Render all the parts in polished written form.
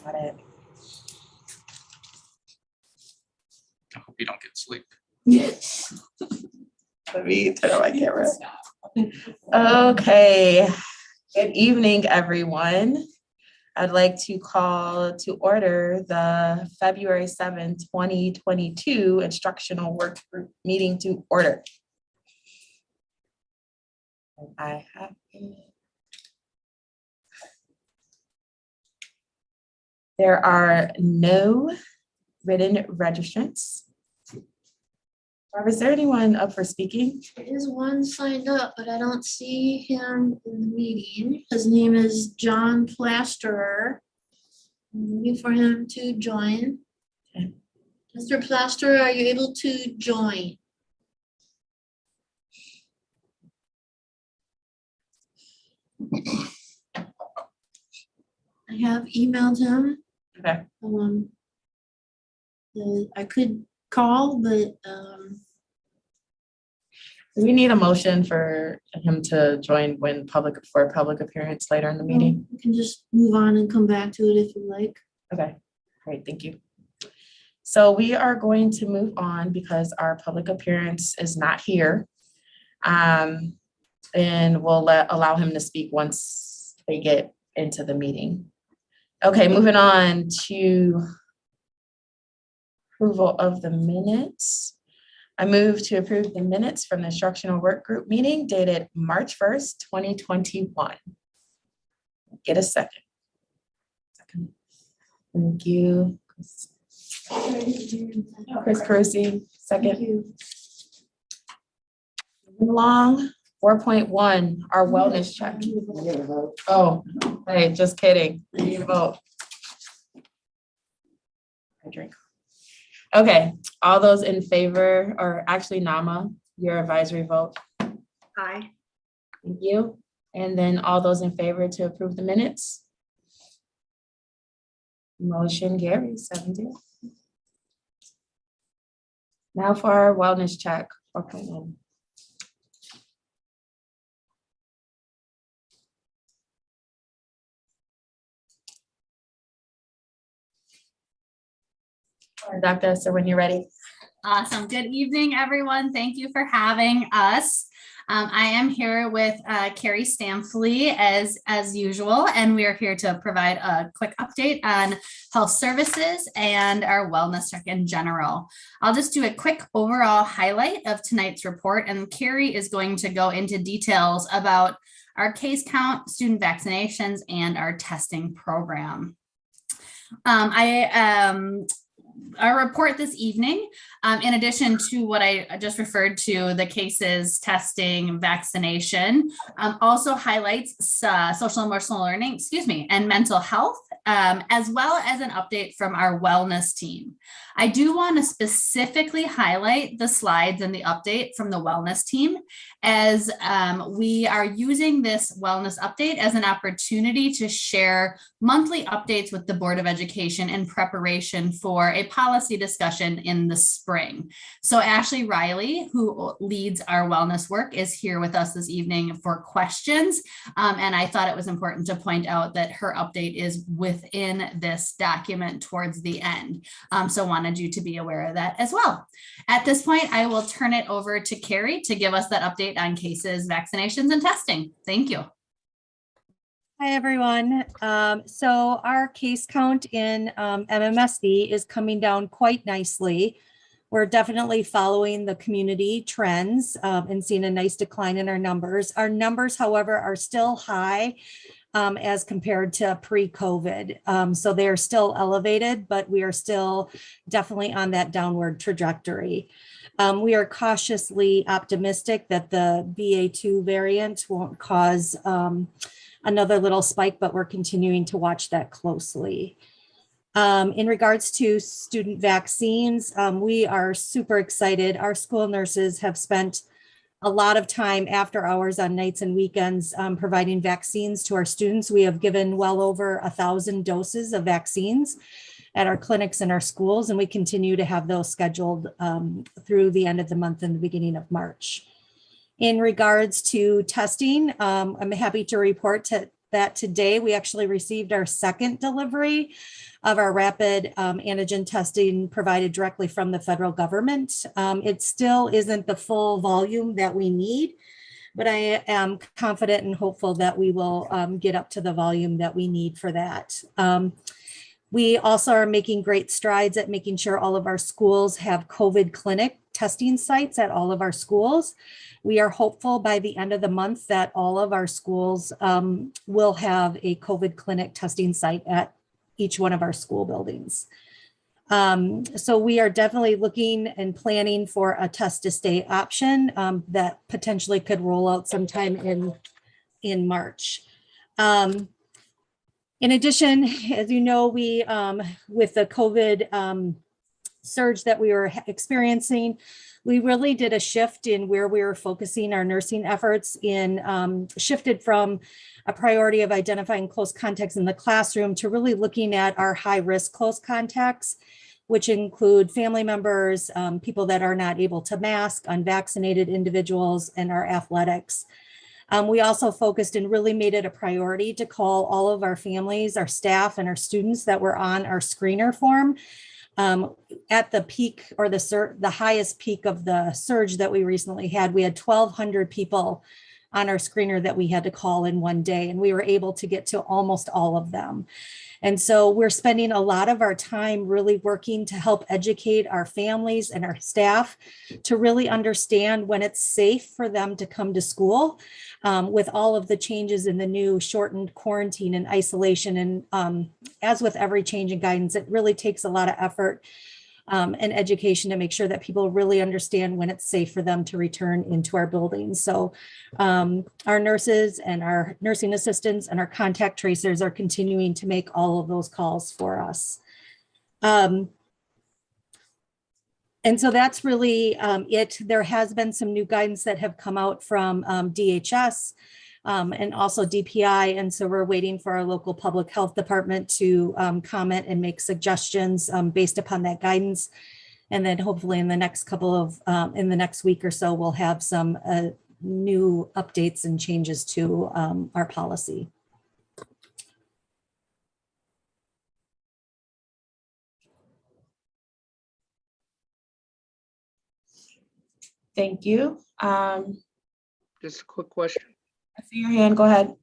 Got it. I hope you don't get sleep. Let me turn on my camera. Okay. Good evening, everyone. I'd like to call to order the February 7th, 2022 instructional work group meeting to order. And I have there are no written registrants. Barbara, is there anyone up for speaking? There is one signed up, but I don't see him in the meeting. His name is John Plasterer. I'm looking for him to join. Okay. Mr. Plasterer, are you able to join? I have emailed him. Okay. I could call, but Do we need a motion for him to join for a public appearance later in the meeting? we can just move on and come back to it if you like. Okay, great, thank you. So we are going to move on because our public appearance is not here. And we'll allow him to speak once they get into the meeting. Okay, moving on to approval of the minutes. I move to approve the minutes from the instructional work group meeting dated March 1st, 2021. Get a second. Thank you. Chris Carusi, second. Thank you. Moving along, 4.1, our wellness check. Oh, hey, just kidding. We need to vote. I drink. Okay, all those in favor, or actually Nama, your advisory vote. Aye. Thank you. And then all those in favor to approve the minutes? Motion carries 7-0. Now for our wellness check, 4.1. All right, Dr. Esther, when you're ready. Awesome. Good evening, everyone. Thank you for having us. I am here with Carrie Stamfley as usual, and we are here to provide a quick update on health services and our wellness check in general. I'll just do a quick overall highlight of tonight's report, and Carrie is going to go into details about our case count, student vaccinations, and our testing program. Our report this evening, in addition to what I just referred to, the cases, testing, vaccination, also highlights social emotional learning, and mental health, as well as an update from our wellness team. I do want to specifically highlight the slides and the update from the wellness team, as we are using this wellness update as an opportunity to share monthly updates with the Board of Education in preparation for a policy discussion in the spring. So Ashley Riley, who leads our wellness work, is here with us this evening for questions. And I thought it was important to point out that her update is within this document towards the end. So wanted you to be aware of that as well. At this point, I will turn it over to Carrie to give us that update on cases, vaccinations, and testing. Thank you. Hi, everyone. So our case count in MMSD is coming down quite nicely. We're definitely following the community trends and seeing a nice decline in our numbers. Our numbers, however, are still high as compared to pre-COVID. So they're still elevated, but we are still definitely on that downward trajectory. We are cautiously optimistic that the BA2 variant won't cause another little spike, but we're continuing to watch that closely. In regards to student vaccines, we are super excited. Our school nurses have spent a lot of time after hours on nights and weekends providing vaccines to our students. We have given well over 1,000 doses of vaccines at our clinics and our schools, and we continue to have those scheduled through the end of the month and the beginning of March. In regards to testing, I'm happy to report that today we actually received our second delivery of our rapid antigen testing provided directly from the federal government. It still isn't the full volume that we need, but I am confident and hopeful that we will get up to the volume that we need for that. We also are making great strides at making sure all of our schools have COVID clinic testing sites at all of our schools. We are hopeful by the end of the month that all of our schools will have a COVID clinic testing site at each one of our school buildings. So we are definitely looking and planning for a test to stay option that potentially could roll out sometime in March. In addition, as you know, we with the COVID surge that we were experiencing, we really did a shift in where we were focusing our nursing efforts in shifted from a priority of identifying close contacts in the classroom to really looking at our high-risk close contacts, which include family members, people that are not able to mask, unvaccinated individuals, and our athletics. We also focused and really made it a priority to call all of our families, our staff, and our students that were on our screener form. At the peak or the highest peak of the surge that we recently had, we had 1,200 people on our screener that we had to call in one day, and we were able to get to almost all of them. And so we're spending a lot of our time really working to help educate our families and our staff to really understand when it's safe for them to come to school with all of the changes in the new shortened quarantine and isolation. And as with every change in guidance, it really takes a lot of effort and education to make sure that people really understand when it's safe for them to return into our buildings. So our nurses and our nursing assistants and our contact tracers are continuing to make all of those calls for us. And so that's really it. There has been some new guidance that have come out from DHS and also DPI. And so we're waiting for our local public health department to comment and make suggestions based upon that guidance. And then hopefully in the next in the next week or so, we'll have some new updates and changes to our policy. Thank you. Just a quick question. I see your hand. Go ahead.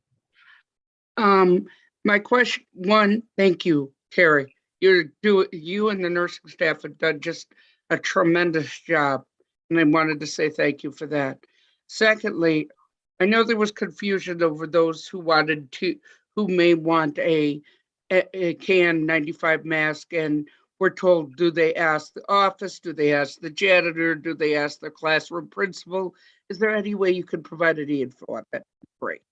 My question, one, thank you, Carrie. You and the nursing staff have done just a tremendous job, and I wanted to say thank you for that. Secondly, I know there was confusion over those who may want a KN95 mask, and we're told, do they ask the office? Do they ask the janitor? Do they ask the classroom principal? Is there any way you can provide any info on that? Great.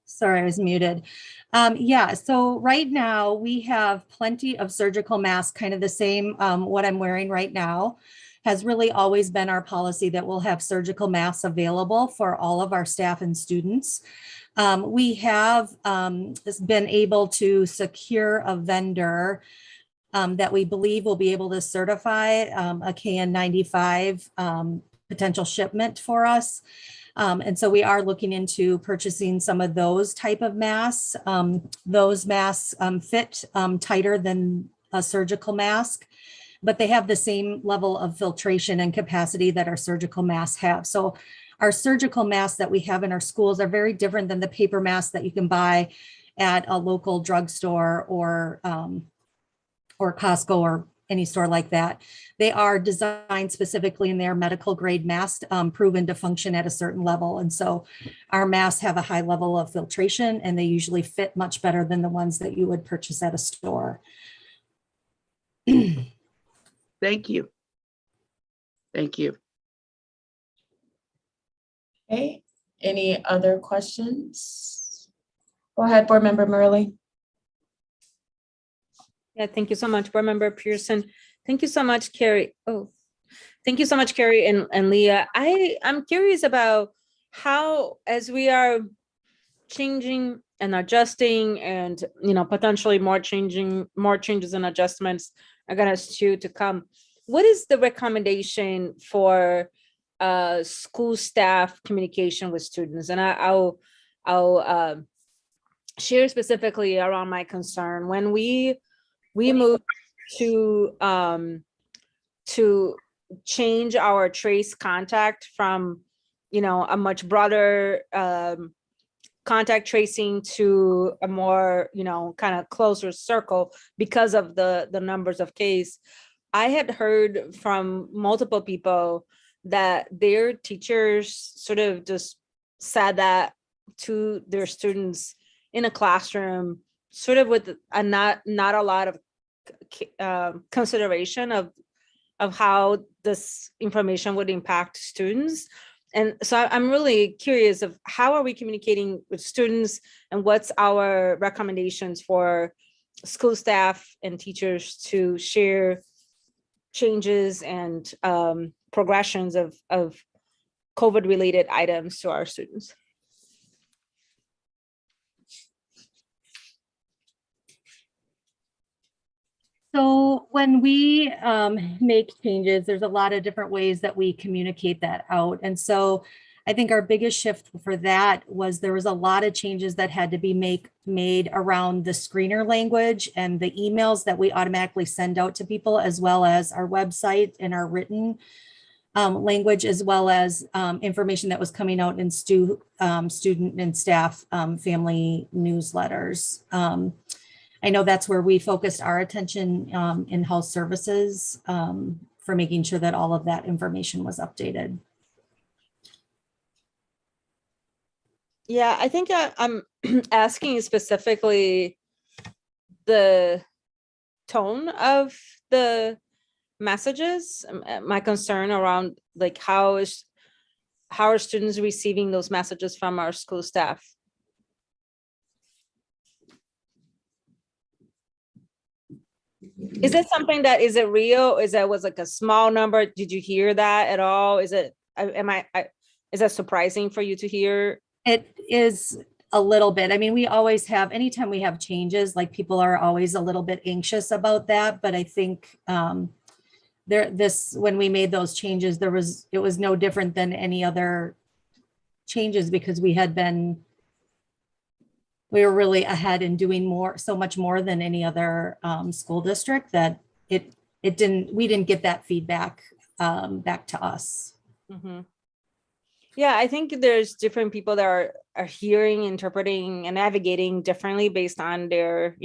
Sorry, I was muted. Yeah, so right now we have plenty of surgical masks, kind of the same, what I'm wearing right now has really always been our policy that we'll have surgical masks available for all of our staff and students. We have been able to secure a vendor that we believe will be able to certify a KN95 potential shipment for us. And so we are looking into purchasing some of those type of masks. Those masks fit tighter than a surgical mask, but they have the same level of filtration and capacity that our surgical masks have. So our surgical masks that we have in our schools are very different than the paper masks that you can buy at a local drugstore or Costco or any store like that. They are designed specifically in their medical grade masks, proven to function at a certain level. And so our masks have a high level of filtration, and they usually fit much better than the ones that you would purchase at a store. Thank you. Thank you. Okay, any other questions? Go ahead, Board Member Murley. Yeah, thank you so much, Board Member Pearson. Thank you so much, Carrie. Oh, thank you so much, Carrie and Leah. I'm curious about how, as we are changing and adjusting and, potentially more changes and adjustments are going to come. What is the recommendation for school staff communication with students. And I'll share specifically around my concern. When we moved to change our trace contact from, a much broader contact tracing to a more, kind of closer circle because of the numbers of case, I had heard from multiple people that their teachers sort of just said that to their students in a classroom, sort of with a not a lot of consideration of how this information would impact students. And so I'm really curious of how are we communicating with students, and what's our recommendations for school staff and teachers to share changes and progressions of COVID-related items to our students. So when we make changes, there's a lot of different ways that we communicate that out. And so I think our biggest shift for that was there was a lot of changes that had to be made around the screener language and the emails that we automatically send out to people, as well as our website and our written language, as well as information that was coming out in student and staff family newsletters. I know that's where we focused our attention in health services for making sure that all of that information was updated. Yeah, I think I'm asking specifically the tone of the messages. My concern around like how are students receiving those messages from our school staff? Is it something that, is it real? Was like a small number? Did you hear that at all? Is it, is that surprising for you to hear? It is a little bit. I mean, we always have, anytime we have changes, like people are always a little bit anxious about that. But I think when we made those changes, it was no different than any other changes, because we were really ahead in doing so much more than any other school district, that we didn't get that feedback back to us. Mm-hmm. Yeah, I think there's different people that are hearing, interpreting, and navigating differently based on their,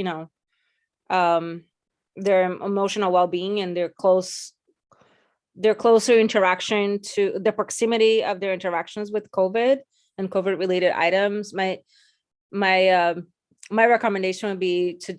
their emotional well-being and their closer interaction to the proximity of their interactions with COVID and COVID-related items. My recommendation would be to,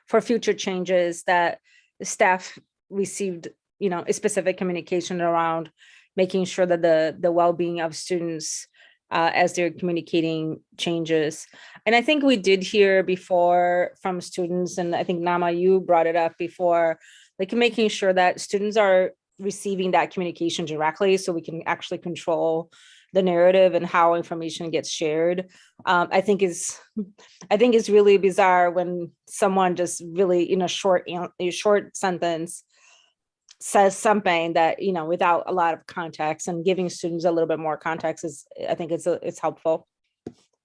for future changes, that the staff received, a specific communication around making sure that the well-being of students as they're communicating changes. And I think we did hear before from students, and I think Nama, you brought it up before, like making sure that students are receiving that communication directly so we can actually control the narrative and how information gets shared. I think it's really bizarre when someone just really in a short sentence says something that, without a lot of context, and giving students a little bit more context I think it's helpful.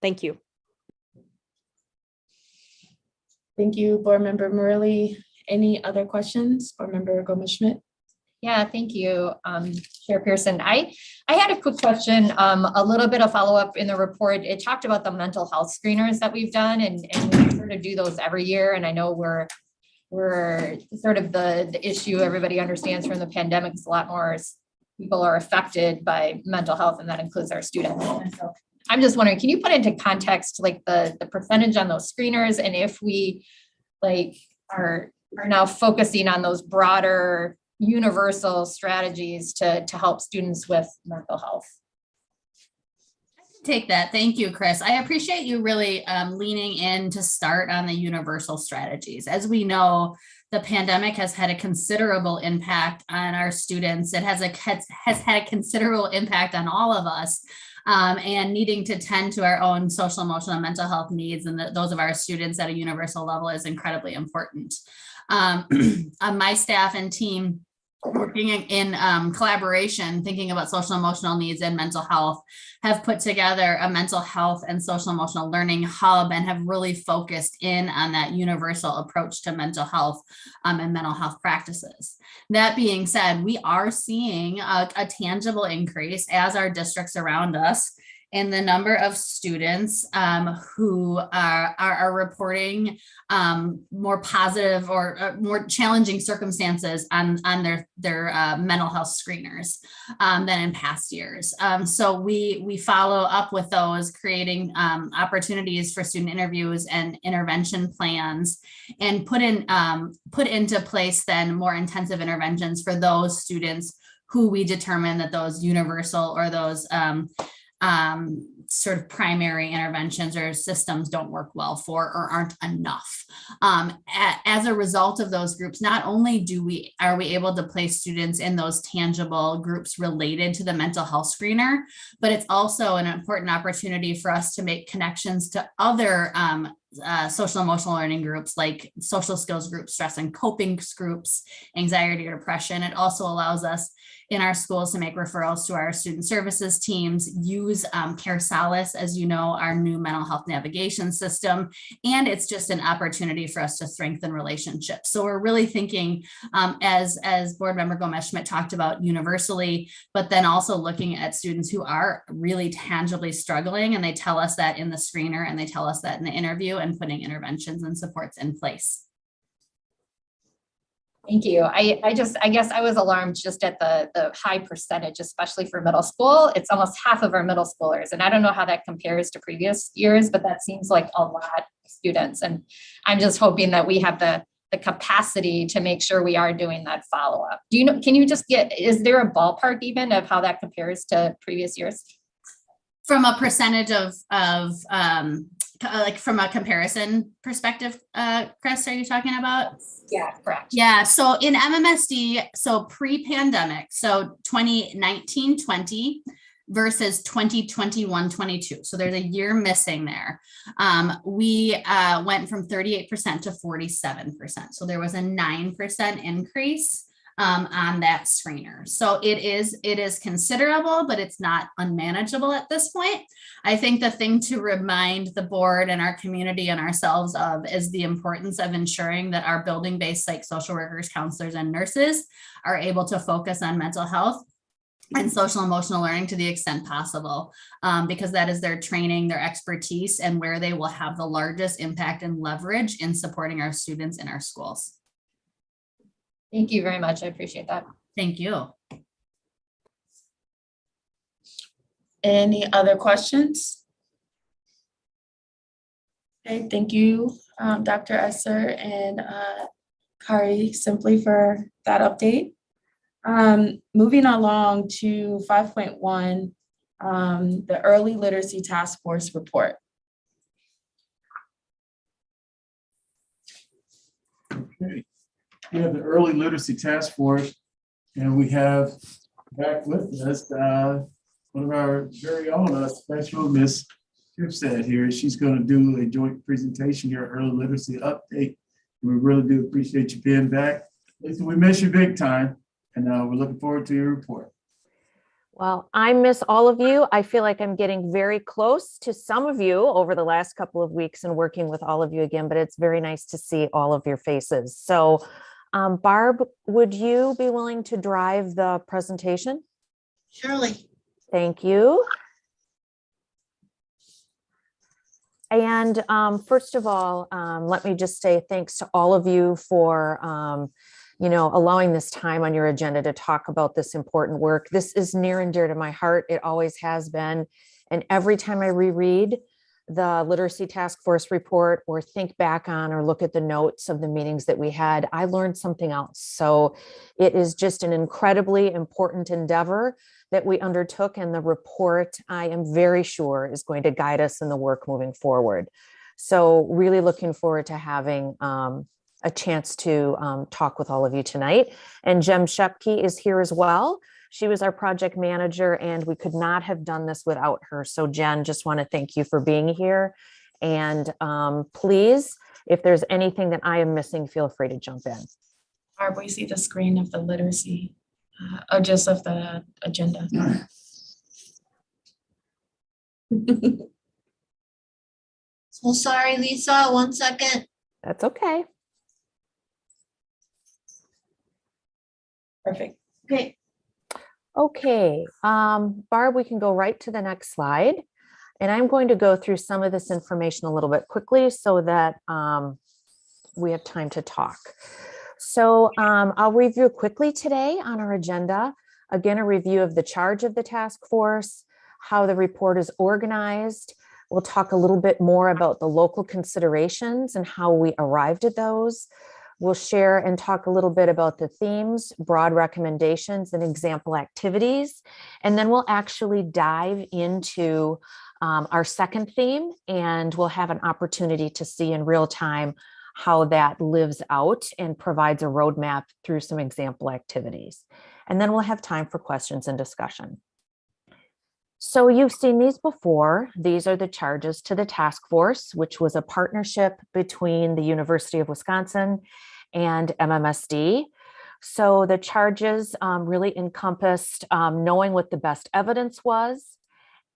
Thank you. Thank you, Board Member Murley. Any other questions? Board Member Gomez-Schmidt? Yeah, thank you, Chair Pearson. I had a quick question, a little bit of follow-up in the report. It talked about the mental health screeners that we've done, and we sort of do those every year. And I know we're sort of the issue everybody understands from the pandemic is a lot more people are affected by mental health, and that includes our students. And so I'm just wondering, can you put into context like the percentage on those screeners, and if we like are now focusing on those broader universal strategies to help students with mental health? Take that. Thank you, Chris. I appreciate you really leaning in to start on the universal strategies. As we know, the pandemic has had a considerable impact on our students. It has had a considerable impact on all of us, and needing to tend to our own social, emotional, and mental health needs, and those of our students at a universal level is incredibly important. On my staff and team, working in collaboration, thinking about social emotional needs and mental health, have put together a mental health and social emotional learning hub and have really focused in on that universal approach to mental health and mental health practices. That being said, we are seeing a tangible increase as our districts around us in the number of students who are reporting more positive or more challenging circumstances on their mental health screeners than in past years. So we follow up with those, creating opportunities for student interviews and intervention plans, and put into place then more intensive interventions for those students who we determine that those universal or those sort of primary interventions or systems don't work well for or aren't enough. As a result of those groups, not only are we able to place students in those tangible groups related to the mental health screener, but it's also an important opportunity for us to make connections to other social emotional learning groups like social skills groups, stress and coping groups, anxiety or depression. It also allows us in our schools to make referrals to our student services teams, use Care Solace, as you know, our new mental health navigation system. And it's just an opportunity for us to strengthen relationships. So we're really thinking, as Board Member Gomez-Schmidt talked about, universally, but then also looking at students who are really tangibly struggling, and they tell us that in the screener and they tell us that in the interview, and putting interventions and supports in place. Thank you. I guess I was alarmed just at the high percentage, especially for middle school. It's almost half of our middle schoolers. And I don't know how that compares to previous years, but that seems like a lot of students. And I'm just hoping that we have the capacity to make sure we are doing that follow-up. Can you just is there a ballpark even of how that compares to previous years? From a percentage of like from a comparison perspective, Chris, are you talking about? Yeah, correct. Yeah, so in MMSD, so pre-pandemic, so 2019-20 versus 2021-22. So there's a year missing there. We went from 38% to 47%. So there was a 9% increase on that screener. So it is considerable, but it's not unmanageable at this point. I think the thing to remind the board and our community and ourselves of is the importance of ensuring that our building-based psych social workers, counselors, and nurses are able to focus on mental health and social emotional learning to the extent possible, because that is their training, their expertise, and where they will have the largest impact and leverage in supporting our students in our schools. Thank you very much. I appreciate that. Thank you. Any other questions? Okay, thank you, Dr. Esser and Kari Simply for that update. Moving along to 5.1, the Early Literacy Task Force report. Okay. We have the Early Literacy Task Force, and we have back with us one of our very own special Miss Kipsad here. She's going to do a joint presentation here, Early Literacy Update. And we really do appreciate you being back. Listen, we miss you big time, and we're looking forward to your report. Well, I miss all of you. I feel like I'm getting very close to some of you over the last couple of weeks and working with all of you again, but it's very nice to see all of your faces. So Barb, would you be willing to drive the presentation? Surely. Thank you. And first of all, let me just say thanks to all of you for allowing this time on your agenda to talk about this important work. This is near and dear to my heart. It always has been. And every time I reread the Literacy Task Force report or think back on or look at the notes of the meetings that we had, I learned something else. So it is just an incredibly important endeavor that we undertook, and the report, I am very sure, is going to guide us in the work moving forward. So really looking forward to having a chance to talk with all of you tonight. And Jem Shepke is here as well. She was our project manager, and we could not have done this without her. So Jen, just want to thank you for being here. And please, if there's anything that I am missing, feel free to jump in. Barb, we see the screen of the literacy Just of the agenda. So sorry, Lisa, 1 second. That's okay. Perfect. Okay, Okay, Barb, we can go right to the next slide. And I'm going to go through some of this information a little bit quickly so that we have time to talk. So I'll review quickly today on our agenda. Again, a review of the charge of the task force, how the report is organized. We'll talk a little bit more about the local considerations and how we arrived at those. We'll share and talk a little bit about the themes, broad recommendations, and example activities. And then we'll actually dive into our second theme, and we'll have an opportunity to see in real time how that lives out and provides a roadmap through some example activities. And then we'll have time for questions and discussion. So you've seen these before. These are the charges to the task force, which was a partnership between the University of Wisconsin and MMSD. So the charges really encompassed knowing what the best evidence was,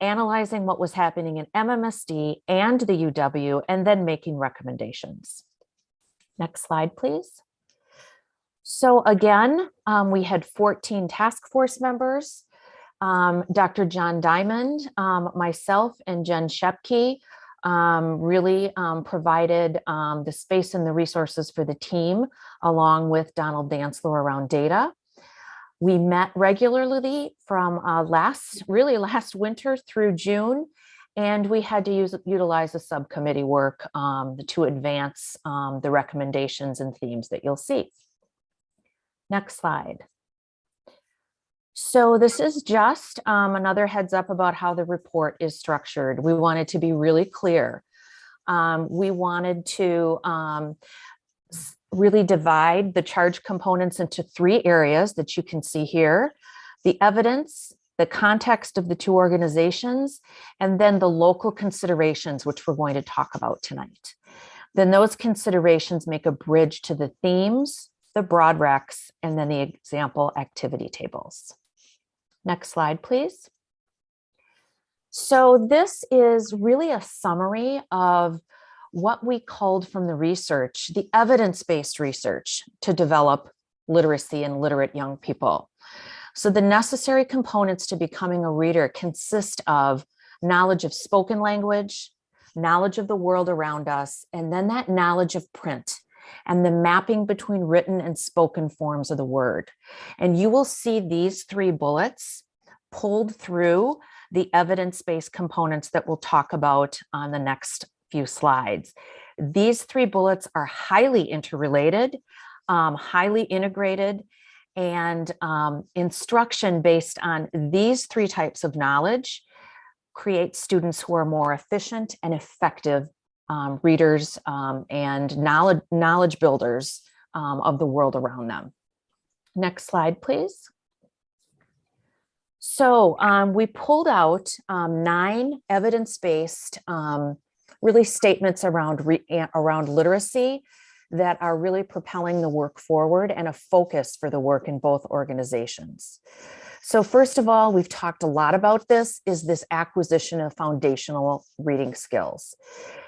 analyzing what was happening in MMSD and the UW, and then making recommendations. Next slide, please. So again, we had 14 task force members. Dr. John Diamond, myself, and Jen Shepke really provided the space and the resources for the team, along with Donald Dantzler around data. We met regularly from last winter through June, and we had to utilize the subcommittee work to advance the recommendations and themes that you'll see. Next slide. So this is just another heads up about how the report is structured. We wanted to be really clear. We wanted to really divide the charge components into 3 areas that you can see here: the evidence, the context of the 2 organizations, and then the local considerations, which we're going to talk about tonight. Then those considerations make a bridge to the themes, the broad recs, and then the example activity tables. Next slide, please. So this is really a summary of what we culled from the research, the evidence-based research to develop literacy in literate young people. So the necessary components to becoming a reader consist of knowledge of spoken language, knowledge of the world around us, and then that knowledge of print and the mapping between written and spoken forms of the word. And you will see these 3 bullets pulled through the evidence-based components that we'll talk about on the next few slides. These 3 bullets are highly interrelated, highly integrated, and instruction based on these 3 types of knowledge creates students who are more efficient and effective readers and knowledge builders of the world around them. Next slide, please. So we pulled out 9 evidence-based really statements around literacy that are really propelling the work forward and a focus for the work in both organizations. So first of all, we've talked a lot about this acquisition of foundational reading skills.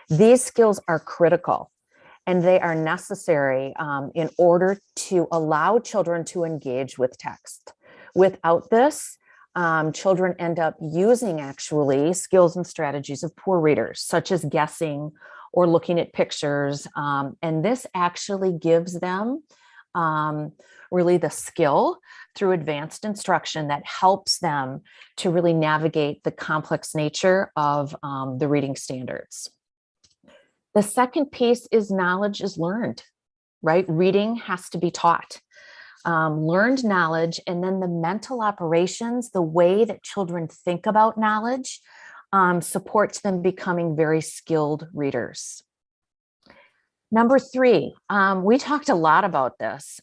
These skills are critical and they are necessary in order to allow children to engage with text. Without this, children end up using actually skills and strategies of poor readers, such as guessing or looking at pictures. And this actually gives them really the skill through advanced instruction that helps them to really navigate the complex nature of the reading standards. The second piece is knowledge is learned, right? Reading has to be taught. Learned knowledge, and then the mental operations, the way that children think about knowledge, supports them becoming very skilled readers. Number 3, we talked a lot about this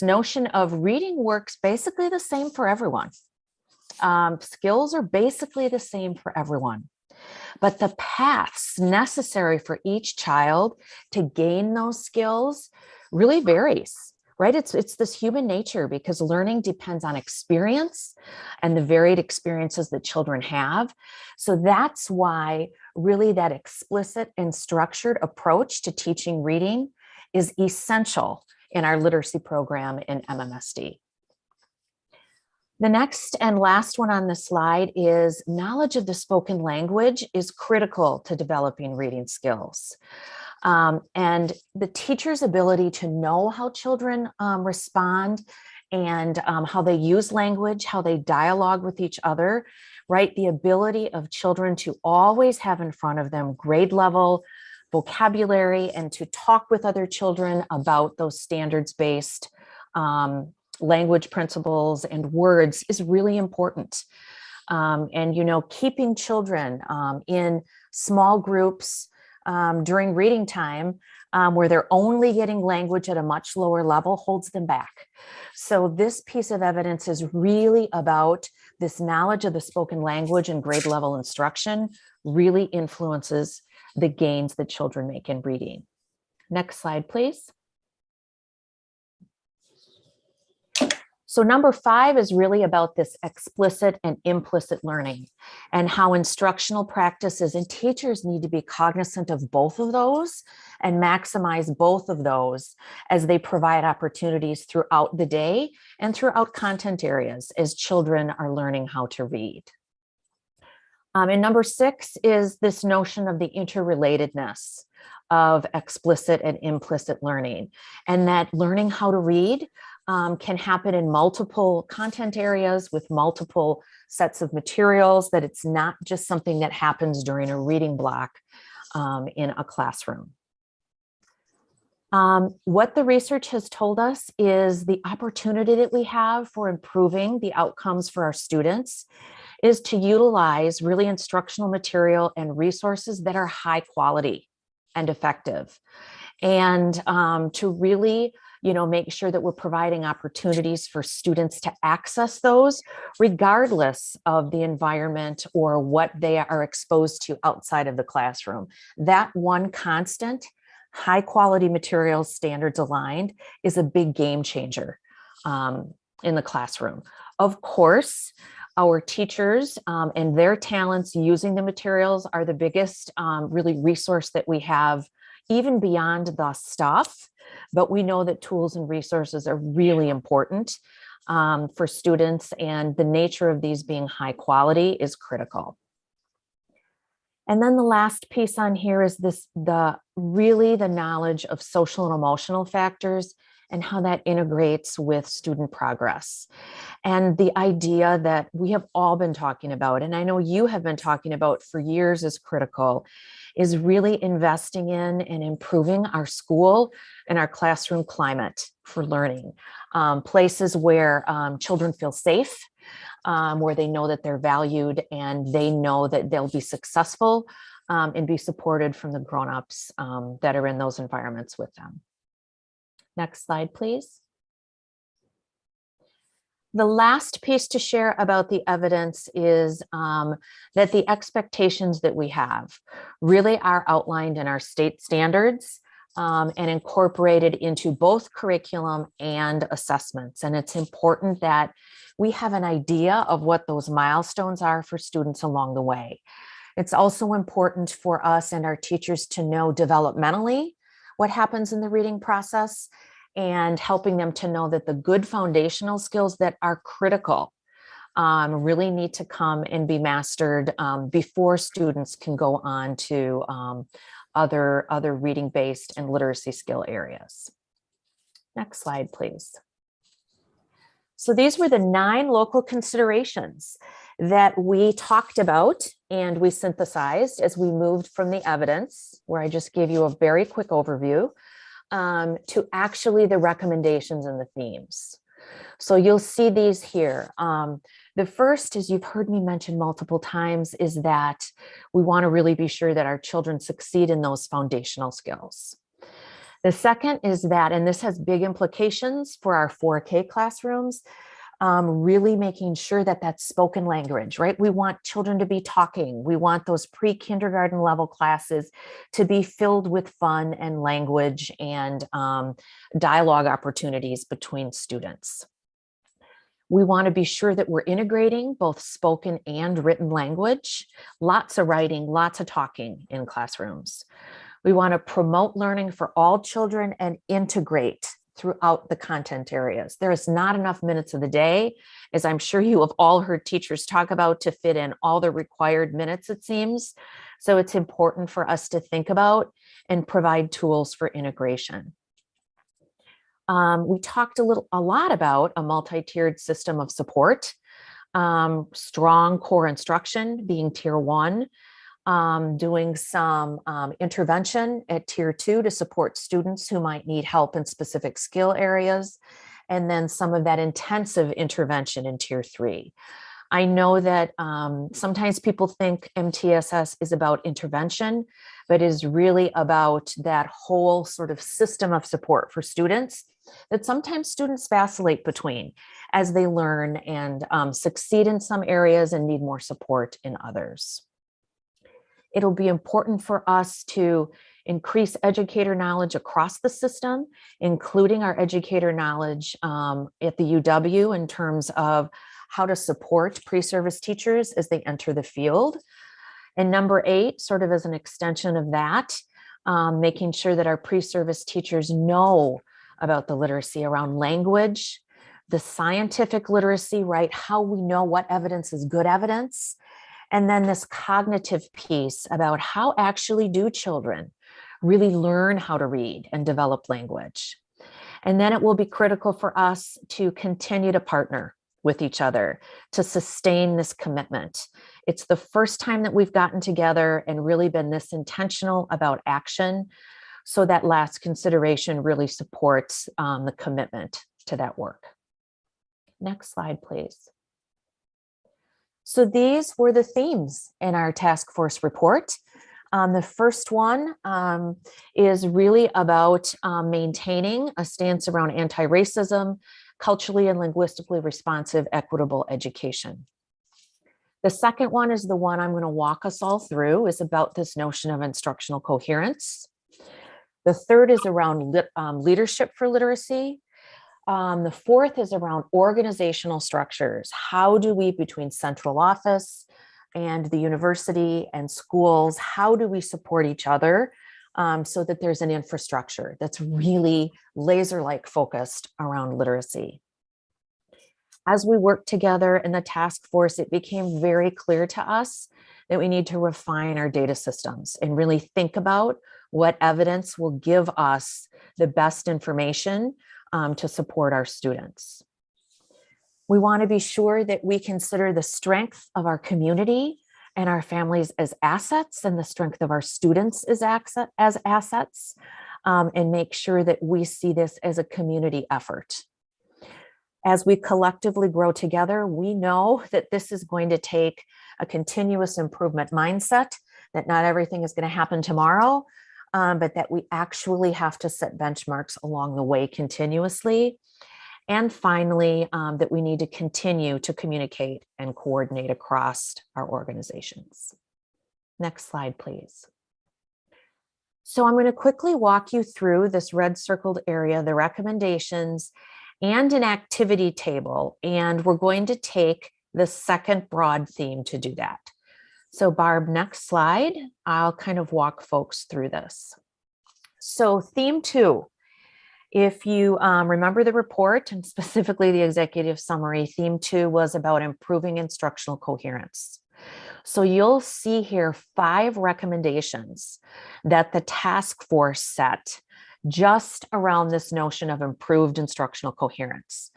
notion of reading works basically the same for everyone. Skills are basically the same for everyone. But the paths necessary for each child to gain those skills really varies. right? It's this human nature because learning depends on experience and the varied experiences that children have. So that's why really that explicit and structured approach to teaching reading is essential in our literacy program in MMSD. The next and last one on the slide is knowledge of the spoken language is critical to developing reading skills. And the teacher's ability to know how children respond and how they use language, how they dialogue with each other, right? The ability of children to always have in front of them grade level vocabulary and to talk with other children about those standards-based language principles and words is really important. And, you know, keeping children in small groups during reading time where they're only getting language at a much lower level holds them back. So this piece of evidence is really about this knowledge of the spoken language and grade level instruction really influences the gains that children make in reading. Next slide, please. So number 5 is really about this explicit and implicit learning and how instructional practices and teachers need to be cognizant of both of those and maximize both of those as they provide opportunities throughout the day and throughout content areas as children are learning how to read. And number 6 is this notion of the interrelatedness of explicit and implicit learning, and that learning how to read can happen in multiple content areas with multiple sets of materials, that it's not just something that happens during a reading block in a classroom. What the research has told us is the opportunity that we have for improving the outcomes for our students is to utilize really instructional material and resources that are high quality and effective, and to really make sure that we're providing opportunities for students to access those regardless of the environment or what they are exposed to outside of the classroom. That one constant, high quality materials, standards aligned, is a big game changer in the classroom. Of course, our teachers and their talents using the materials are the biggest really resource that we have, even beyond the stuff. But we know that tools and resources are really important for students, and the nature of these being high quality is critical. And then the last piece on here is the knowledge of social and emotional factors and how that integrates with student progress. And the idea that we have all been talking about, and I know you have been talking about for years, is critical, is really investing in and improving our school and our classroom climate for learning. Places where children feel safe, where they know that they're valued and they know that they'll be successful and be supported from the grown-ups that are in those environments with them. Next slide, please. The last piece to share about the evidence is that the expectations that we have really are outlined in our state standards and incorporated into both curriculum and assessments. And it's important that we have an idea of what those milestones are for students along the way. It's also important for us and our teachers to know developmentally what happens in the reading process, and helping them to know that the good foundational skills that are critical really need to come and be mastered before students can go on to other reading-based and literacy skill areas. Next slide, please. So these were the 9 local considerations that we talked about and we synthesized as we moved from the evidence, where I just gave you a very quick overview, to actually the recommendations and the themes. So you'll see these here. The first, as you've heard me mention multiple times, is that we want to really be sure that our children succeed in those foundational skills. The second is that, and this has big implications for our 4K classrooms, really making sure that that's spoken language, right? We want children to be talking. We want those pre-kindergarten level classes to be filled with fun and language and dialogue opportunities between students. We want to be sure that we're integrating both spoken and written language, lots of writing, lots of talking in classrooms. We want to promote learning for all children and integrate throughout the content areas. There is not enough minutes of the day, as I'm sure you have all heard teachers talk about, to fit in all the required minutes, it seems. So it's important for us to think about and provide tools for integration. We talked a lot about a multi-tiered system of support, strong core instruction being tier 1, doing some intervention at tier 2 to support students who might need help in specific skill areas, and then some of that intensive intervention in tier 3. I know that sometimes people think MTSS is about intervention, but is really about that whole sort of system of support for students that sometimes students vacillate between as they learn and succeed in some areas and need more support in others. It'll be important for us to increase educator knowledge across the system, including our educator knowledge at the UW in terms of how to support pre-service teachers as they enter the field. And number 8, sort of as an extension of that, making sure that our pre-service teachers know about the literacy around language, the scientific literacy, right? How we know what evidence is good evidence. And then this cognitive piece about how actually do children really learn how to read and develop language. And then it will be critical for us to continue to partner with each other to sustain this commitment. It's the first time that we've gotten together and really been this intentional about action. So that last consideration really supports the commitment to that work. Next slide, please. So these were the themes in our task force report. The first one is really about maintaining a stance around anti-racism, culturally and linguistically responsive, equitable education. The second one is the one I'm going to walk us all through, is about this notion of instructional coherence. The third is around leadership for literacy. The fourth is around organizational structures. How do we, between central office and the university and schools, how do we support each other so that there's an infrastructure that's really laser-like focused around literacy? As we worked together in the task force, it became very clear to us that we need to refine our data systems and really think about what evidence will give us the best information to support our students. We want to be sure that we consider the strength of our community and our families as assets, and the strength of our students as assets, and make sure that we see this as a community effort. As we collectively grow together, we know that this is going to take a continuous improvement mindset, that not everything is going to happen tomorrow, but that we actually have to set benchmarks along the way continuously. And finally, that we need to continue to communicate and coordinate across our organizations. Next slide, please. So I'm going to quickly walk you through this red circled area, the recommendations, and an activity table. And we're going to take the second broad theme to do that. So Barb, next slide, I'll kind of walk folks through this. So theme 2, if you remember the report and specifically the executive summary, theme 2 was about improving instructional coherence. So you'll see here 5 recommendations that the task force set just around this notion of improved instructional coherence.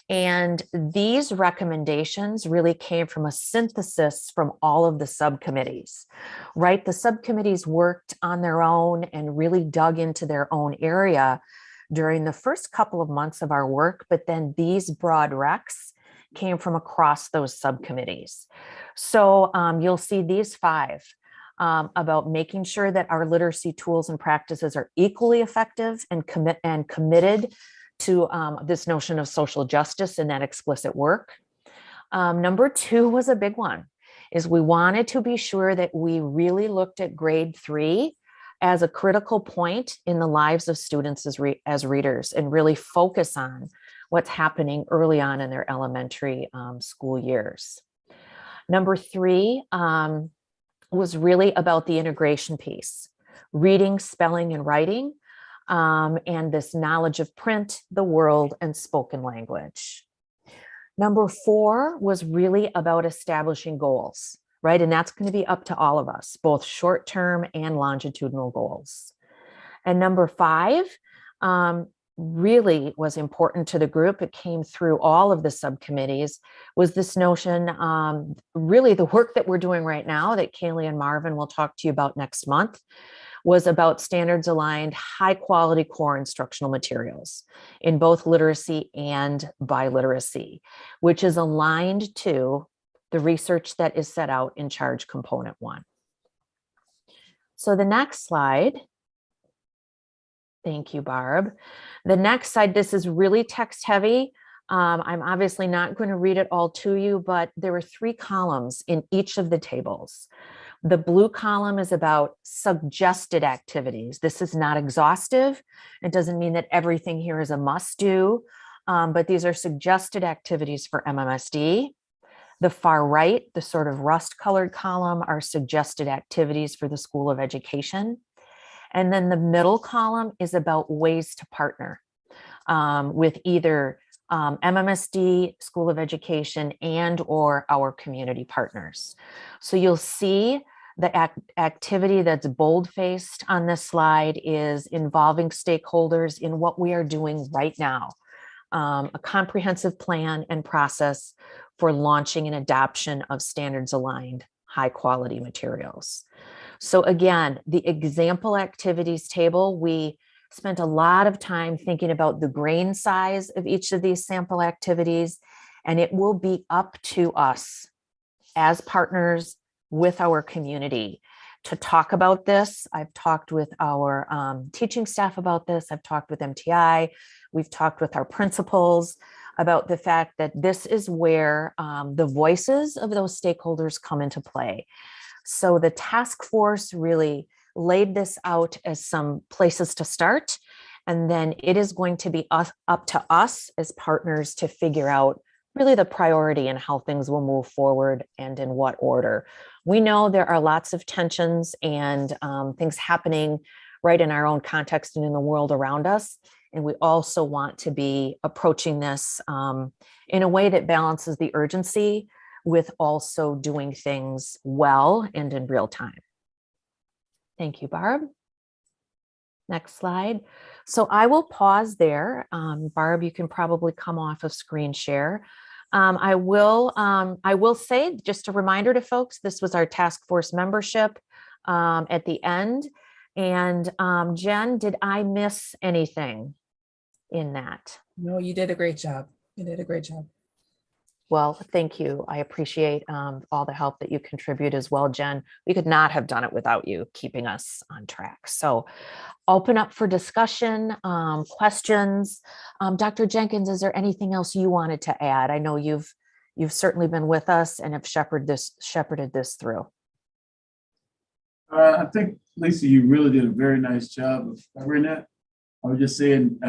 And these recommendations really came from a synthesis from all of the subcommittees, right? The subcommittees worked on their own and really dug into their own area during the first couple of months of our work, but then these broad recs came from across those subcommittees. So you'll see these 5 about making sure that our literacy tools and practices are equally effective and committed to this notion of social justice and that explicit work. Number 2 was a big one, is we wanted to be sure that we really looked at grade 3 as a critical point in the lives of students as readers, and really focus on what's happening early on in their elementary school years. Number 3 was really about the integration piece, reading, spelling, and writing, and this knowledge of print, the world, and spoken language. Number 4 was really about establishing goals, right? And that's going to be up to all of us, both short-term and longitudinal goals. And number 5 really was important to the group. It came through all of the subcommittees, was this notion, really the work that we're doing right now that Kaylee and Marvin will talk to you about next month, was about standards aligned, high quality core instructional materials in both literacy and biliteracy, which is aligned to the research that is set out in Charge Component 1. So the next slide. Thank you, Barb. The next slide, this is really text heavy. I'm obviously not going to read it all to you, but there were 3 columns in each of the tables. The blue column is about suggested activities. This is not exhaustive. It doesn't mean that everything here is a must do, but these are suggested activities for MMSD. The far right, the sort of rust colored column, are suggested activities for the School of Education. And then the middle column is about ways to partner with either MMSD, School of Education, and or our community partners. So you'll see the activity that's bold-faced on this slide is involving stakeholders in what we are doing right now, a comprehensive plan and process for launching and adoption of standards-aligned, high-quality materials. So again, the example activities table, we spent a lot of time thinking about the grain size of each of these sample activities, and it will be up to us as partners with our community to talk about this. I've talked with our teaching staff about this. I've talked with MTI. We've talked with our principals about the fact that this is where the voices of those stakeholders come into play. So the task force really laid this out as some places to start. And then it is going to be up to us as partners to figure out really the priority and how things will move forward and in what order. We know there are lots of tensions and things happening right in our own context and in the world around us. And we also want to be approaching this in a way that balances the urgency with also doing things well and in real time. Thank you, Barb. Next slide. So I will pause there. Barb, you can probably come off of screen share. I will say, just a reminder to folks, this was our task force membership at the end. And Jen, did I miss anything in that? No, you did a great job. You did a great job. Well, thank you. I appreciate all the help that you contribute as well, Jen. We could not have done it without you keeping us on track. So open up for discussion, questions. Dr. Jenkins, is there anything else you wanted to add? I know you've certainly been with us and have shepherded this through. I think, Lisa, you really did a very nice job of covering that. I was just saying,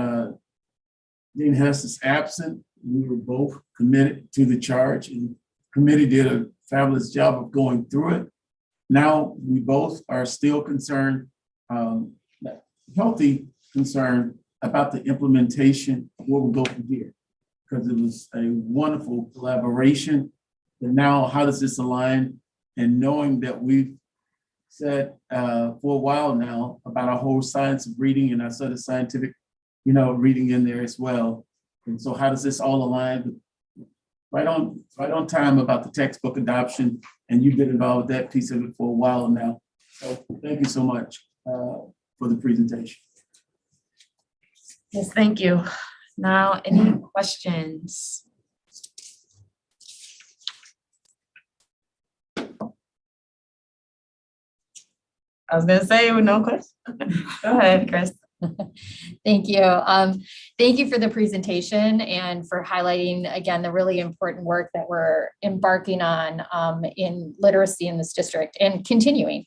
Dean Hess is absent. We were both committed to the charge, and the committee did a fabulous job of going through it. Now we both are still concerned, healthy concern about the implementation, where we'll go from here, because it was a wonderful collaboration. And now, how does this align? And knowing that we've said for a while now about our whole science of reading, and I said the scientific, reading in there as well. And so how does this all align? Right on time about the textbook adoption, and you've been involved with that piece of it for a while now. So thank you so much for the presentation. Yes, thank you. Now, any questions? I was gonna say no question. Go ahead, Chris. Thank you. Thank you for the presentation and for highlighting, again, the really important work that we're embarking on in literacy in this district and continuing.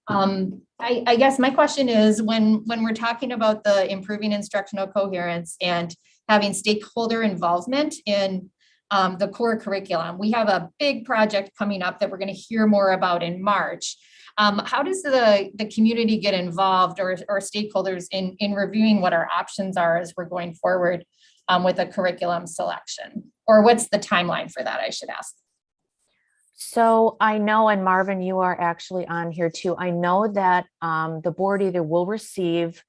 I guess my question is, when we're talking about the improving instructional coherence and having stakeholder involvement in the core curriculum, we have a big project coming up that we're going to hear more about in March. How does the community get involved, or stakeholders in reviewing what our options are as we're going forward with a curriculum selection? Or what's the timeline for that, I should ask? So I know, and Marvin, you are actually on here too. I know that the board either will receive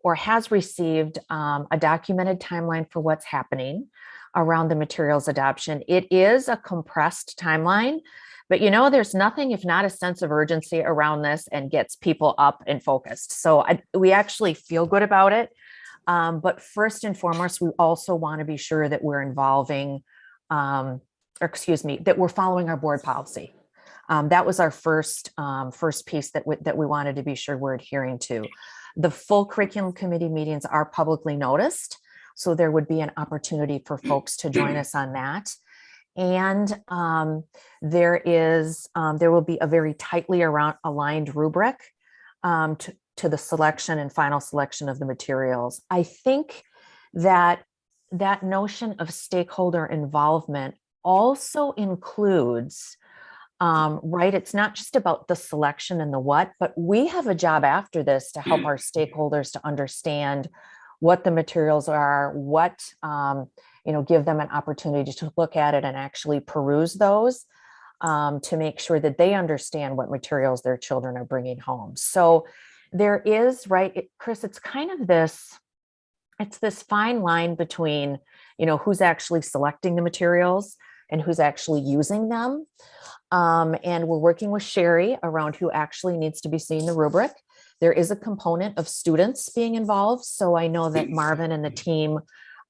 or has received a documented timeline for what's happening around the materials adoption. It is a compressed timeline, but there's nothing if not a sense of urgency around this and gets people up and focused. So we actually feel good about it. But first and foremost, we also want to be sure that we're involving, that we're following our board policy. That was our first piece that we wanted to be sure we're adhering to. The full curriculum committee meetings are publicly noticed, so there would be an opportunity for folks to join us on that. And there will be a very tightly aligned rubric to the selection and final selection of the materials. I think that notion of stakeholder involvement also includes, right, it's not just about the selection and the what, but we have a job after this to help our stakeholders to understand what the materials are, give them an opportunity to look at it and actually peruse those to make sure that they understand what materials their children are bringing home. So there is, right, Chris, it's kind of this fine line between, who's actually selecting the materials and who's actually using them. And we're working with Sherry around who actually needs to be seeing the rubric. There is a component of students being involved. So I know that Marvin and the team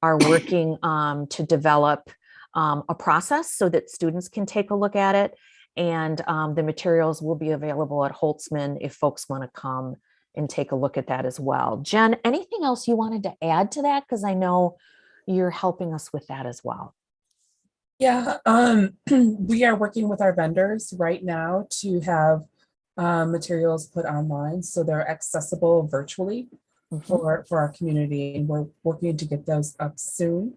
are working to develop a process so that students can take a look at it. And the materials will be available at Holtzman if folks want to come and take a look at that as well. Jen, anything else you wanted to add to that? Because I know you're helping us with that as well. Yeah, we are working with our vendors right now to have materials put online so they're accessible virtually for our community, and we're working to get those up soon.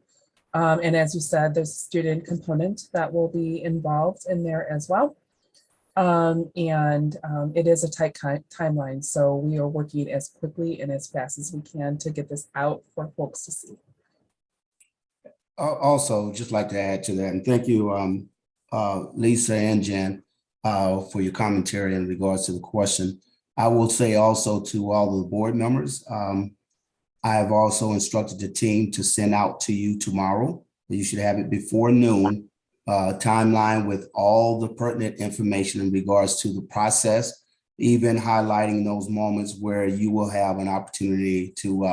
And as you said, there's a student component that will be involved in there as well. It is a tight timeline, so we are working as quickly and as fast as we can to get this out for folks to see. Also, just like to add to that, and thank you, Lisa and Jen, for your commentary in regards to the question. I will say also to all the board members, I have also instructed the team to send out to you tomorrow. You should have it before noon, timeline with all the pertinent information in regards to the process, even highlighting those moments where you will have an opportunity to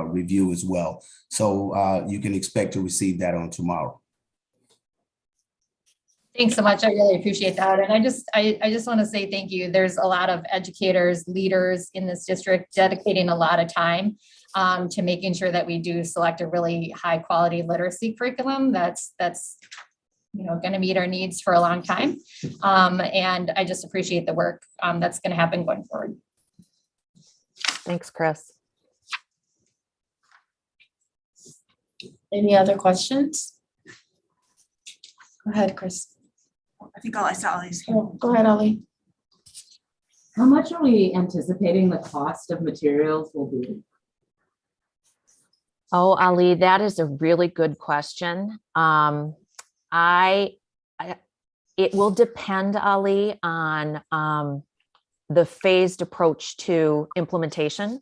review as well. So you can expect to receive that on tomorrow. Thanks so much. I really appreciate that. And I just want to say thank you. There's a lot of educators, leaders in this district dedicating a lot of time to making sure that we do select a really high quality literacy curriculum that's going to meet our needs for a long time. And I just appreciate the work that's going to happen going forward. Thanks, Chris. Any other questions? Go ahead, Chris. I think I saw Ollie's. Go ahead, Ollie. How much are we anticipating the cost of materials will be? Oh, Ali, that is a really good question. It will depend, Ali, on the phased approach to implementation.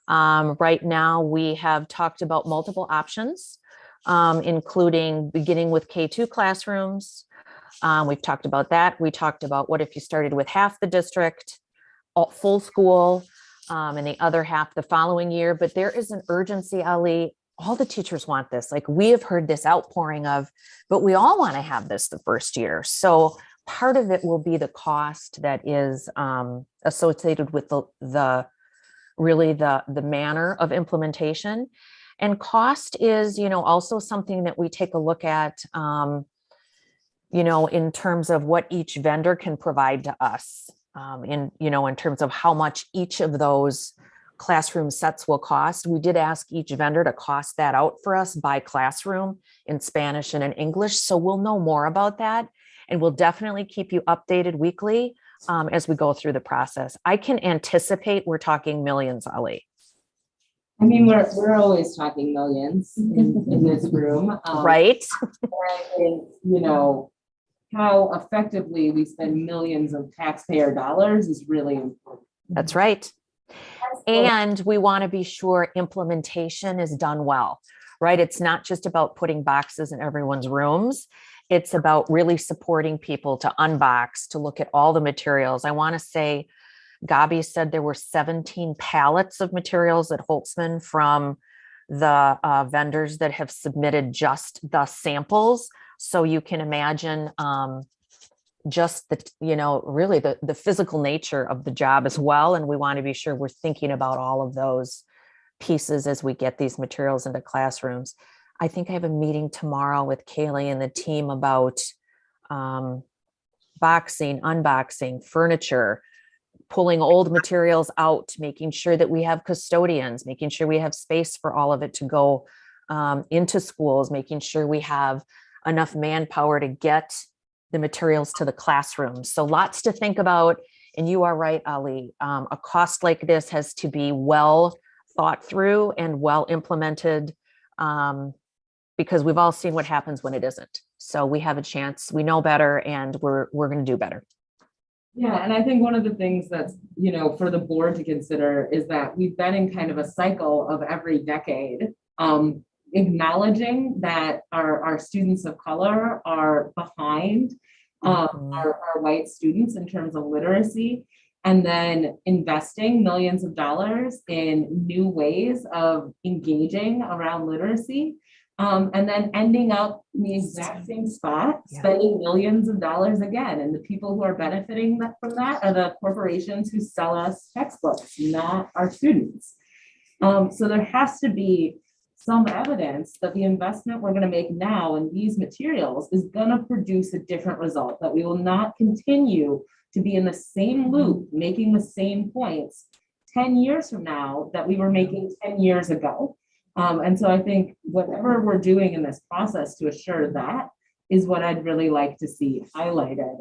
Right now, we have talked about multiple options, including beginning with K2 classrooms. We've talked about that. We talked about what if you started with half the district, full school, and the other half the following year. But there is an urgency, Ali. All the teachers want this. Like, we have heard this outpouring of, but we all want to have this the first year. So part of it will be the cost that is associated with the really the manner of implementation. And cost is, also something that we take a look at, in terms of what each vendor can provide to us, in terms of how much each of those classroom sets will cost. We did ask each vendor to cost that out for us by classroom in Spanish and in English. So we'll know more about that. And we'll definitely keep you updated weekly as we go through the process. I can anticipate we're talking millions, Ali. I mean, we're always talking millions in this room. Right? I think, how effectively we spend millions of taxpayer dollars is really important. That's right. And we want to be sure implementation is done well, right? It's not just about putting boxes in everyone's rooms. It's about really supporting people to unbox, to look at all the materials. I want to say, Gabi said there were 17 pallets of materials at Holtzman from the vendors that have submitted just the samples. So you can imagine just really the physical nature of the job as well. And we want to be sure we're thinking about all of those pieces as we get these materials into classrooms. I think I have a meeting tomorrow with Kaylee and the team about boxing, unboxing, furniture, pulling old materials out, making sure that we have custodians, making sure we have space for all of it to go into schools, making sure we have enough manpower to get the materials to the classroom. So lots to think about. And you are right, Ali. A cost like this has to be well thought through and well implemented, because we've all seen what happens when it isn't. So we have a chance, we know better, and we're going to do better. Yeah, and I think one of the things that's, for the board to consider is that we've been in kind of a cycle of every decade, acknowledging that our students of color are behind our white students in terms of literacy, and then investing millions of dollars in new ways of engaging around literacy. And then ending up in the exact same spot, spending millions of dollars again. And the people who are benefiting from that are the corporations who sell us textbooks, not our students. So there has to be some evidence that the investment we're going to make now in these materials is going to produce a different result, that we will not continue to be in the same loop, making the same points 10 years from now that we were making 10 years ago. And so I think whatever we're doing in this process to assure that is what I'd really like to see highlighted,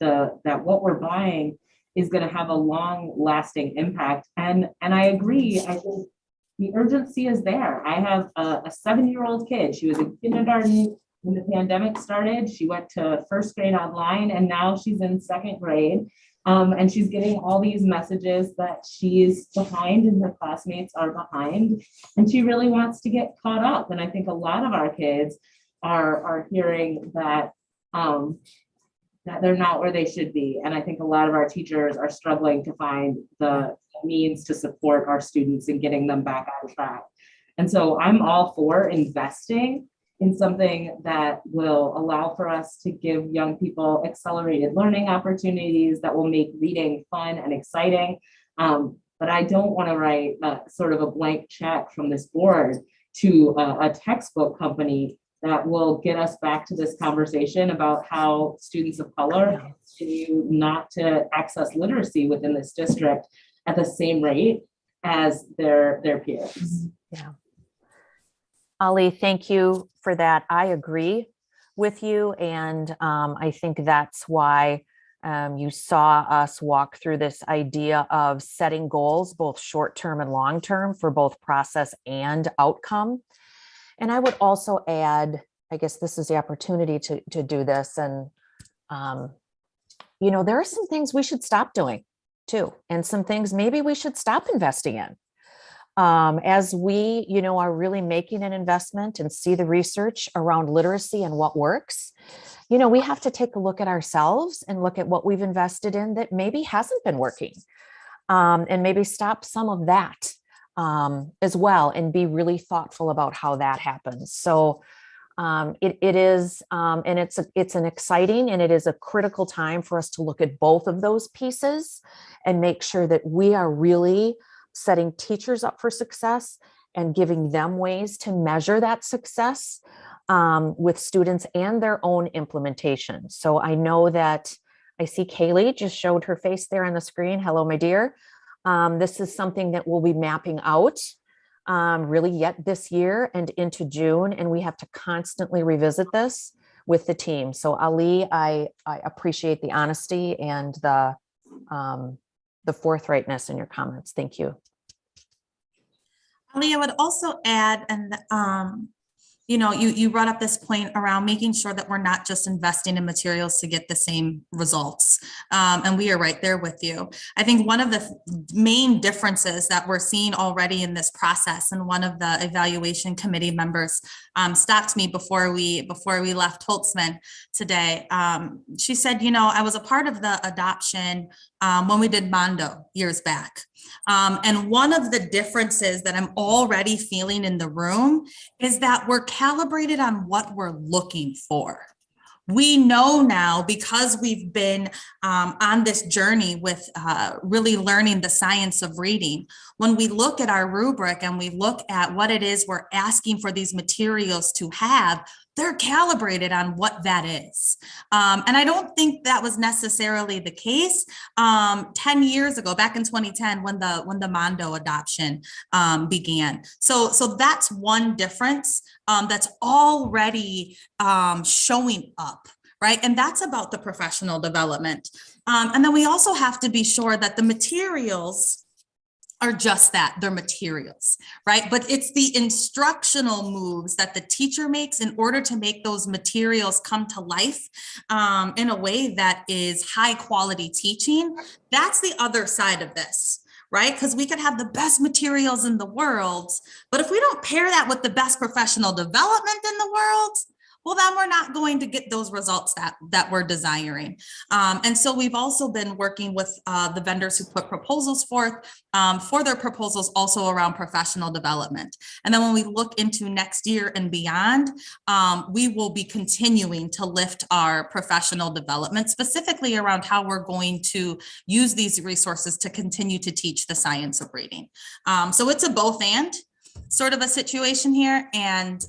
that what we're buying is going to have a long lasting impact. And I agree, I think the urgency is there. I have a 7-year-old kid. She was in kindergarten when the pandemic started. She went to first grade online, and now she's in second grade. And she's getting all these messages that she's behind and her classmates are behind, and she really wants to get caught up. And I think a lot of our kids are hearing that that they're not where they should be. And I think a lot of our teachers are struggling to find the means to support our students and getting them back on track. And so I'm all for investing in something that will allow for us to give young people accelerated learning opportunities that will make reading fun and exciting. But I don't want to write sort of a blank check from this board to a textbook company that will get us back to this conversation about how students of color continue not to access literacy within this district at the same rate as their peers. Yeah. Ali, thank you for that. I agree with you. And I think that's why you saw us walk through this idea of setting goals, both short-term and long-term, for both process and outcome. And I would also add, I guess this is the opportunity to do this. And, there are some things we should stop doing too. And some things maybe we should stop investing in. As we, are really making an investment and see the research around literacy and what works, we have to take a look at ourselves and look at what we've invested in that maybe hasn't been working, and maybe stop some of that as well, and be really thoughtful about how that happens. So it is, and it's an exciting and it is a critical time for us to look at both of those pieces and make sure that we are really setting teachers up for success and giving them ways to measure that success with students and their own implementation. So I know that I see Kaylee just showed her face there on the screen. Hello, my dear. This is something that we'll be mapping out really yet this year and into June, and we have to constantly revisit this with the team. So Ali, I appreciate the honesty and the forthrightness in your comments. Thank you. Ali, I would also add, and you brought up this point around making sure that we're not just investing in materials to get the same results. And we are right there with you. I think one of the main differences that we're seeing already in this process, and one of the evaluation committee members stopped me before we left Holtzman today. She said, I was a part of the adoption when we did Mondo years back. And one of the differences that I'm already feeling in the room is that we're calibrated on what we're looking for. We know now, because we've been on this journey with really learning the science of reading, when we look at our rubric and we look at what it is we're asking for these materials to have, they're calibrated on what that is. And I don't think that was necessarily the case 10 years ago, back in 2010, when the Mondo adoption began. So that's one difference that's already showing up, right? And that's about the professional development. And then we also have to be sure that the materials are just that, they're materials, right? But it's the instructional moves that the teacher makes in order to make those materials come to life in a way that is high quality teaching. That's the other side of this, right? Because we could have the best materials in the world, but if we don't pair that with the best professional development in the world, well, then we're not going to get those results that we're desiring. And so we've also been working with the vendors who put proposals forth for their proposals also around professional development. And then when we look into next year and beyond, we will be continuing to lift our professional development, specifically around how we're going to use these resources to continue to teach the science of reading. So it's a both and sort of a situation here. And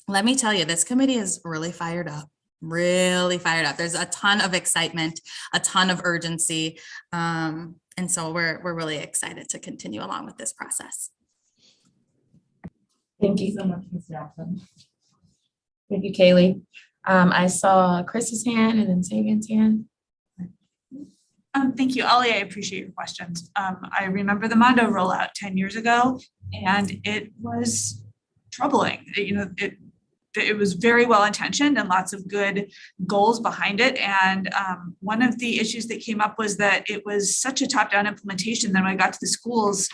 let me tell you, this committee is really fired up, really fired up. There's a ton of excitement, a ton of urgency. And so we're really excited to continue along with this process. Thank you so much, Ms. Jackson. Thank you, Kaylee. I saw Chris's hand and then Sagan's hand. Thank you, Ali. I appreciate your questions. I remember the Mondo rollout 10 years ago, and it was troubling. It was very well intentioned and lots of good goals behind it. And one of the issues that came up was that it was such a top-down implementation that when I got to the schools,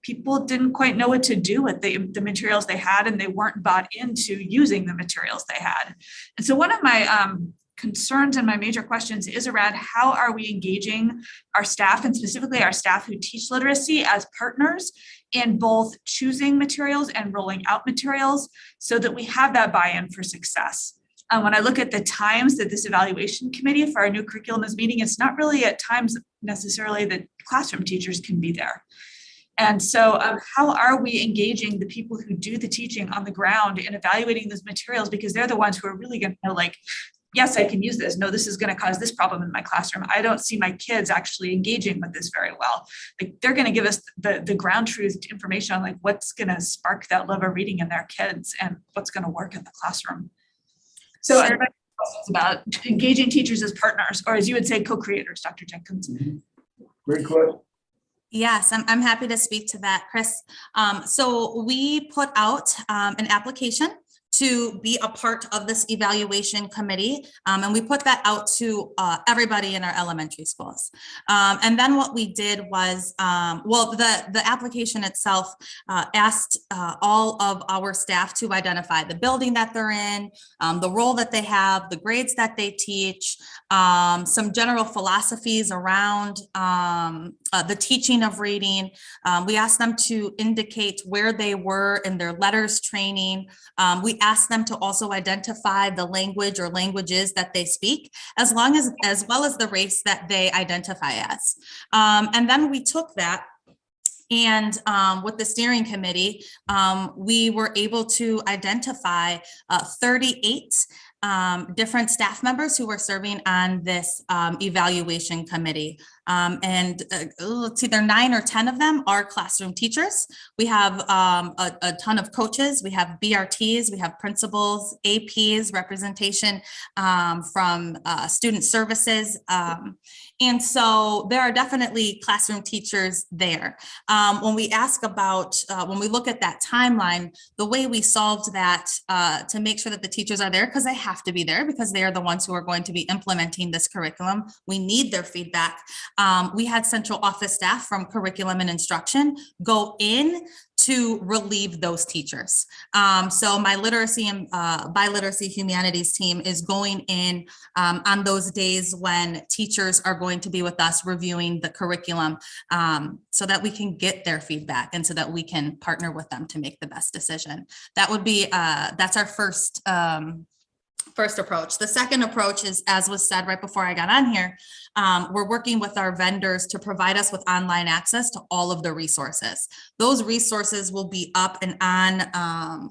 people didn't quite know what to do with the materials they had, and they weren't bought into using the materials they had. And so one of my concerns and my major questions is around how are we engaging our staff, and specifically our staff who teach literacy, as partners in both choosing materials and rolling out materials so that we have that buy-in for success. When I look at the times that this evaluation committee for our new curriculum is meeting, it's not really at times necessarily that classroom teachers can be there. And so how are we engaging the people who do the teaching on the ground in evaluating those materials, because they're the ones who are really going to know, like, yes, I can use this. No, this is going to cause this problem in my classroom. I don't see my kids actually engaging with this very well. Like, they're going to give us the ground truth information on like what's going to spark that love of reading in their kids and what's going to work in the classroom. So I have questions about engaging teachers as partners, or as you would say, co-creators, Dr. Jenkins. Great question. Yes, I'm happy to speak to that, Chris. So we put out an application to be a part of this evaluation committee. And we put that out to everybody in our elementary schools. And then what we did was, the application itself asked all of our staff to identify the building that they're in, the role that they have, the grades that they teach, some general philosophies around the teaching of reading. We asked them to indicate where they were in their letters training. We asked them to also identify the language or languages that they speak, as well as the race that they identify as. And then we took that And with the steering committee, we were able to identify 38 different staff members who were serving on this evaluation committee. Let's see, there 9 or 10 of them are classroom teachers. We have a ton of coaches. We have BRTs, we have principals, APs, representation from student services. And so there are definitely classroom teachers there. When we ask about, when we look at that timeline, the way we solved that to make sure that the teachers are there, because they have to be there because they are the ones who are going to be implementing this curriculum. We need their feedback. We had central office staff from curriculum and instruction go in to relieve those teachers. So my literacy and biliteracy humanities team is going in on those days when teachers are going to be with us reviewing the curriculum so that we can get their feedback and so that we can partner with them to make the best decision. That would be, that's our first approach. The second approach is, as was said right before I got on here, we're working with our vendors to provide us with online access to all of the resources. Those resources will be up and on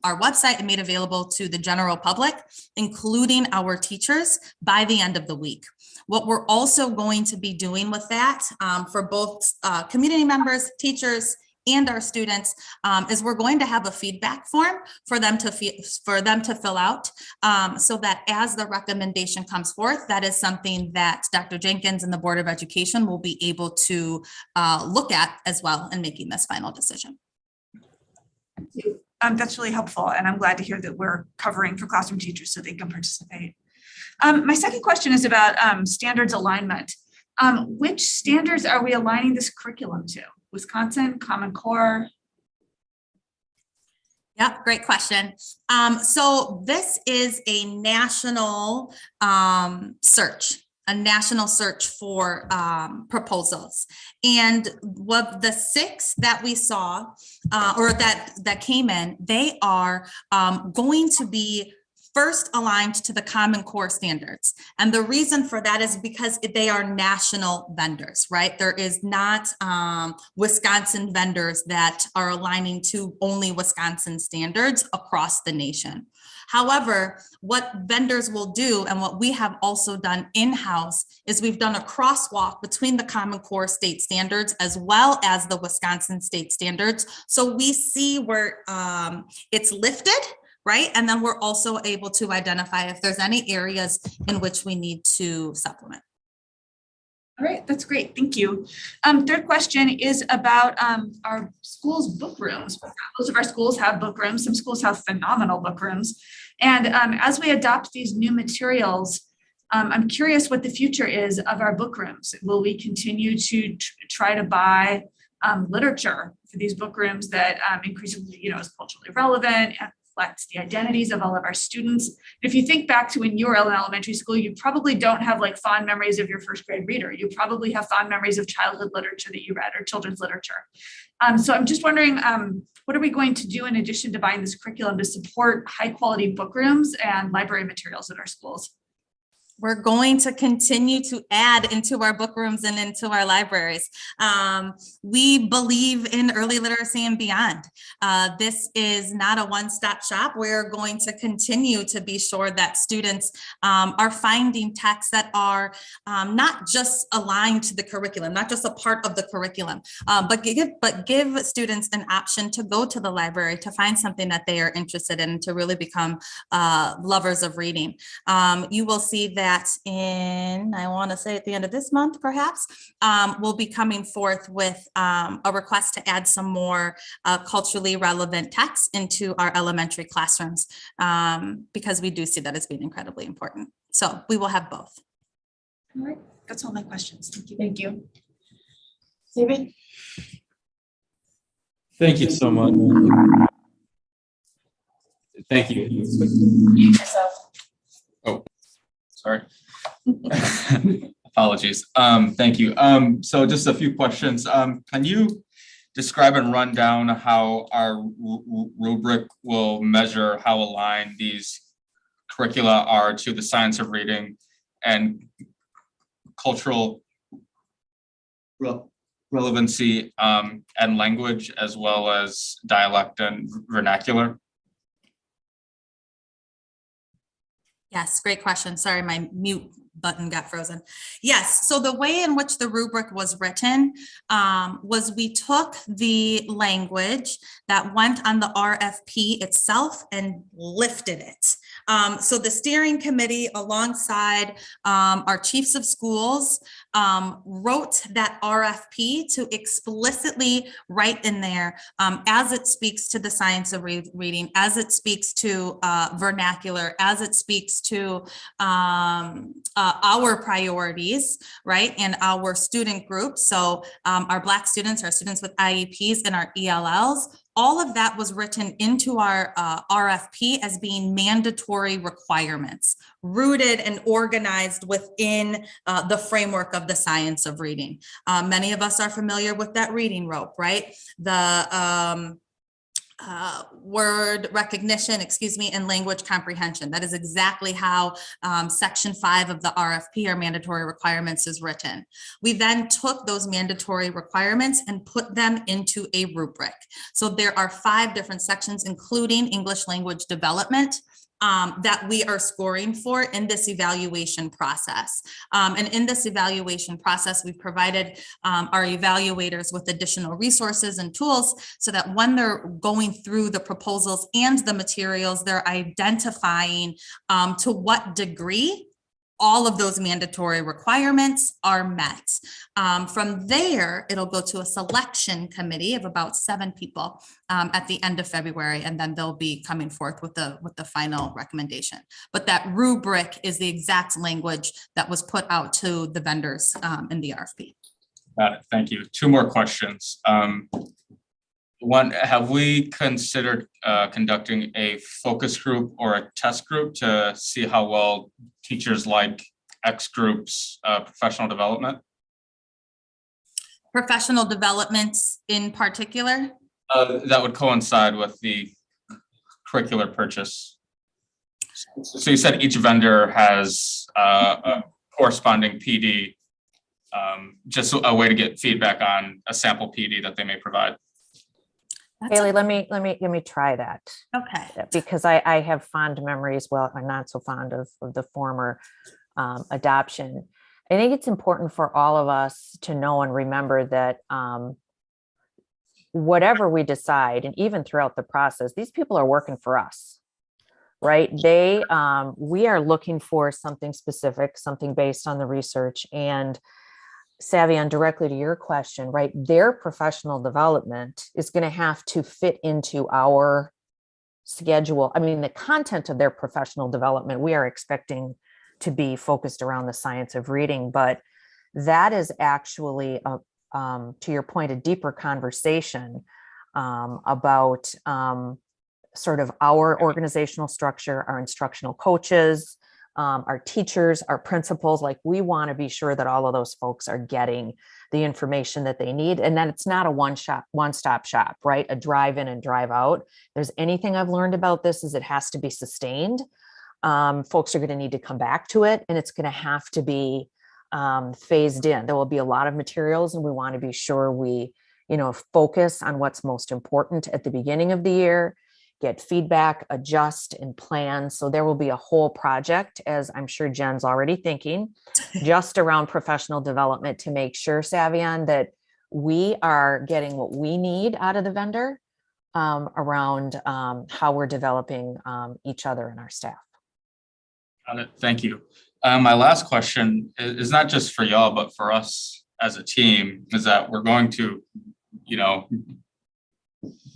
our website and made available to the general public, including our teachers, by the end of the week. What we're also going to be doing with that for both community members, teachers, and our students is we're going to have a feedback form for them to fill out so that as the recommendation comes forth, that is something that Dr. Jenkins and the Board of Education will be able to look at as well in making this final decision. That's really helpful. And I'm glad to hear that we're covering for classroom teachers so they can participate. My second question is about standards alignment. Which standards are we aligning this curriculum to? Wisconsin, Common Core? Yep, great question. So this is a national search. A national search for proposals. And what the 6 that we saw or that came in, they are going to be first aligned to the Common Core standards. And the reason for that is because they are national vendors, right? There is not Wisconsin vendors that are aligning to only Wisconsin standards across the nation. However, what vendors will do and what we have also done in-house is we've done a crosswalk between the Common Core state standards as well as the Wisconsin state standards. So we see where it's lifted, right? And then we're also able to identify if there's any areas in which we need to supplement. All right, that's great. Thank you. Third question is about our schools' book rooms. Most of our schools have book rooms. Some schools have phenomenal book rooms. And as we adopt these new materials, I'm curious what the future is of our book rooms. Will we continue to try to buy literature for these book rooms that increasingly, is culturally relevant and reflects the identities of all of our students? If you think back to when you were in elementary school, you probably don't have like fond memories of your first grade reader. You probably have fond memories of childhood literature that you read or children's literature. So I'm just wondering, what are we going to do in addition to buying this curriculum to support high quality book rooms and library materials in our schools? We're going to continue to add into our book rooms and into our libraries. We believe in early literacy and beyond. This is not a one-stop shop. We're going to continue to be sure that students are finding texts that are not just aligned to the curriculum, not just a part of the curriculum, but give students an option to go to the library to find something that they are interested in, to really become lovers of reading. You will see that in, I want to say at the end of this month, perhaps, we'll be coming forth with a request to add some more culturally relevant texts into our elementary classrooms because we do see that as being incredibly important. So we will have both. All right, that's all my questions. Thank you. Thank you. David? Thank you so much. Thank you. Oh, sorry. Apologies. Thank you. So just a few questions. Can you describe and run down how our rubric will measure how aligned these curricula are to the science of reading and cultural relevancy and language as well as dialect and vernacular? Yes, great question. Sorry, my mute button got frozen. Yes, so the way in which the rubric was written was we took the language that went on the RFP itself and lifted it. So the steering committee alongside our chiefs of schools wrote that RFP to explicitly write in there as it speaks to the science of reading, as it speaks to vernacular, as it speaks to our priorities, right, and our student groups. So our Black students, our students with IEPs, and our ELLs, all of that was written into our RFP as being mandatory requirements, rooted and organized within the framework of the science of reading. Many of us are familiar with that reading rope, right? The word recognition, and language comprehension. That is exactly how section 5 of the RFP, or mandatory requirements, is written. We then took those mandatory requirements and put them into a rubric. So there are 5 different sections, including English language development, that we are scoring for in this evaluation process. And in this evaluation process, we've provided our evaluators with additional resources and tools so that when they're going through the proposals and the materials, they're identifying to what degree all of those mandatory requirements are met. From there, it'll go to a selection committee of about 7 people at the end of February, and then they'll be coming forth with the final recommendation. But that rubric is the exact language that was put out to the vendors in the RFP. Got it. Thank you. 2 more questions. One, have we considered conducting a focus group or a test group to see how well teachers like X groups professional development? Professional developments in particular? That would coincide with the curricular purchase. So you said each vendor has a corresponding PD, just a way to get feedback on a sample PD that they may provide. Haley, let me try that. Okay. Because I have fond memories, well, I'm not so fond of the former adoption. I think it's important for all of us to know and remember that whatever we decide, and even throughout the process, these people are working for us, right? We are looking for something specific, something based on the research. And Savion, directly to your question, right? Their professional development is going to have to fit into our schedule. I mean, the content of their professional development, we are expecting to be focused around the science of reading, but that is actually, to your point, a deeper conversation about sort of our organizational structure, our instructional coaches, our teachers, our principals. Like, we want to be sure that all of those folks are getting the information that they need, and that it's not a one-stop shop, right? A drive in and drive out. If there's anything I've learned about this, is it has to be sustained. Folks are going to need to come back to it, and it's going to have to be phased in. There will be a lot of materials, and we want to be sure we, focus on what's most important at the beginning of the year, get feedback, adjust, and plan. So there will be a whole project, as I'm sure Jen's already thinking, just around professional development to make sure, Savion, that we are getting what we need out of the vendor around how we're developing each other and our staff. Got it. Thank you. My last question is not just for y'all, but for us as a team, is that we're going to,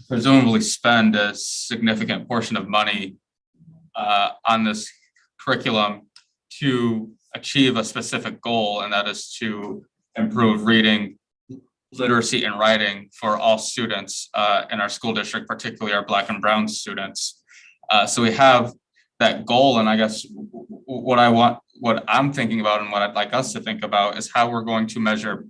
presumably spend a significant portion of money on this curriculum to achieve a specific goal, and that is to improve reading, literacy, and writing for all students in our school district, particularly our Black and Brown students. So we have that goal, and I guess what I'm thinking about and what I'd like us to think about is how we're going to measure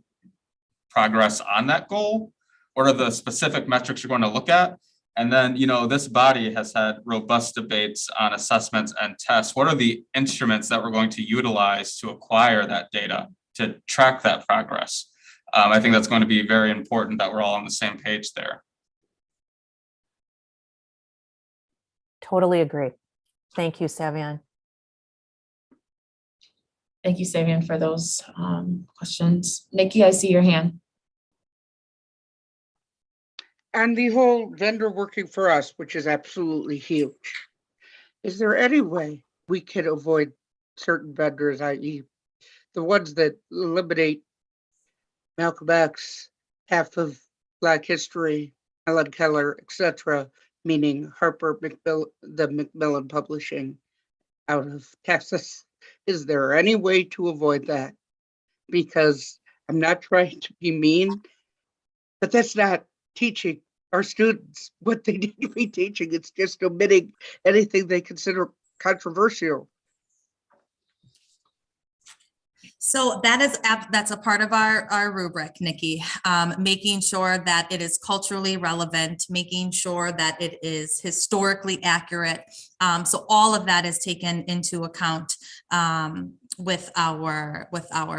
progress on that goal. What are the specific metrics you're going to look at? And then, this body has had robust debates on assessments and tests. What are the instruments that we're going to utilize to acquire that data, to track that progress? I think that's going to be very important that we're all on the same page there. Totally agree. Thank you, Savion. Thank you, Savion, for those questions. Nikki, I see your hand. And the whole vendor working for us, which is absolutely huge. Is there any way we could avoid certain vendors, i.e. the ones that eliminate Malcolm X, half of Black history, Helen Keller, etc., meaning Harper the Macmillan Publishing out of Texas? Is there any way to avoid that? Because I'm not trying to be mean, but that's not teaching our students what they need to be teaching. It's just omitting anything they consider controversial. So that's a part of our rubric, Nikki, making sure that it is culturally relevant, making sure that it is historically accurate. So all of that is taken into account with our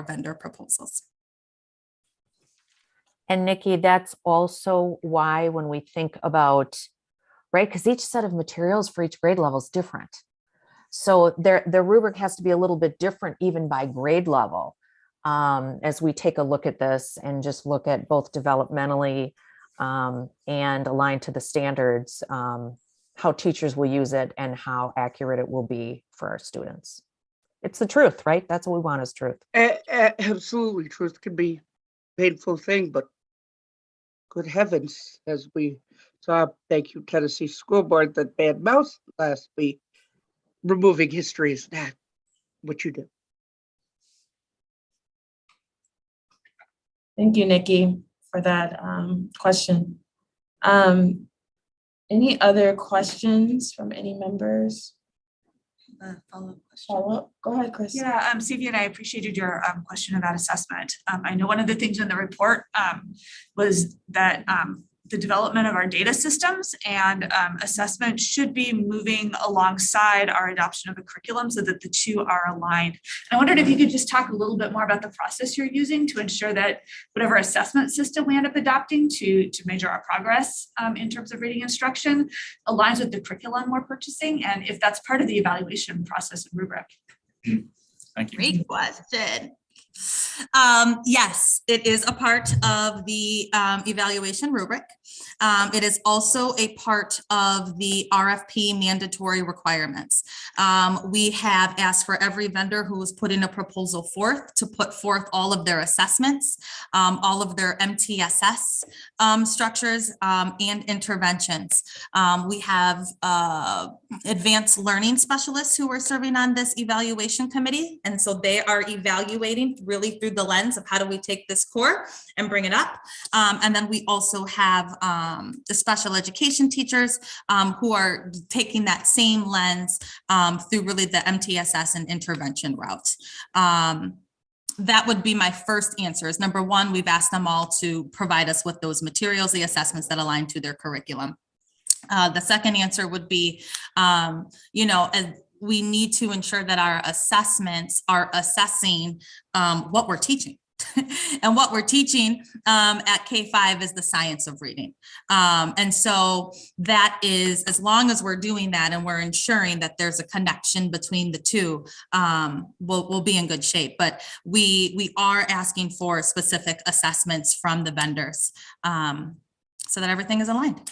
vendor proposals. And Nikki, that's also why when we think about, right, because each set of materials for each grade level is different. So their rubric has to be a little bit different even by grade level as we take a look at this and just look at both developmentally and aligned to the standards, how teachers will use it and how accurate it will be for our students. It's the truth, right? That's what we want is truth. Absolutely, truth can be a painful thing, but good heavens, as we saw, thank you, Tennessee School Board, that bad mouse last week. Removing history is not what you do. Thank you, Nikki, for that question. Any other questions from any members? Follow-up question. Follow-up? Go ahead, Chris. Yeah, Savion, I appreciated your question about assessment. I know one of the things in the report was that the development of our data systems and assessment should be moving alongside our adoption of a curriculum so that the two are aligned. And I wondered if you could just talk a little bit more about the process you're using to ensure that whatever assessment system we end up adopting to measure our progress in terms of reading instruction aligns with the curriculum we're purchasing, and if that's part of the evaluation process and rubric. Thank you. Great question. Yes, it is a part of the evaluation rubric. It is also a part of the RFP mandatory requirements. We have asked for every vendor who is putting a proposal forth to put forth all of their assessments, all of their MTSS structures and interventions. We have advanced learning specialists who are serving on this evaluation committee. And so they are evaluating really through the lens of how do we take this core and bring it up. And then we also have the special education teachers who are taking that same lens through really the MTSS and intervention route. That would be my first answer is number one, we've asked them all to provide us with those materials, the assessments that align to their curriculum. The second answer would be, we need to ensure that our assessments are assessing what we're teaching. And what we're teaching at K-5 is the science of reading. And so that is, as long as we're doing that and we're ensuring that there's a connection between the two, we'll be in good shape. But we are asking for specific assessments from the vendors so that everything is aligned.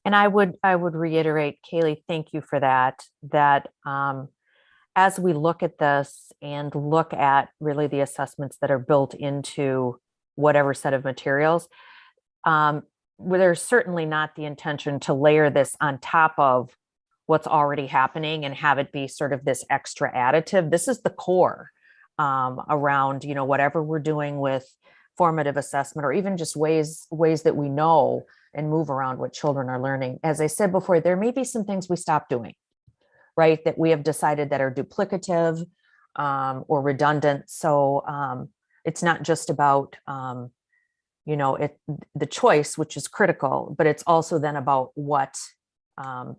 And I would reiterate, Kaylee, thank you for that, as we look at this and look at really the assessments that are built into whatever set of materials, there's certainly not the intention to layer this on top of what's already happening and have it be sort of this extra additive. This is the core around, whatever we're doing with formative assessment or even just ways that we know and move around what children are learning. As I said before, there may be some things we stop doing, right, that we have decided that are duplicative or redundant. So it's not just about, the choice, which is critical, but it's also then about what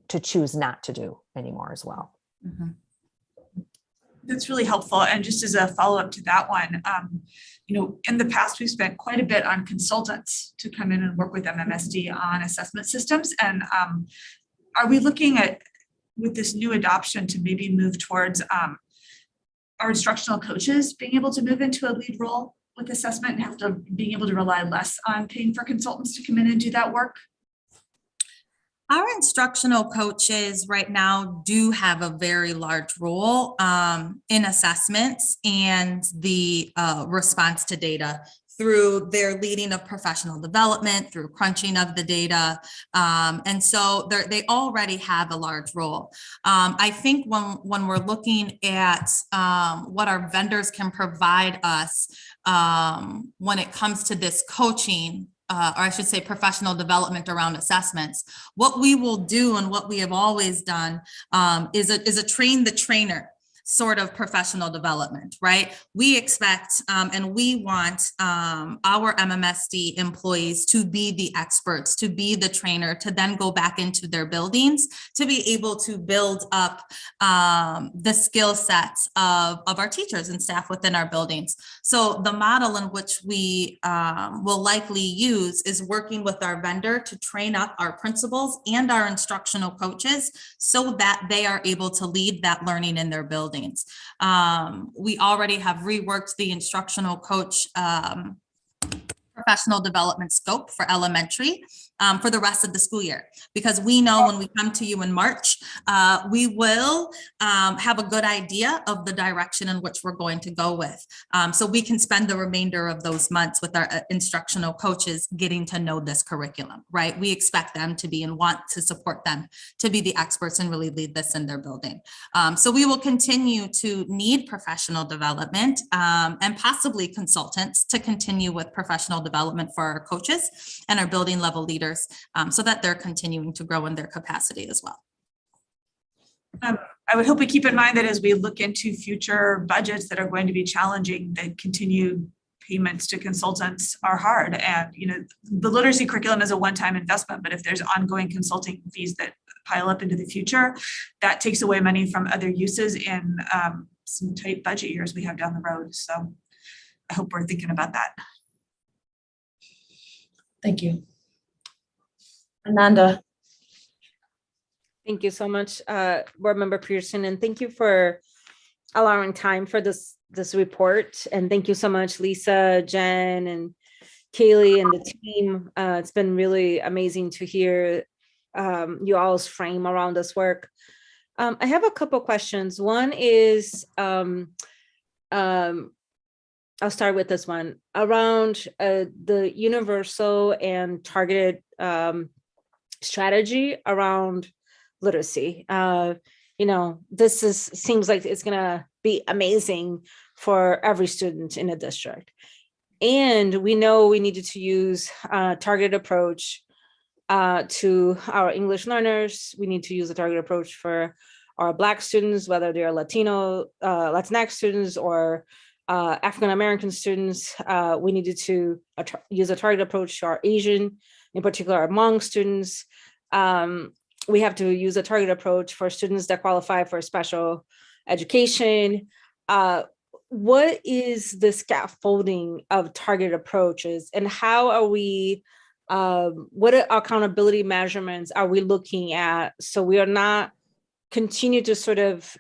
to choose not to do anymore as well. Mm-hmm. That's really helpful. And just as a follow-up to that one, in the past, we've spent quite a bit on consultants to come in and work with MMSD on assessment systems. And are we looking at, with this new adoption, to maybe move towards our instructional coaches being able to move into a lead role with assessment and being able to rely less on paying for consultants to come in and do that work? Our instructional coaches right now do have a very large role in assessments and the response to data through their leading of professional development, through crunching of the data. And so they already have a large role. I think when we're looking at what our vendors can provide us when it comes to this coaching, or I should say professional development around assessments, what we will do and what we have always done is a train the trainer sort of professional development, right? We expect and we want our MMSD employees to be the experts, to be the trainer, to then go back into their buildings, to be able to build up the skill sets of our teachers and staff within our buildings. So the model in which we will likely use is working with our vendor to train up our principals and our instructional coaches so that they are able to lead that learning in their buildings. We already have reworked the instructional coach professional development scope for elementary for the rest of the school year, because we know when we come to you in March, we will have a good idea of the direction in which we're going to go with. So we can spend the remainder of those months with our instructional coaches getting to know this curriculum, right? We expect them to be and want to support them to be the experts and really lead this in their building. So we will continue to need professional development and possibly consultants to continue with professional development for our coaches and our building level leaders so that they're continuing to grow in their capacity as well. I would hope we keep in mind that as we look into future budgets that are going to be challenging, that continued payments to consultants are hard. And, the literacy curriculum is a one-time investment, but if there's ongoing consulting fees that pile up into the future, that takes away money from other uses in some tight budget years we have down the road. So I hope we're thinking about that. Thank you. Ananda. Thank you so much, Board Member Pearson, and thank you for allowing time for this report. And thank you so much, Lisa, Jen, and Kaylee and the team. It's been really amazing to hear you all's frame around this work. I have a couple questions. One is, I'll start with this one around the universal and targeted strategy around literacy. This seems like it's gonna be amazing for every student in a district. And we know we needed to use a targeted approach to our English learners. We need to use a targeted approach for our Black students, whether they're Latino, Latinx students or African-American students. We needed to use a targeted approach to our Asian, in particular our Hmong students. We have to use a targeted approach for students that qualify for special education. What is the scaffolding of targeted approaches, and how are we, what accountability measurements are we looking at so we are not continue to sort of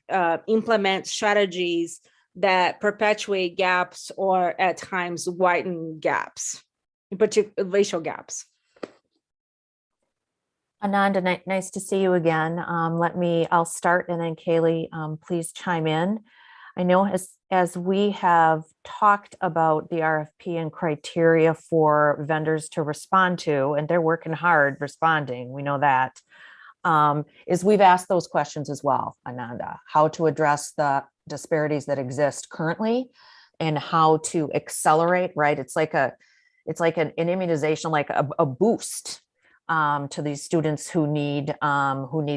implement strategies that perpetuate gaps or at times widen gaps, in particular racial gaps? Ananda, nice to see you again. I'll start, and then Kaylee, please chime in. I know as we have talked about the RFP and criteria for vendors to respond to, and they're working hard responding, we know that, is we've asked those questions as well, Ananda, how to address the disparities that exist currently and how to accelerate, right? It's like an immunization, like a boost to these students who need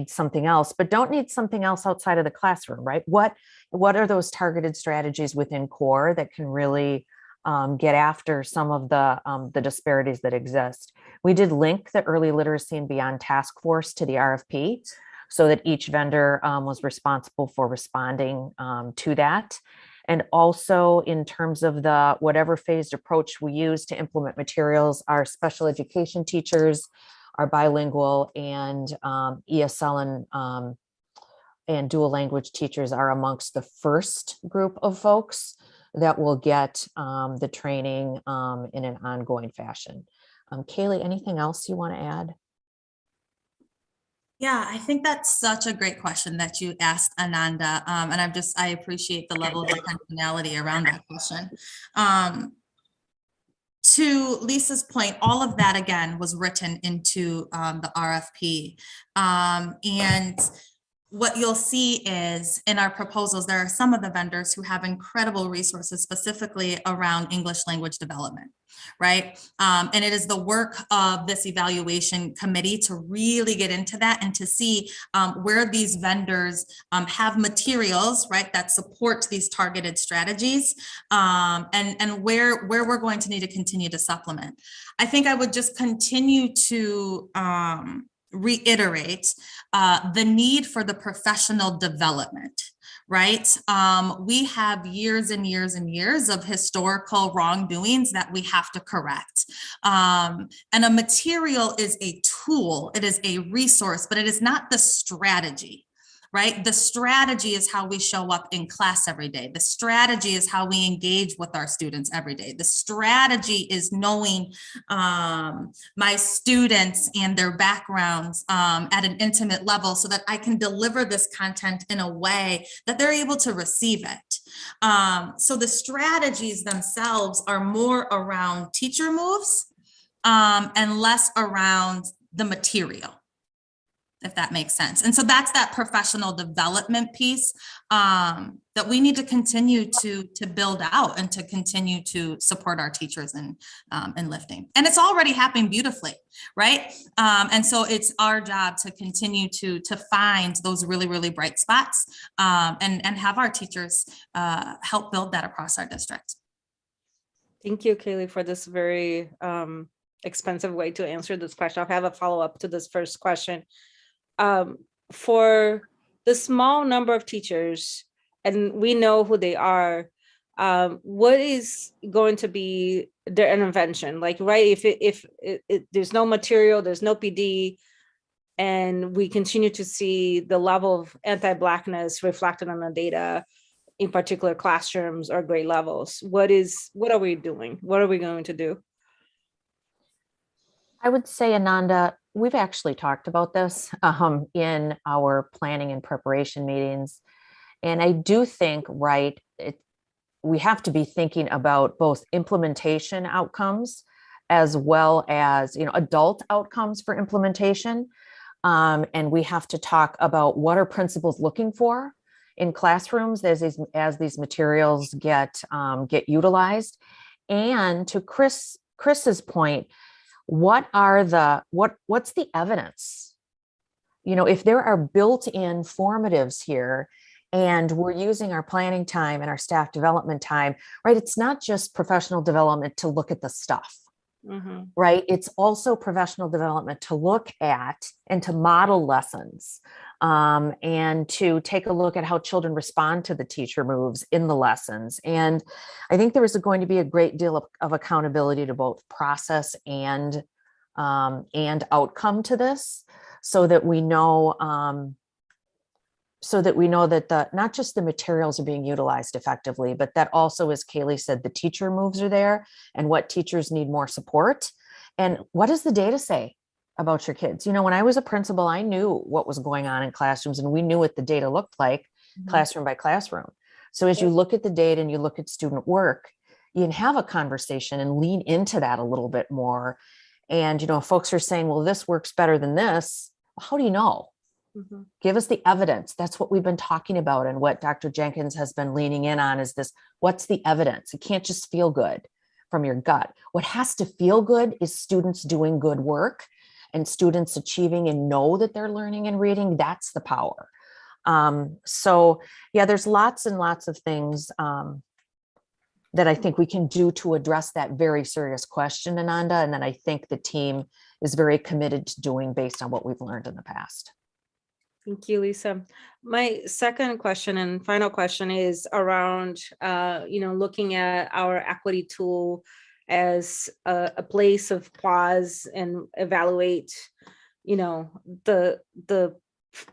something else, but don't need something else outside of the classroom, right? What are those targeted strategies within core that can really get after some of the disparities that exist? We did link the Early Literacy and Beyond Task Force to the RFP. so that each vendor was responsible for responding to that. And also in terms of the whatever phased approach we use to implement materials, our special education teachers, our bilingual and ESL and dual language teachers are amongst the first group of folks that will get the training in an ongoing fashion. Kaylee, anything else you want to add? Yeah, I think that's such a great question that you asked, Ananda. And I appreciate the level of intentionality around that question. To Lisa's point, all of that again was written into the RFP. And what you'll see is in our proposals, there are some of the vendors who have incredible resources specifically around English language development, right? And it is the work of this evaluation committee to really get into that and to see where these vendors have materials, right, that support these targeted strategies, and where we're going to need to continue to supplement. I think I would just continue to reiterate the need for the professional development, right? We have years and years and years of historical wrongdoings that we have to correct. And a material is a tool, it is a resource, but it is not the strategy. Right? The strategy is how we show up in class every day. The strategy is how we engage with our students every day. The strategy is knowing my students and their backgrounds at an intimate level so that I can deliver this content in a way that they're able to receive it. So the strategies themselves are more around teacher moves and less around the material, if that makes sense. And so that's that professional development piece that we need to continue to build out and to continue to support our teachers in lifting. And it's already happening beautifully, right? And so it's our job to continue to find those really, really bright spots and have our teachers help build that across our district. Thank you, Kaylee, for this very expensive way to answer this question. I'll have a follow-up to this first question. For the small number of teachers, and we know who they are, what is going to be their intervention? Like, right, if there's no material, there's no PD, and we continue to see the level of anti-Blackness reflected on the data, in particular classrooms or grade levels, what are we doing? What are we going to do? I would say, Ananda, we've actually talked about this in our planning and preparation meetings. And I do think, right, we have to be thinking about both implementation outcomes as well as, adult outcomes for implementation. And we have to talk about what are principals looking for in classrooms as these materials get utilized. And to Chris's point, what's the evidence? If there are built-in formatives here and we're using our planning time and our staff development time, right? It's not just professional development to look at the stuff, right? It's also professional development to look at and to model lessons and to take a look at how children respond to the teacher moves in the lessons. And I think there is going to be a great deal of accountability to both process and outcome to this, so that we know that not just the materials are being utilized effectively, but that also, as Kaylee said, the teacher moves are there and what teachers need more support. And what does the data say about your kids? When I was a principal, I knew what was going on in classrooms and we knew what the data looked like classroom by classroom. So as you look at the data and you look at student work, you can have a conversation and lean into that a little bit more. And, folks are saying, well, this works better than this. Well, how do you know? Give us the evidence. That's what we've been talking about. And what Dr. Jenkins has been leaning in on is this, what's the evidence? It can't just feel good from your gut. What has to feel good is students doing good work and students achieving and know that they're learning and reading. That's the power. So yeah, there's lots and lots of things that I think we can do to address that very serious question, Ananda. And then I think the team is very committed to doing based on what we've learned in the past. Thank you, Lisa. My second question and final question is around, looking at our equity tool as a place of pause and evaluate, the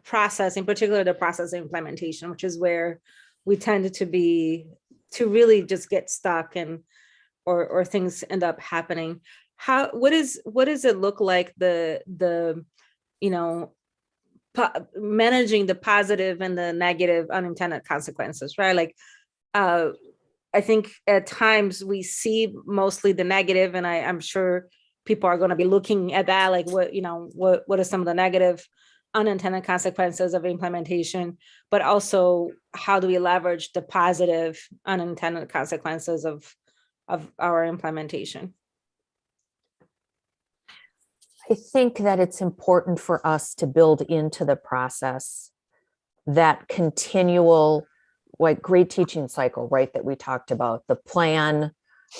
process, in particular, the process of implementation, which is where we tend to really just get stuck and or things end up happening. What does it look like managing the positive and the negative unintended consequences, right? Like, I think at times we see mostly the negative, and I'm sure people are going to be looking at that, like what are some of the negative unintended consequences of implementation, but also how do we leverage the positive unintended consequences of our implementation? I think that it's important for us to build into the process that continual, like, great teaching cycle, right, that we talked about, the plan,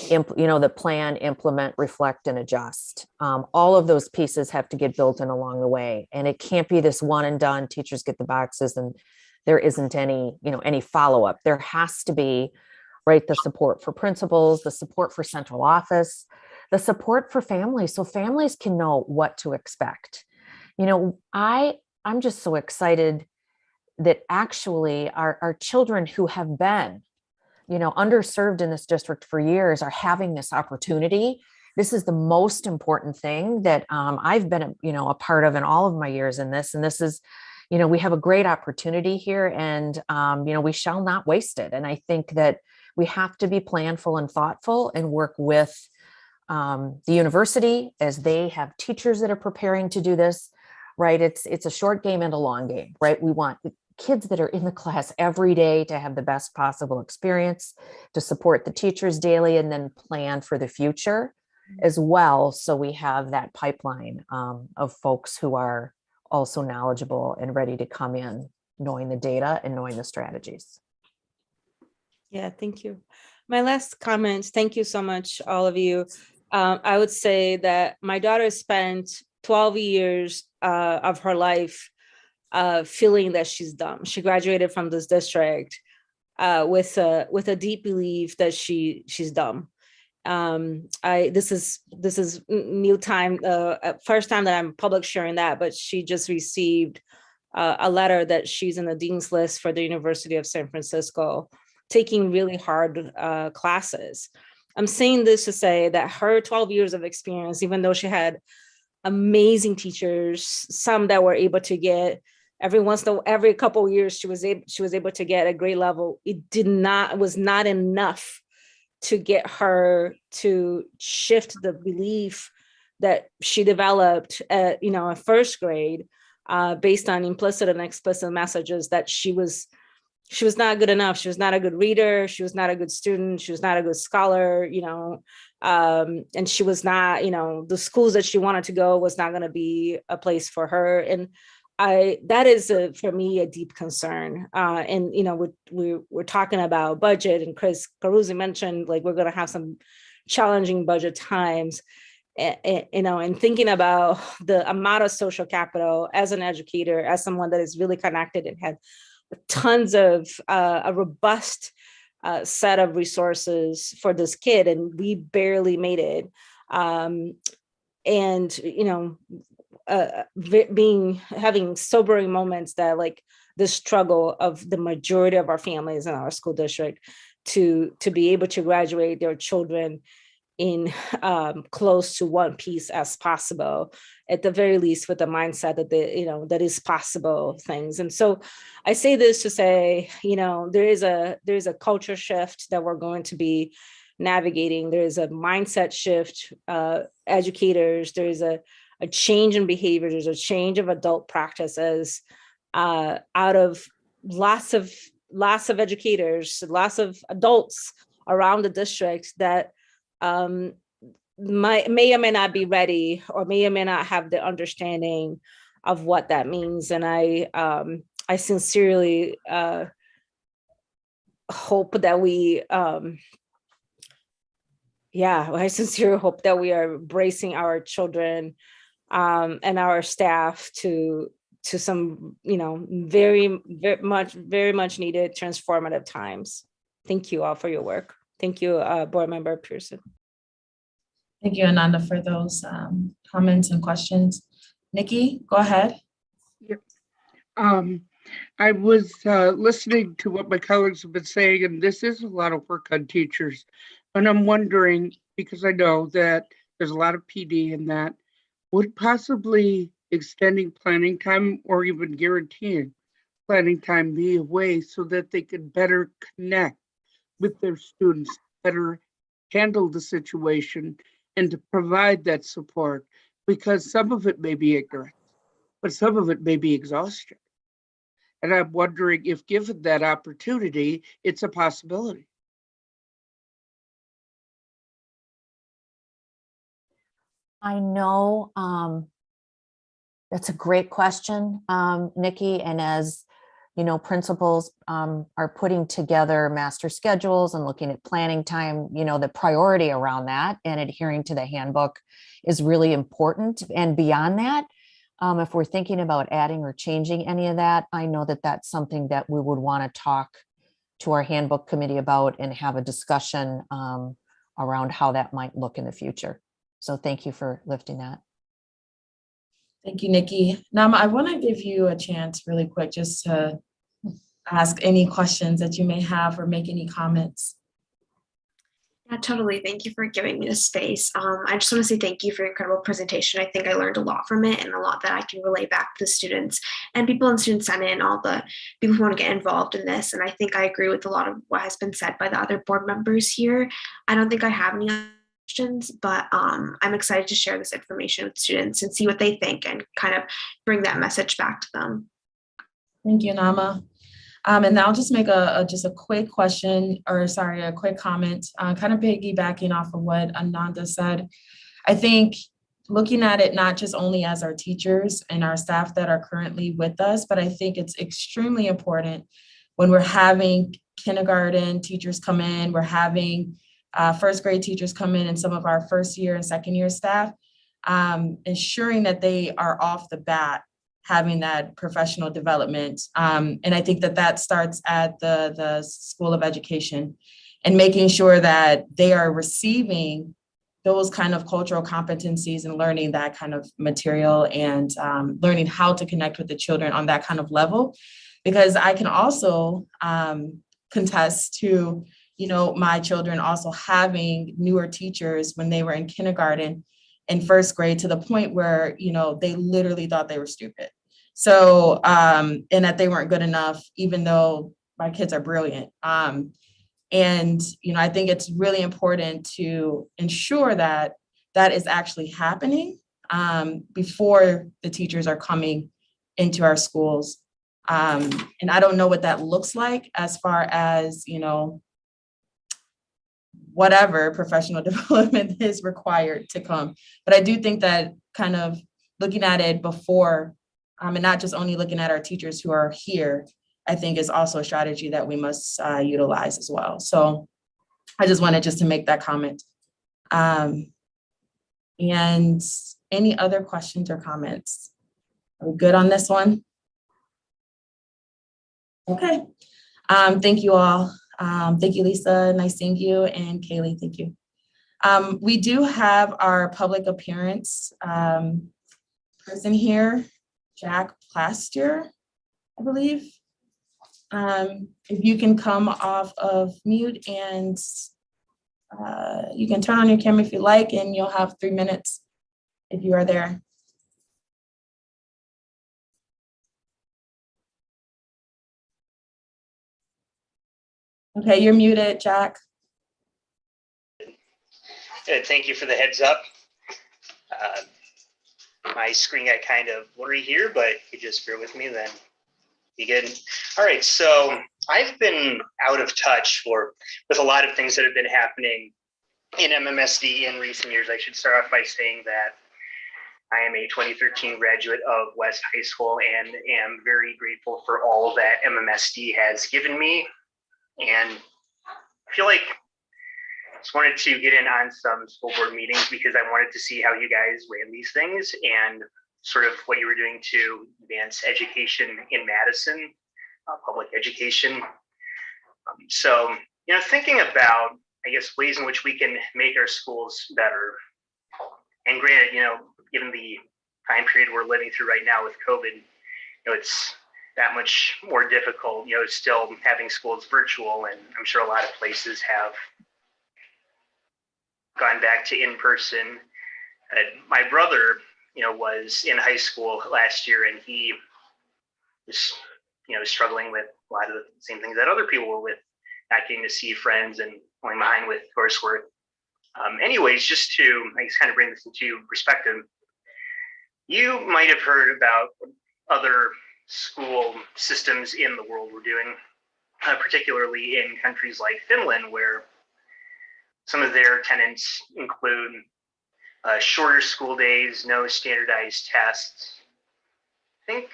implement, reflect, and adjust. All of those pieces have to get built in along the way. And it can't be this one and done, teachers get the boxes and there isn't any follow-up. There has to be, right, the support for principals, the support for central office, the support for families, so families can know what to expect. I'm just so excited that actually our children who have been, underserved in this district for years are having this opportunity. This is the most important thing that I've been, a part of in all of my years in this. And this is, we have a great opportunity here, and, we shall not waste it. And I think that we have to be planful and thoughtful and work with the university as they have teachers that are preparing to do this, right? It's a short game and a long game, right? We want kids that are in the class every day to have the best possible experience, to support the teachers daily, and then plan for the future as well. So we have that pipeline of folks who are also knowledgeable and ready to come in, knowing the data and knowing the strategies. Yeah, thank you. My last comment, thank you so much, all of you. I would say that my daughter spent 12 years of her life feeling that she's dumb. She graduated from this district with a deep belief that she's dumb. This is new time, first time that I'm public sharing that, but she just received a letter that she's in the dean's list for the University of San Francisco, taking really hard classes. I'm saying this to say that her 12 years of experience, even though she had amazing teachers, some that were able to get every couple of years, she was able to get a grade level. It was not enough to get her to shift the belief that she developed at first grade, based on implicit and explicit messages that she was not good enough. She was not a good reader. She was not a good student. She was not a good scholar, and she was not, the schools that she wanted to go was not going to be a place for her. And that is for me a deep concern. And we're talking about budget, and Chris Caruzzi mentioned, like, we're going to have some challenging budget times. And thinking about the amount of social capital as an educator, as someone that is really connected and had tons of a robust set of resources for this kid, and we barely made it. Having sobering moments that, like, the struggle of the majority of our families in our school district to be able to graduate their children in close to one piece as possible, at the very least, with the mindset that that is possible things. And so I say this to say, there is a culture shift that we're going to be navigating. There is a mindset shift, educators, there is a change in behavior, there's a change of adult practices out of lots of educators, lots of adults around the district that may or may not be ready, or may or may not have the understanding of what that means. And I sincerely hope that I sincerely hope that we are bracing our children and our staff to to some, very, very much needed transformative times. Thank you all for your work. Thank you, Board Member Pearson. Thank you, Ananda, for those comments and questions. Nikki, go ahead. Yep. I was listening to what my colleagues have been saying, and this is a lot of work on teachers. And I'm wondering, because I know that there's a lot of PD in that, would possibly extending planning time or even guaranteeing planning time be a way so that they could better connect with their students, better handle the situation, and to provide that support? Because some of it may be ignorance, but some of it may be exhaustion. And I'm wondering if given that opportunity, it's a possibility. I know that's a great question, Nikki. And as you know, principals are putting together master schedules and looking at planning time, the priority around that and adhering to the handbook is really important. And beyond that, if we're thinking about adding or changing any of that, I know that that's something that we would want to talk to our handbook committee about and have a discussion around how that might look in the future. So thank you for lifting that. Thank you, Nikki. Nama, I want to give you a chance really quick just to ask any questions that you may have or make any comments. Yeah, totally. Thank you for giving me the space. I just want to say thank you for your incredible presentation. I think I learned a lot from it and a lot that I can relay back to the students and people in Student Senate and all the people who want to get involved in this. And I think I agree with a lot of what has been said by the other board members here. I don't think I have any questions, but I'm excited to share this information with students and see what they think and kind of bring that message back to them. Thank you, Nama. And now I'll just make a quick question, or sorry, a quick comment, kind of piggybacking off of what Ananda said. I think looking at it not just only as our teachers and our staff that are currently with us, but I think it's extremely important when we're having kindergarten teachers come in, we're having first grade teachers come in and some of our first year and second year staff, ensuring that they are off the bat having that professional development. And I think that starts at the School of Education and making sure that they are receiving those kind of cultural competencies and learning that kind of material and learning how to connect with the children on that kind of level. Because I can also contest to, my children also having newer teachers when they were in kindergarten and first grade to the point where, they literally thought they were stupid. So, and that they weren't good enough, even though my kids are brilliant. And, I think it's really important to ensure that that is actually happening before the teachers are coming into our schools. And I don't know what that looks like as far as, whatever professional development is required to come. But I do think that kind of looking at it before, and not just only looking at our teachers who are here, I think is also a strategy that we must utilize as well. So I just wanted to make that comment. And any other questions or comments? Are we good on this one? Okay. Thank you all. Thank you, Lisa. Nice seeing you. And Kaylee, thank you. We do have our public appearance person here, Jack Plaster, I believe. If you can come off of mute and you can turn on your camera if you like, and you'll have 3 minutes if you are there. Okay, you're muted, Jack. Good, thank you for the heads up. My screen got kind of blurry here, but if you just bear with me, then be good. All right, so I've been out of touch with a lot of things that have been happening in MMSD in recent years. I should start off by saying that I am a 2013 graduate of West High School and am very grateful for all that MMSD has given me. And I feel like I just wanted to get in on some school board meetings because I wanted to see how you guys ran these things. And sort of what you were doing to advance education in Madison, public education. So, thinking about, I guess, ways in which we can make our schools better. And granted, given the time period we're living through right now with COVID, it's that much more difficult, still having schools virtual. And I'm sure a lot of places have gone back to in-person. My brother, was in high school last year, and he was, struggling with a lot of the same things that other people were with, not getting to see friends and falling behind with coursework. Anyways, just to, I guess, kind of bring this into perspective, you might have heard about other school systems in the world were doing, particularly in countries like Finland, where some of their tenets include shorter school days, no standardized tests. I think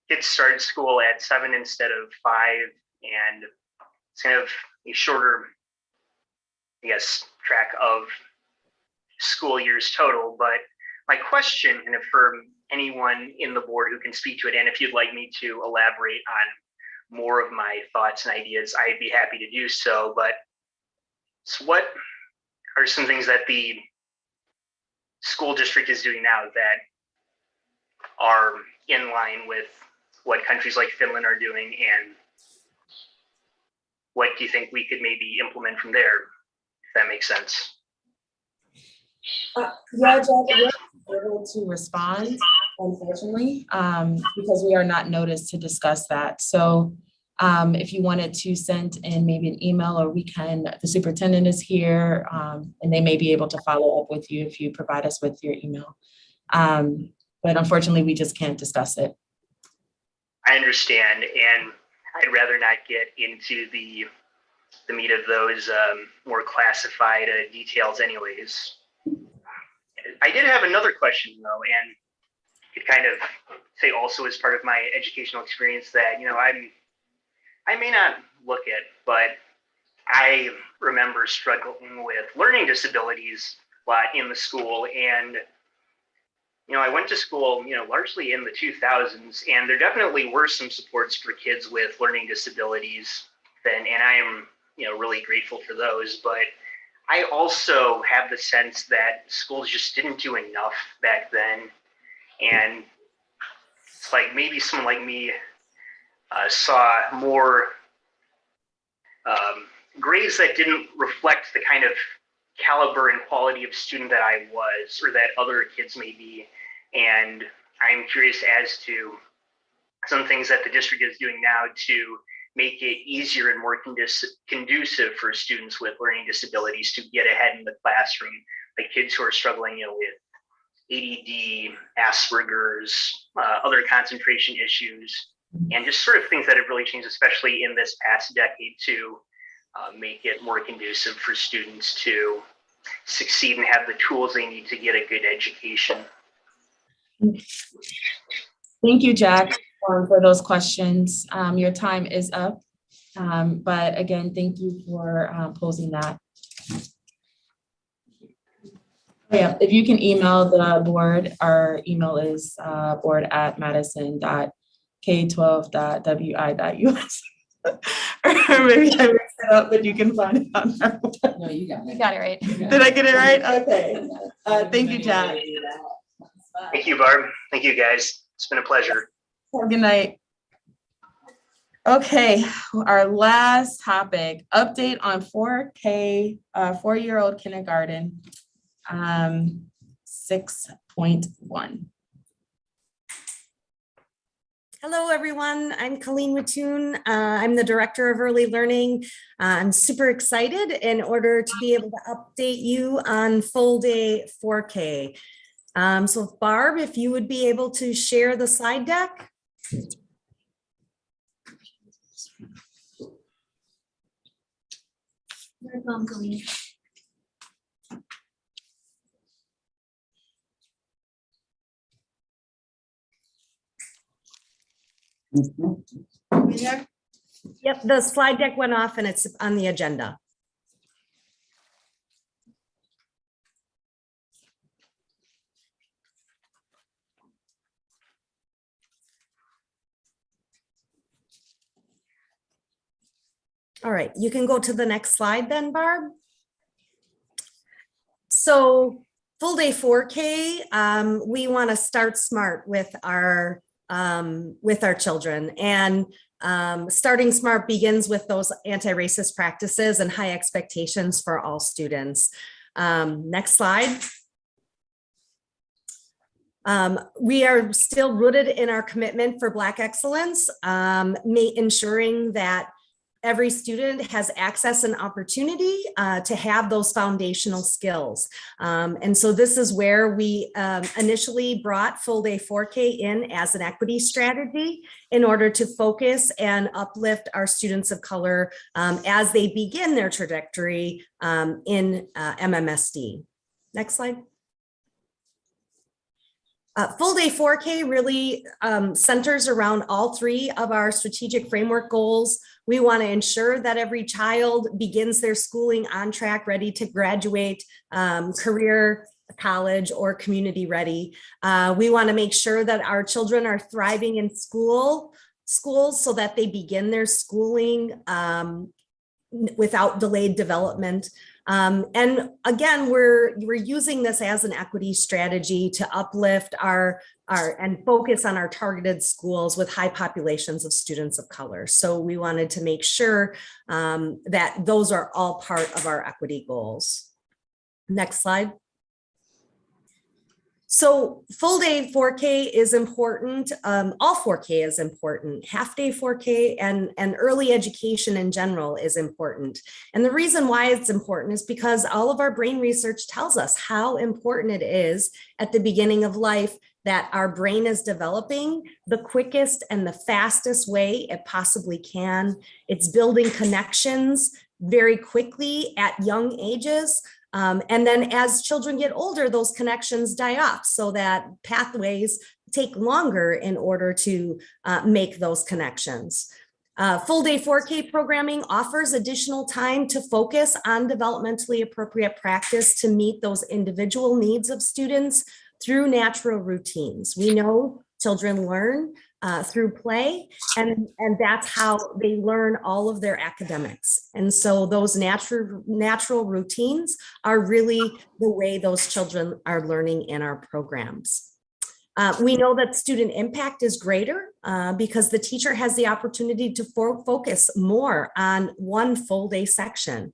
kids start school at 7 instead of 5, and it's kind of a shorter, I guess, track of school years total. But my question, and for anyone in the board who can speak to it, and if you'd like me to elaborate on more of my thoughts and ideas, I'd be happy to do so. But what are some things that the school district is doing now that are in line with what countries like Finland are doing, and what do you think we could maybe implement from there, if that makes sense? Yeah, Jack, we're able to respond, unfortunately, because we are not noticed to discuss that. So if you wanted to send in maybe an email, or we can, the superintendent is here, and they may be able to follow up with you if you provide us with your email. But unfortunately, we just can't discuss it. I understand, and I'd rather not get into the meat of those more classified details anyways. I did have another question though, and it kind of say also as part of my educational experience that, I may not look at, but I remember struggling with learning disabilities a lot in the school. And, I went to school, largely in the 2000s, and there definitely were some supports for kids with learning disabilities then, and I am, really grateful for those. But I also have the sense that schools just didn't do enough back then. And it's like maybe someone like me saw more grades that didn't reflect the kind of caliber and quality of student that I was, or that other kids may be. And I'm curious as to some things that the district is doing now to make it easier and more conducive for students with learning disabilities to get ahead in the classroom, like kids who are struggling, with ADD, Asperger's, other concentration issues, and just sort of things that have really changed, especially in this past decade, to make it more conducive for students to succeed and have the tools they need to get a good education. Thank you, Jack, for those questions. Your time is up, but again, thank you for posing that. Yeah, if you can email the board, our email is board@madison.k12.wi.us. Or maybe I mixed it up, but you can find it on our website. No, you got it right. Did I get it right? Okay. Thank you, Jack. Thank you, Barb. Thank you, guys. It's been a pleasure. Have a good night. Okay, our last topic, update on 4K, 4-year-old kindergarten, 6.1. Hello, everyone. I'm Colleen Mattoon. I'm the Director of Early Learning. I'm super excited in order to be able to update you on full day 4K. So Barb, if you would be able to share the slide deck. Welcome, Colleen. Yep, the slide deck went off and it's on the agenda. All right, you can go to the next slide then, Barb. So full day 4K, we want to start smart with our children, and starting smart begins with those anti-racist practices and high expectations for all students. Next slide. We are still rooted in our commitment for Black excellence, ensuring that every student has access and opportunity to have those foundational skills. And so this is where we initially brought full day 4K in as an equity strategy in order to focus and uplift our students of color as they begin their trajectory in MMSD. Next slide. Full day 4K really centers around all three of our strategic framework goals. We want to ensure that every child begins their schooling on track, ready to graduate, career, college, or community ready. We want to make sure that our children are thriving in schools so that they begin their schooling without delayed development. And again, we're using this as an equity strategy to uplift our and focus on our targeted schools with high populations of students of color. So we wanted to make sure that those are all part of our equity goals. Next slide. So full day 4K is important. All 4K is important. Half day 4K and early education in general is important. And the reason why it's important is because all of our brain research tells us how important it is at the beginning of life that our brain is developing the quickest and the fastest way it possibly can. It's building connections very quickly at young ages. And then as children get older, those connections die off so that pathways take longer in order to make those connections. Full day 4K programming offers additional time to focus on developmentally appropriate practice to meet those individual needs of students through natural routines. We know children learn through play, and that's how they learn all of their academics. And so those natural routines are really the way those children are learning in our programs. We know that student impact is greater because the teacher has the opportunity to focus more on one full day section.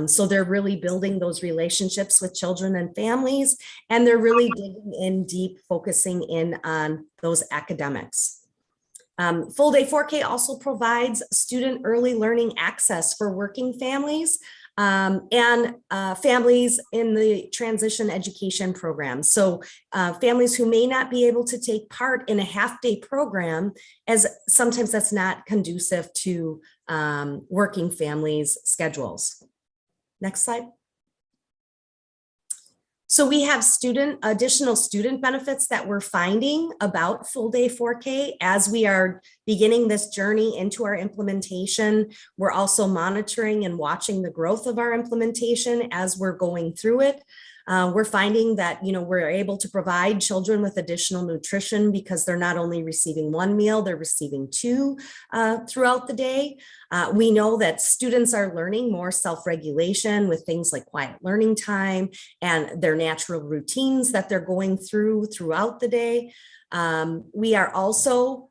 So they're really building those relationships with children and families, and they're really digging in deep, focusing in on those academics. Full day 4K also provides student early learning access for working families and families in the transition education program. So families who may not be able to take part in a half-day program, as sometimes that's not conducive to working families' schedules. Next slide. So we have additional student benefits that we're finding about full day 4K as we are beginning this journey into our implementation. We're also monitoring and watching the growth of our implementation as we're going through it. We're finding that, we're able to provide children with additional nutrition because they're not only receiving one meal, they're receiving two throughout the day. We know that students are learning more self-regulation with things like quiet learning time and their natural routines that they're going throughout the day. We are also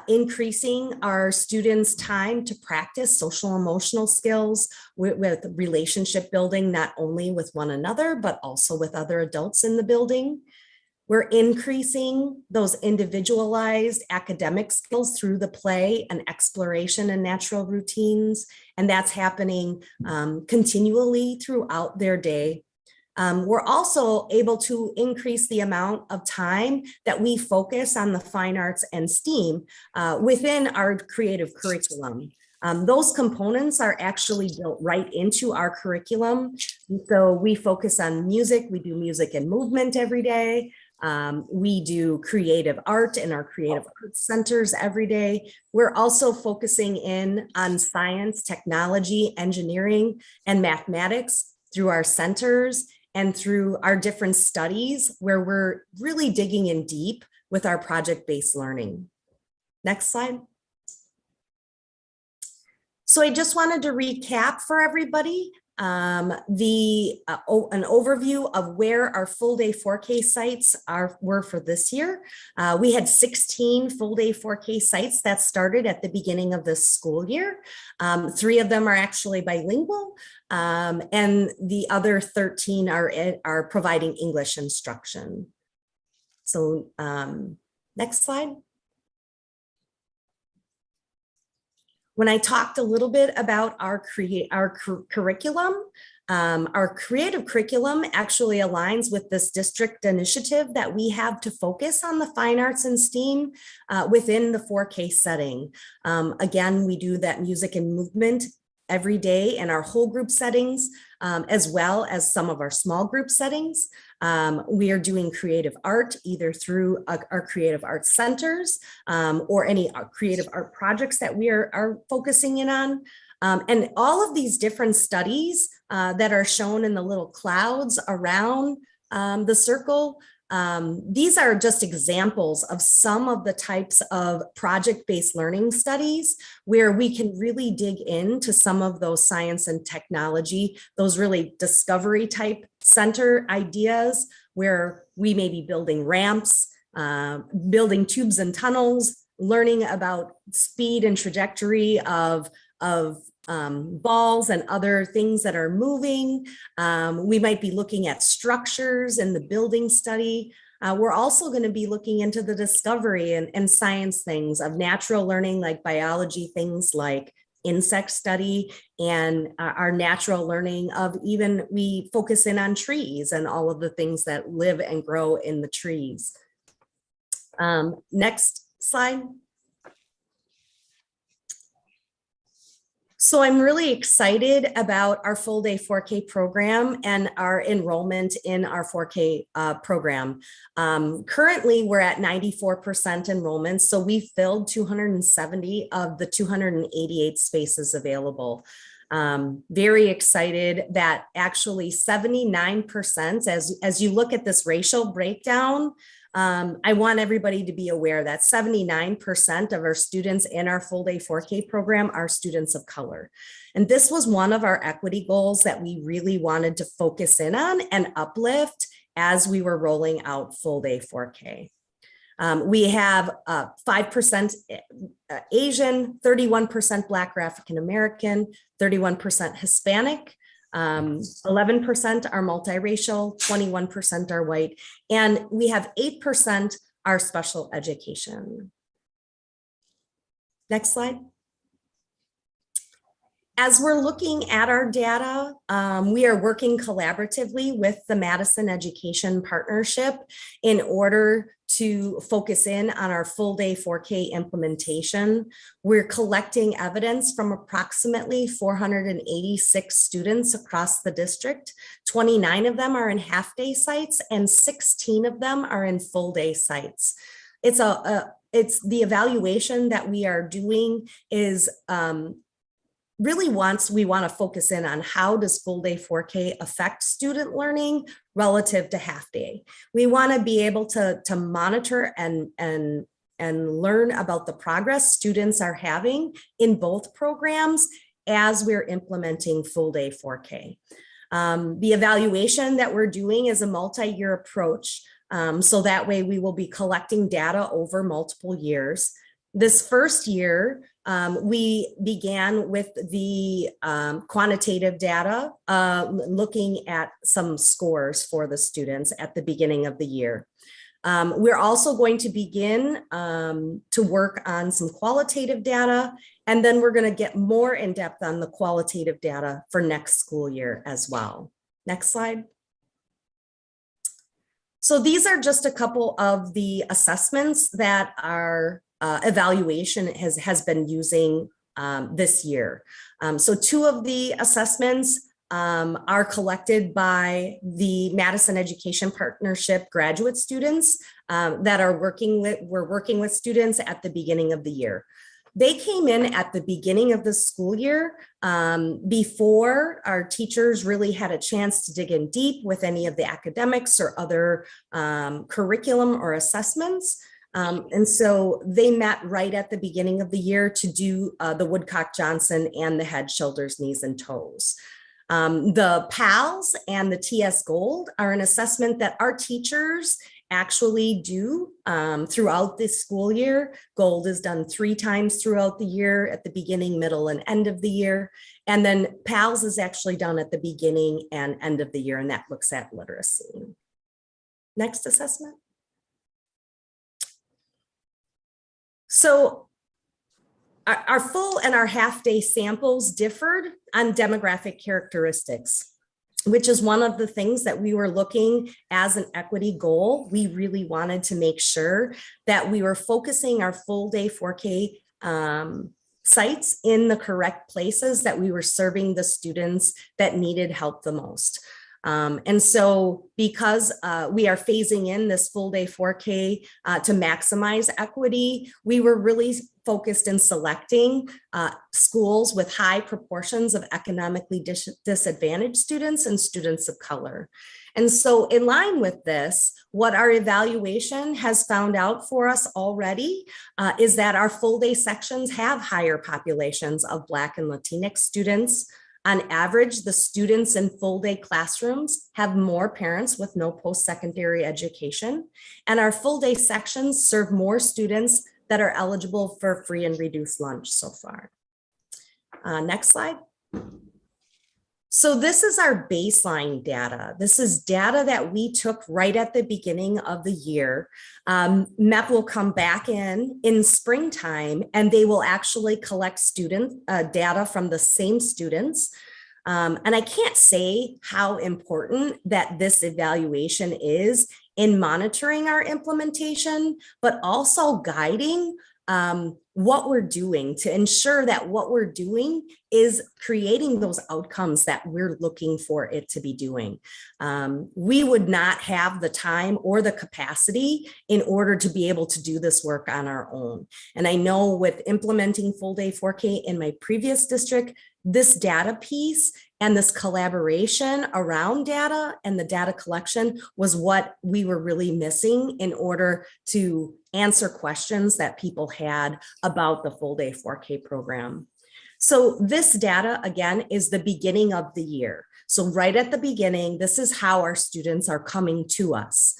increasing our students' time to practice social emotional skills with relationship building, not only with one another, but also with other adults in the building. We're increasing those individualized academic skills through the play and exploration and natural routines, and that's happening continually throughout their day. We're also able to increase the amount of time that we focus on the fine arts and STEAM within our creative curriculum. Those components are actually built right into our curriculum. So we focus on music, we do music and movement every day. We do creative art in our creative arts centers every day. We're also focusing in on science, technology, engineering, and mathematics through our centers and through our different studies where we're really digging in deep with our project-based learning. Next slide. So I just wanted to recap for everybody an overview of where our full day 4K sites were for this year. We had 16 full day 4K sites that started at the beginning of this school year. 3 of them are actually bilingual, and the other 13 are providing English instruction. So next slide. When I talked a little bit about our curriculum, our creative curriculum actually aligns with this district initiative that we have to focus on the fine arts and STEAM within the 4K setting. Again, we do that music and movement every day in our whole group settings, as well as some of our small group settings. We are doing creative art either through our creative arts centers or any creative art projects that we are focusing in on. And all of these different studies that are shown in the little clouds around the circle, these are just examples of some of the types of project-based learning studies where we can really dig into some of those science and technology, those really discovery type center ideas where we may be building ramps, building tubes and tunnels, learning about speed and trajectory of balls and other things that are moving. We might be looking at structures in the building study. We're also going to be looking into the discovery and science things of natural learning, like biology, things like insect study, and our natural learning of even we focus in on trees and all of the things that live and grow in the trees. Next slide. So I'm really excited about our full day 4K program and our enrollment in our 4K program. Currently, we're at 94% enrollment, so we filled 270 of the 288 spaces available. Very excited that actually 79%, as you look at this racial breakdown, I want everybody to be aware that 79% of our students in our full day 4K program are students of color. And this was one of our equity goals that we really wanted to focus in on and uplift as we were rolling out full day 4K. We have 5% Asian, 31% Black or African American, 31% Hispanic, 11% are multiracial, 21% are white, and we have 8% are special education. Next slide. As we're looking at our data, we are working collaboratively with the Madison Education Partnership in order to focus in on our full day 4K implementation. We're collecting evidence from approximately 486 students across the district. 29 of them are in half day sites and 16 of them are in full day sites. It's the evaluation that we are doing is really we want to focus in on how does full day 4K affect student learning relative to half day. We want to be able to monitor and learn about the progress students are having in both programs as we're implementing full day 4K. The evaluation that we're doing is a multi-year approach. So that way we will be collecting data over multiple years. This first year, we began with the quantitative data, looking at some scores for the students at the beginning of the year. We're also going to begin to work on some qualitative data, and then we're going to get more in depth on the qualitative data for next school year as well. Next slide. So these are just a couple of the assessments that our evaluation has been using this year. So 2 of the assessments are collected by the Madison Education Partnership graduate students that we're working with students at the beginning of the year. They came in at the beginning of the school year before our teachers really had a chance to dig in deep with any of the academics or other curriculum or assessments. And so they met right at the beginning of the year to do the Woodcock-Johnson and the head, shoulders, knees, and toes. The PALS and the TS Gold are an assessment that our teachers actually do throughout this school year. Gold is done 3 times throughout the year, at the beginning, middle, and end of the year. And then PALS is actually done at the beginning and end of the year, and that looks at literacy. Next assessment. So our full and our half-day samples differed on demographic characteristics, which is one of the things that we were looking as an equity goal. We really wanted to make sure that we were focusing our full day 4K sites in the correct places, that we were serving the students that needed help the most. And so because we are phasing in this full day 4K to maximize equity, we were really focused in selecting schools with high proportions of economically disadvantaged students and students of color. And so in line with this, what our evaluation has found out for us already is that our full day sections have higher populations of Black and Latinx students. On average, the students in full day classrooms have more parents with no post-secondary education, and our full day sections serve more students that are eligible for free and reduced lunch so far. Next slide. So this is our baseline data. This is data that we took right at the beginning of the year. MEP will come back in springtime, and they will actually collect student data from the same students. And I can't say how important that this evaluation is in monitoring our implementation, but also guiding what we're doing to ensure that what we're doing is creating those outcomes that we're looking for it to be doing. We would not have the time or the capacity in order to be able to do this work on our own. And I know with implementing full day 4K in my previous district, this data piece and this collaboration around data and the data collection was what we were really missing in order to answer questions that people had about the full day 4K program. So this data, again, is the beginning of the year. So right at the beginning, this is how our students are coming to us.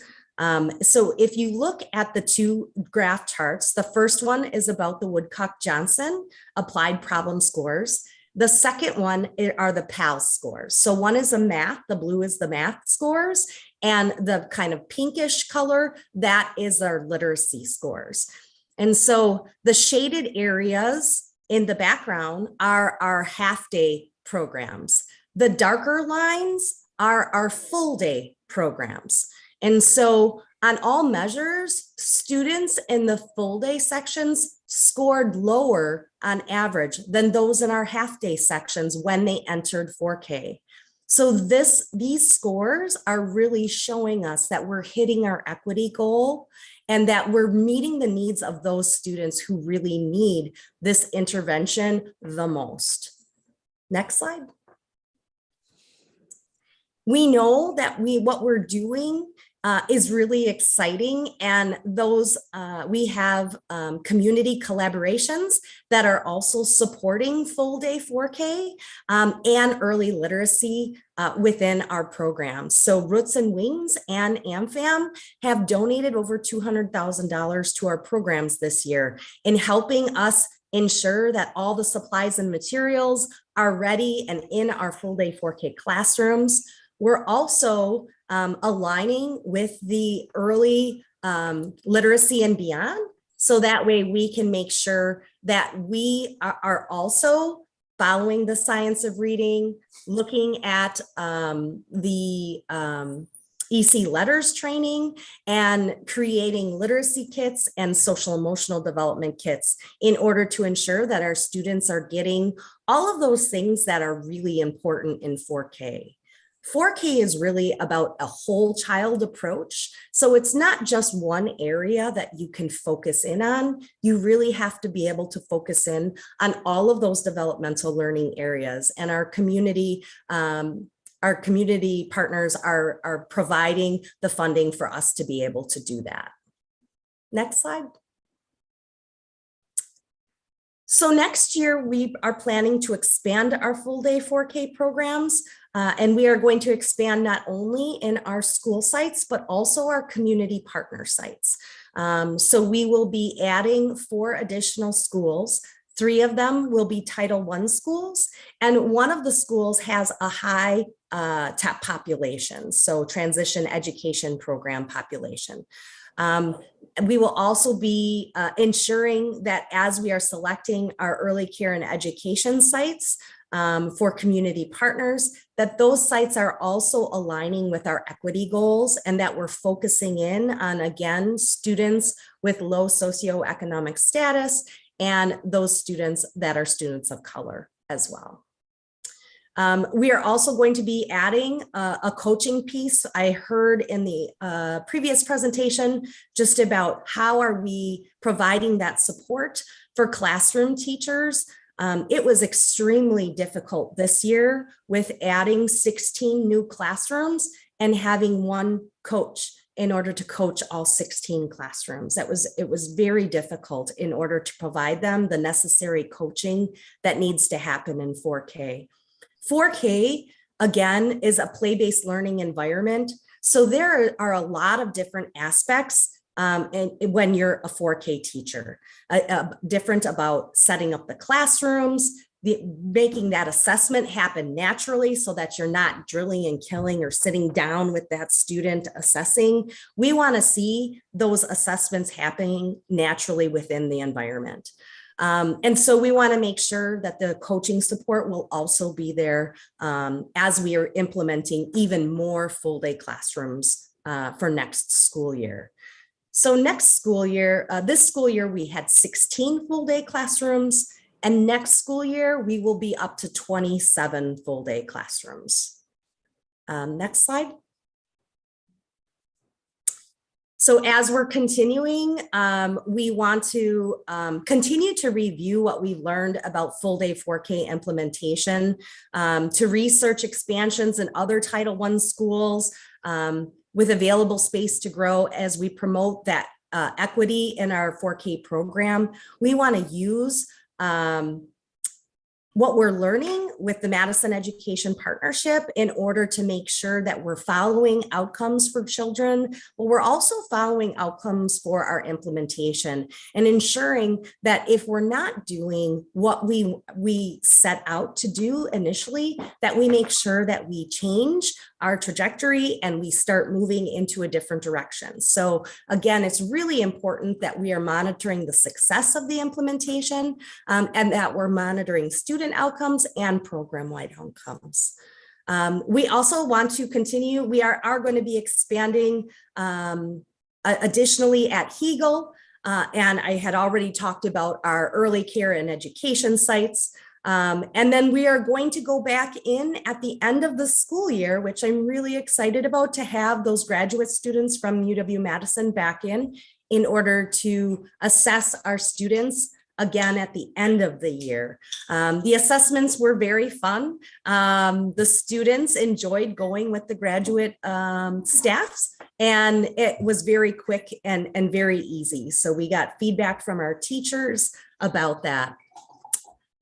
So if you look at the 2 graph charts, the first one is about the Woodcock-Johnson applied problem scores. The second one are the PALS scores. So one is a math, the blue is the math scores, and the kind of pinkish color, that is our literacy scores. And so the shaded areas in the background are our half-day programs. The darker lines are our full-day programs. And so on all measures, students in the full-day sections scored lower on average than those in our half-day sections when they entered 4K. So these scores are really showing us that we're hitting our equity goal and that we're meeting the needs of those students who really need this intervention the most. Next slide. We know that what we're doing is really exciting, and those we have community collaborations that are also supporting full day 4K and early literacy within our programs. So Roots and Wings and AmFam have donated over $200,000 to our programs this year in helping us ensure that all the supplies and materials are ready and in our full day 4K classrooms. We're also aligning with the early literacy and beyond, so that way we can make sure that we are also following the science of reading, looking at the EC letters training, and creating literacy kits and social emotional development kits in order to ensure that our students are getting all of those things that are really important in 4K. 4K is really about a whole child approach. So it's not just one area that you can focus in on. You really have to be able to focus in on all of those developmental learning areas. And our community partners are providing the funding for us to be able to do that. Next slide. So next year, we are planning to expand our full day 4K programs, and we are going to expand not only in our school sites, but also our community partner sites. So we will be adding 4 additional schools. 3 of them will be Title I schools, and one of the schools has a high TAP population, so transition education program population. We will also be ensuring that as we are selecting our early care and education sites for community partners, that those sites are also aligning with our equity goals and that we're focusing in on, again, students with low socioeconomic status and those students that are students of color as well. We are also going to be adding a coaching piece. I heard in the previous presentation just about how are we providing that support for classroom teachers. It was extremely difficult this year with adding 16 new classrooms and having one coach in order to coach all 16 classrooms. It was very difficult in order to provide them the necessary coaching that needs to happen in 4K. 4K, again, is a play-based learning environment. So there are a lot of different aspects when you're a 4K teacher, different about setting up the classrooms, making that assessment happen naturally so that you're not drilling and killing or sitting down with that student assessing. We want to see those assessments happening naturally within the environment. And so we want to make sure that the coaching support will also be there as we are implementing even more full day classrooms for next school year. So next school year, this school year, we had 16 full day classrooms, and next school year, we will be up to 27 full day classrooms. Next slide. So as we're continuing, we want to continue to review what we've learned about full day 4K implementation, to research expansions in other Title I schools with available space to grow as we promote that equity in our 4K program. We want to use what we're learning with the Madison Education Partnership in order to make sure that we're following outcomes for children, but we're also following outcomes for our implementation and ensuring that if we're not doing what we set out to do initially, that we make sure that we change our trajectory and we start moving into a different direction. So again, it's really important that we are monitoring the success of the implementation and that we're monitoring student outcomes and program-wide outcomes. We also want to continue, we are going to be expanding additionally at Hegel, and I had already talked about our early care and education sites. And then we are going to go back in at the end of the school year, which I'm really excited about, to have those graduate students from UW-Madison back in order to assess our students again at the end of the year. The assessments were very fun. The students enjoyed going with the graduate staffs, and it was very quick and very easy. So we got feedback from our teachers about that.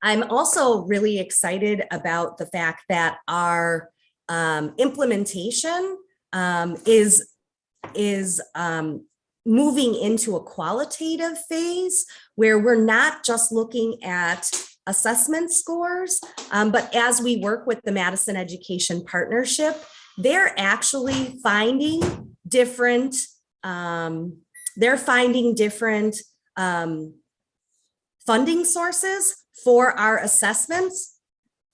I'm also really excited about the fact that our implementation is moving into a qualitative phase where we're not just looking at assessment scores, but as we work with the Madison Education Partnership, they're actually finding different, funding sources for our assessments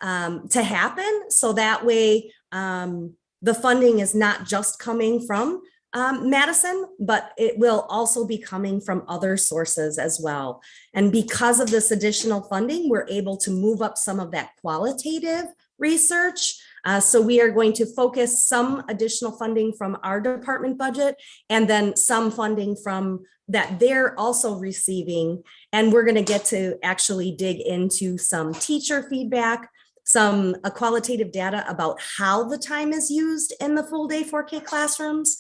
to happen. So that way, the funding is not just coming from Madison, but it will also be coming from other sources as well. And because of this additional funding, we're able to move up some of that qualitative research. So we are going to focus some additional funding from our department budget and then some funding from that they're also receiving. And we're going to get to actually dig into some teacher feedback, some qualitative data about how the time is used in the full day 4K classrooms,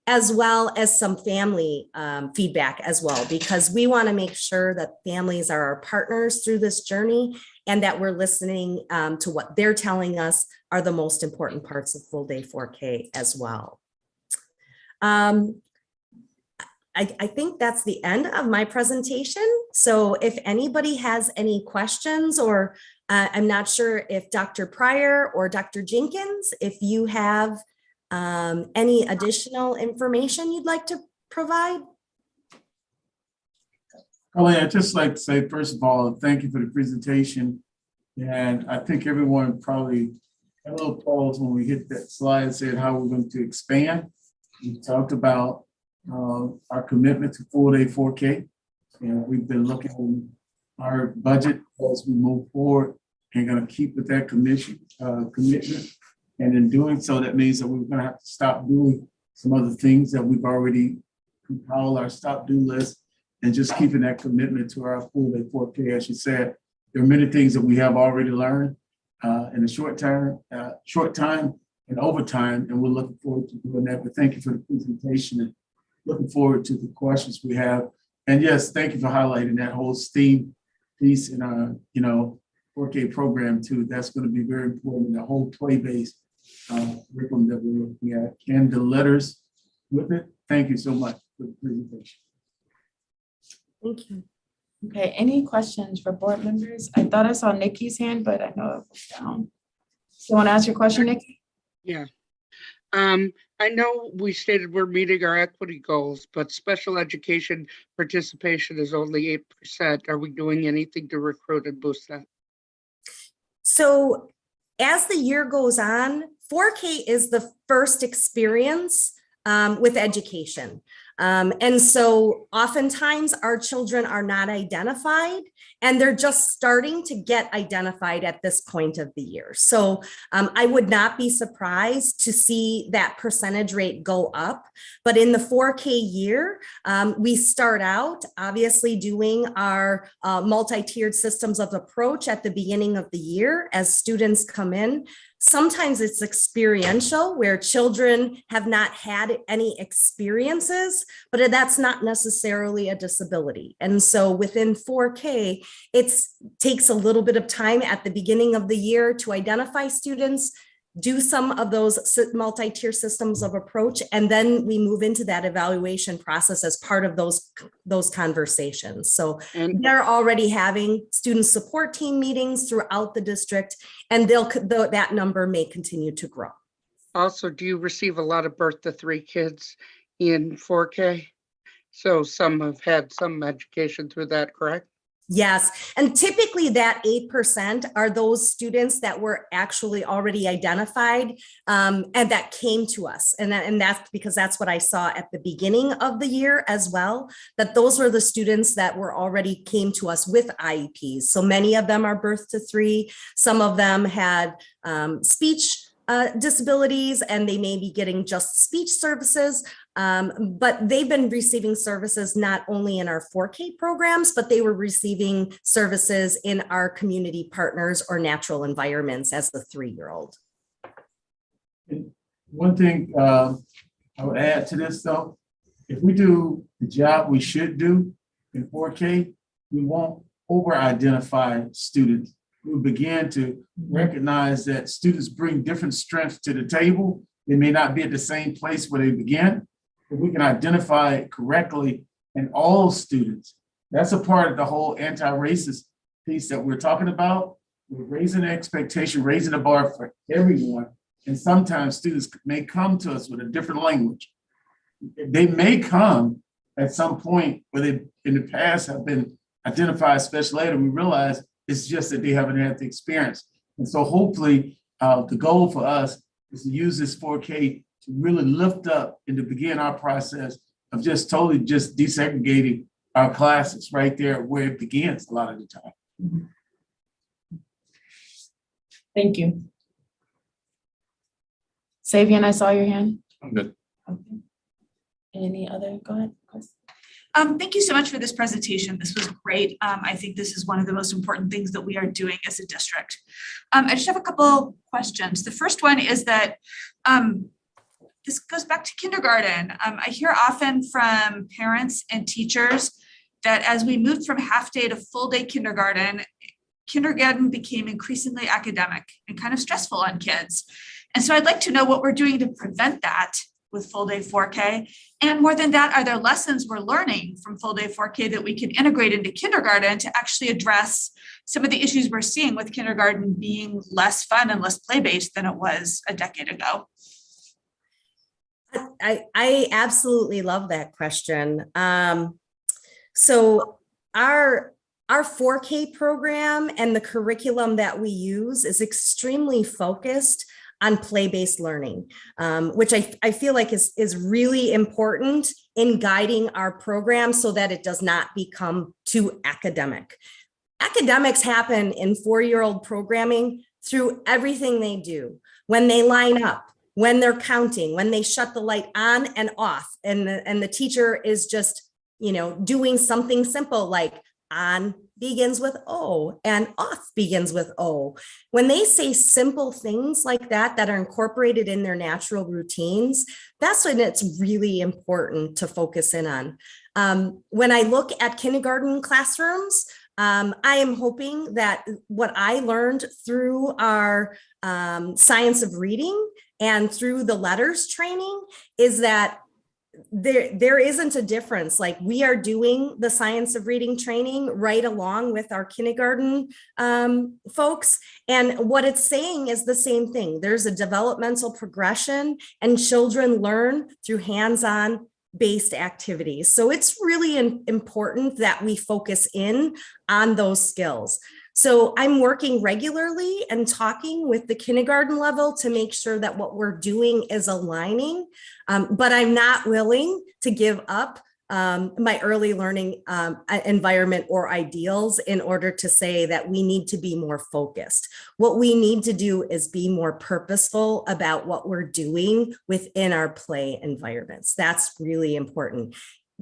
as well as some family feedback as well, because we want to make sure that families are our partners through this journey and that we're listening to what they're telling us are the most important parts of full day 4K as well. I think that's the end of my presentation. So if anybody has any questions, or I'm not sure if Dr. Pryor or Dr. Jenkins, if you have any additional information you'd like to provide? Colleen, I'd just like to say, first of all, thank you for the presentation. And I think everyone probably had a little pause when we hit that slide and said how we're going to expand. We talked about our commitment to full day 4K. And we've been looking at our budget as we move forward and going to keep with that commitment. And in doing so, that means that we're going to have to stop doing some other things that we've already compiled our stop do list, and just keeping that commitment to our full day 4K. As you said, there are many things that we have already learned in a short time and over time, and we're looking forward to doing that. But thank you for the presentation and looking forward to the questions we have. And yes, thank you for highlighting that whole STEAM piece in our 4K program too. That's going to be very important, the whole play-based curriculum that we're looking at and the letters with it. Thank you so much for the presentation. Thank you. Okay, any questions for board members? I thought I saw Nikki's hand, but I know it was down. So you want to ask your question, Nikki? Yeah. I know we stated we're meeting our equity goals, but special education participation is only 8%. Are we doing anything to recruit and boost that? So as the year goes on, 4K is the first experience with education. And so oftentimes our children are not identified, and they're just starting to get identified at this point of the year. So I would not be surprised to see that percentage rate go up. But in the 4K year, we start out obviously doing our multi-tiered systems of approach at the beginning of the year as students come in. Sometimes it's experiential, where children have not had any experiences, but that's not necessarily a disability. And so within 4K, it takes a little bit of time at the beginning of the year to identify students, do some of those multi-tier systems of approach, and then we move into that evaluation process as part of those conversations. So they're already having student support team meetings throughout the district, and that number may continue to grow. Also, do you receive a lot of birth to 3 kids in 4K? So some have had some education through that, correct? Yes, and typically that 8% are those students that were actually already identified and that came to us. And that's because that's what I saw at the beginning of the year as well, that those were the students that were already came to us with IEPs. So many of them are birth to 3. Some of them had speech disabilities, and they may be getting just speech services, but they've been receiving services not only in our 4K programs, but they were receiving services in our community partners or natural environments as the 3-year-old. One thing I would add to this though, if we do the job we should do in 4K, we won't over-identify students. We begin to recognize that students bring different strengths to the table. They may not be at the same place where they began, but we can identify it correctly in all students. That's a part of the whole anti-racist piece that we're talking about. We're raising the expectation, raising the bar for everyone. And sometimes students may come to us with a different language. They may come at some point where they in the past have been identified as special ed, and we realize it's just that they haven't had the experience. And so hopefully the goal for us is to use this 4K to really lift up and to begin our process of just totally just desegregating our classes right there where it begins a lot of the time. Thank you. Savian, I saw your hand. I'm good. Okay. Any other, go ahead. Thank you so much for this presentation. This was great. I think this is one of the most important things that we are doing as a district. I just have a couple questions. The first one is that this goes back to kindergarten. I hear often from parents and teachers that as we moved from half day to full day kindergarten became increasingly academic and kind of stressful on kids. And so I'd like to know what we're doing to prevent that with full day 4K. And more than that, are there lessons we're learning from full day 4K that we can integrate into kindergarten to actually address some of the issues we're seeing with kindergarten being less fun and less play-based than it was a decade ago? I absolutely love that question. So our 4K program and the curriculum that we use is extremely focused on play-based learning, which I feel like is really important in guiding our program so that it does not become too academic. Academics happen in 4-year-old programming through everything they do. When they line up, when they're counting, when they shut the light on and off, and the teacher is just, doing something simple like on begins with O and off begins with O. When they say simple things like that are incorporated in their natural routines, that's when it's really important to focus in on. When I look at kindergarten classrooms, I am hoping that what I learned through our science of reading and through the letters training is that there isn't a difference. Like, we are doing the science of reading training right along with our kindergarten folks. And what it's saying is the same thing. There's a developmental progression and children learn through hands-on based activities. So it's really important that we focus in on those skills. So I'm working regularly and talking with the kindergarten level to make sure that what we're doing is aligning, but I'm not willing to give up my early learning environment or ideals in order to say that we need to be more focused. What we need to do is be more purposeful about what we're doing within our play environments. That's really important.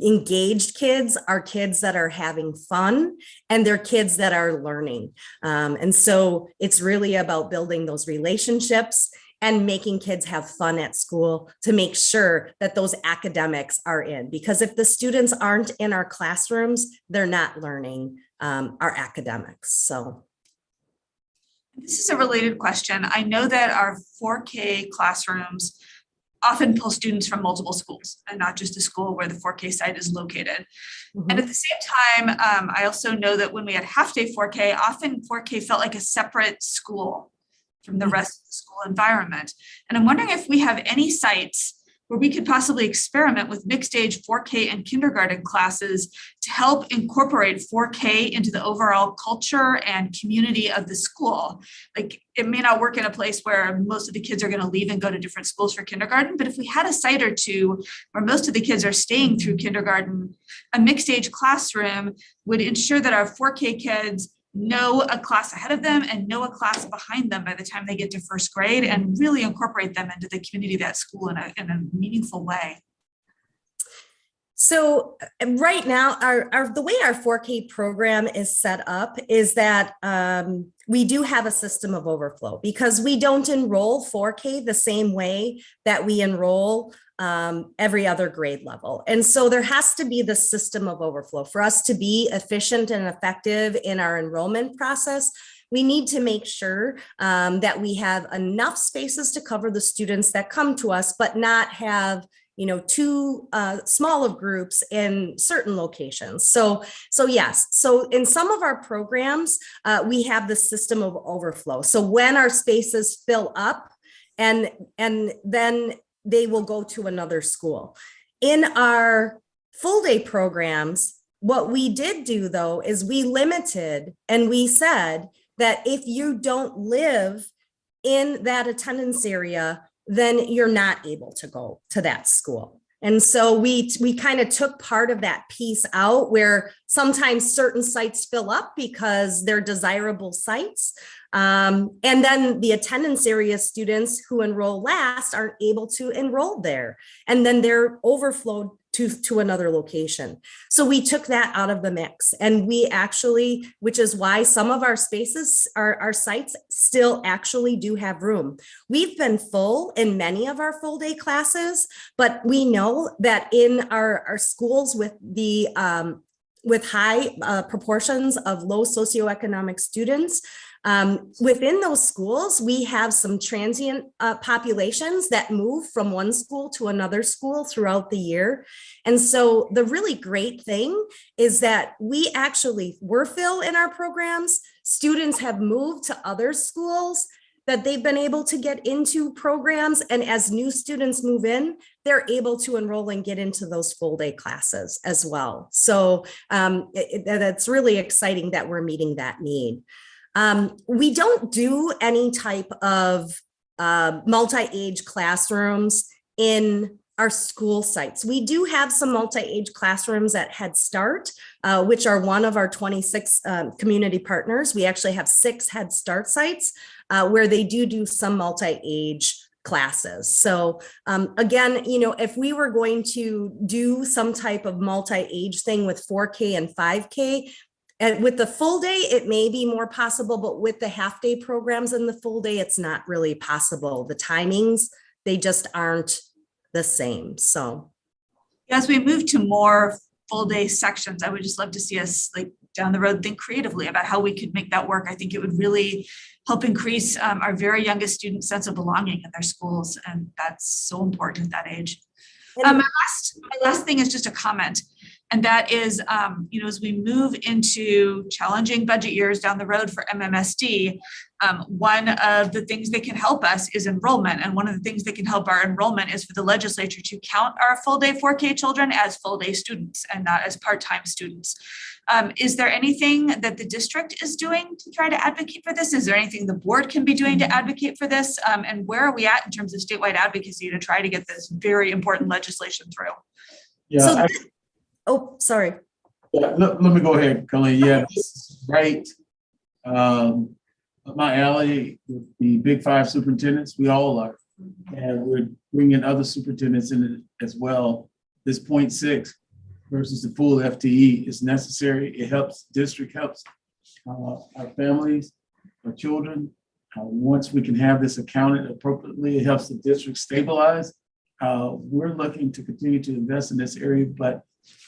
Engaged kids are kids that are having fun, and they're kids that are learning. And so it's really about building those relationships and making kids have fun at school to make sure that those academics are in. Because if the students aren't in our classrooms, they're not learning our academics. So this is a related question. I know that our 4K classrooms often pull students from multiple schools and not just the school where the 4K site is located. And at the same time, I also know that when we had half-day 4K, often 4K felt like a separate school from the rest of the school environment. And I'm wondering if we have any sites where we could possibly experiment with mixed age 4K and kindergarten classes to help incorporate 4K into the overall culture and community of the school. Like, it may not work in a place where most of the kids are going to leave and go to different schools for kindergarten, but if we had a site or two where most of the kids are staying through kindergarten, a mixed age classroom would ensure that our 4K kids know a class ahead of them and know a class behind them by the time they get to first grade, and really incorporate them into the community of that school in a meaningful way. So right now, the way our 4K program is set up is that we do have a system of overflow, because we don't enroll 4K the same way that we enroll every other grade level. And so there has to be the system of overflow. For us to be efficient and effective in our enrollment process, we need to make sure that we have enough spaces to cover the students that come to us, but not have too small of groups in certain locations. So yes, so in some of our programs, we have the system of overflow. So when our spaces fill up, and then they will go to another school. In our full day programs, what we did do though is we limited, and we said that if you don't live in that attendance area, then you're not able to go to that school. And so we kind of took part of that piece out, where sometimes certain sites fill up because they're desirable sites. And then the attendance area students who enroll last aren't able to enroll there. And then they're overflowed to another location. So we took that out of the mix, and we actually, which is why some of our spaces, our sites still actually do have room. We've been full in many of our full day classes, but we know that in our schools with the with high proportions of low socioeconomic students, within those schools, we have some transient populations that move from one school to another school throughout the year. And so the really great thing is that we actually were full in our programs. Students have moved to other schools that they've been able to get into programs. And as new students move in, they're able to enroll and get into those full day classes as well. So that's really exciting that we're meeting that need. We don't do any type of multi-age classrooms in our school sites. We do have some multi-age classrooms at Head Start, which are one of our 26 community partners. We actually have 6 Head Start sites where they do some multi-age classes. So again, you know, if we were going to do some type of multi-age thing with 4K and 5K, and with the full day, it may be more possible, but with the half day programs and the full day, it's not really possible. The timings, they just aren't the same. So as we move to more full day sections, I would just love to see us like down the road think creatively about how we could make that work. I think it would really help increase our very youngest students' sense of belonging in their schools, and that's so important at that age. My last thing is just a comment. And that is, you know, as we move into challenging budget years down the road for MMSD, one of the things that can help us is enrollment. And one of the things that can help our enrollment is for the legislature to count our full day 4K children as full day students and not as part-time students. Is there anything that the district is doing to try to advocate for this? Is there anything the board can be doing to advocate for this? And where are we at in terms of statewide advocacy to try to get this very important legislation through? Yeah. So oh, sorry. Yeah, let me go ahead, Colleen. Yeah, this is right. Up my alley with the Big 5 superintendents, we all are. And we're bringing other superintendents in it as well. This 0.6 versus the full FTE is necessary. It helps, district helps our families, our children. Once we can have this accounted appropriately, it helps the district stabilize. We're looking to continue to invest in this area, but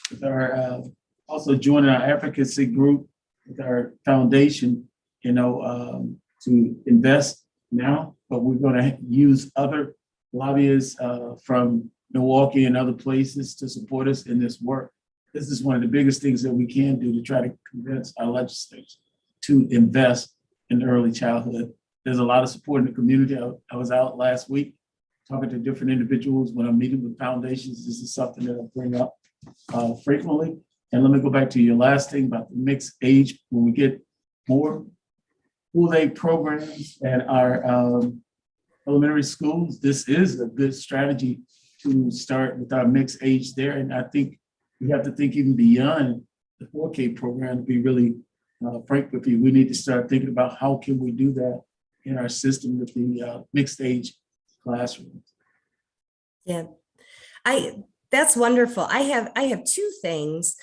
with our also joining our advocacy group with our foundation, you know, to invest now, but we're going to use other lobbyists from Milwaukee and other places to support us in this work. This is one of the biggest things that we can do to try to convince our legislators to invest in early childhood. There's a lot of support in the community. I was out last week talking to different individuals when I'm meeting with foundations. This is something that I bring up frequently. And let me go back to your last thing about the mixed age. When we get more full day programs at our elementary schools, this is a good strategy to start with our mixed age there. And I think we have to think even beyond the 4K program to be really frank with you. We need to start thinking about how can we do that in our system with the mixed age classrooms. Yeah, that's wonderful. I have 2 things.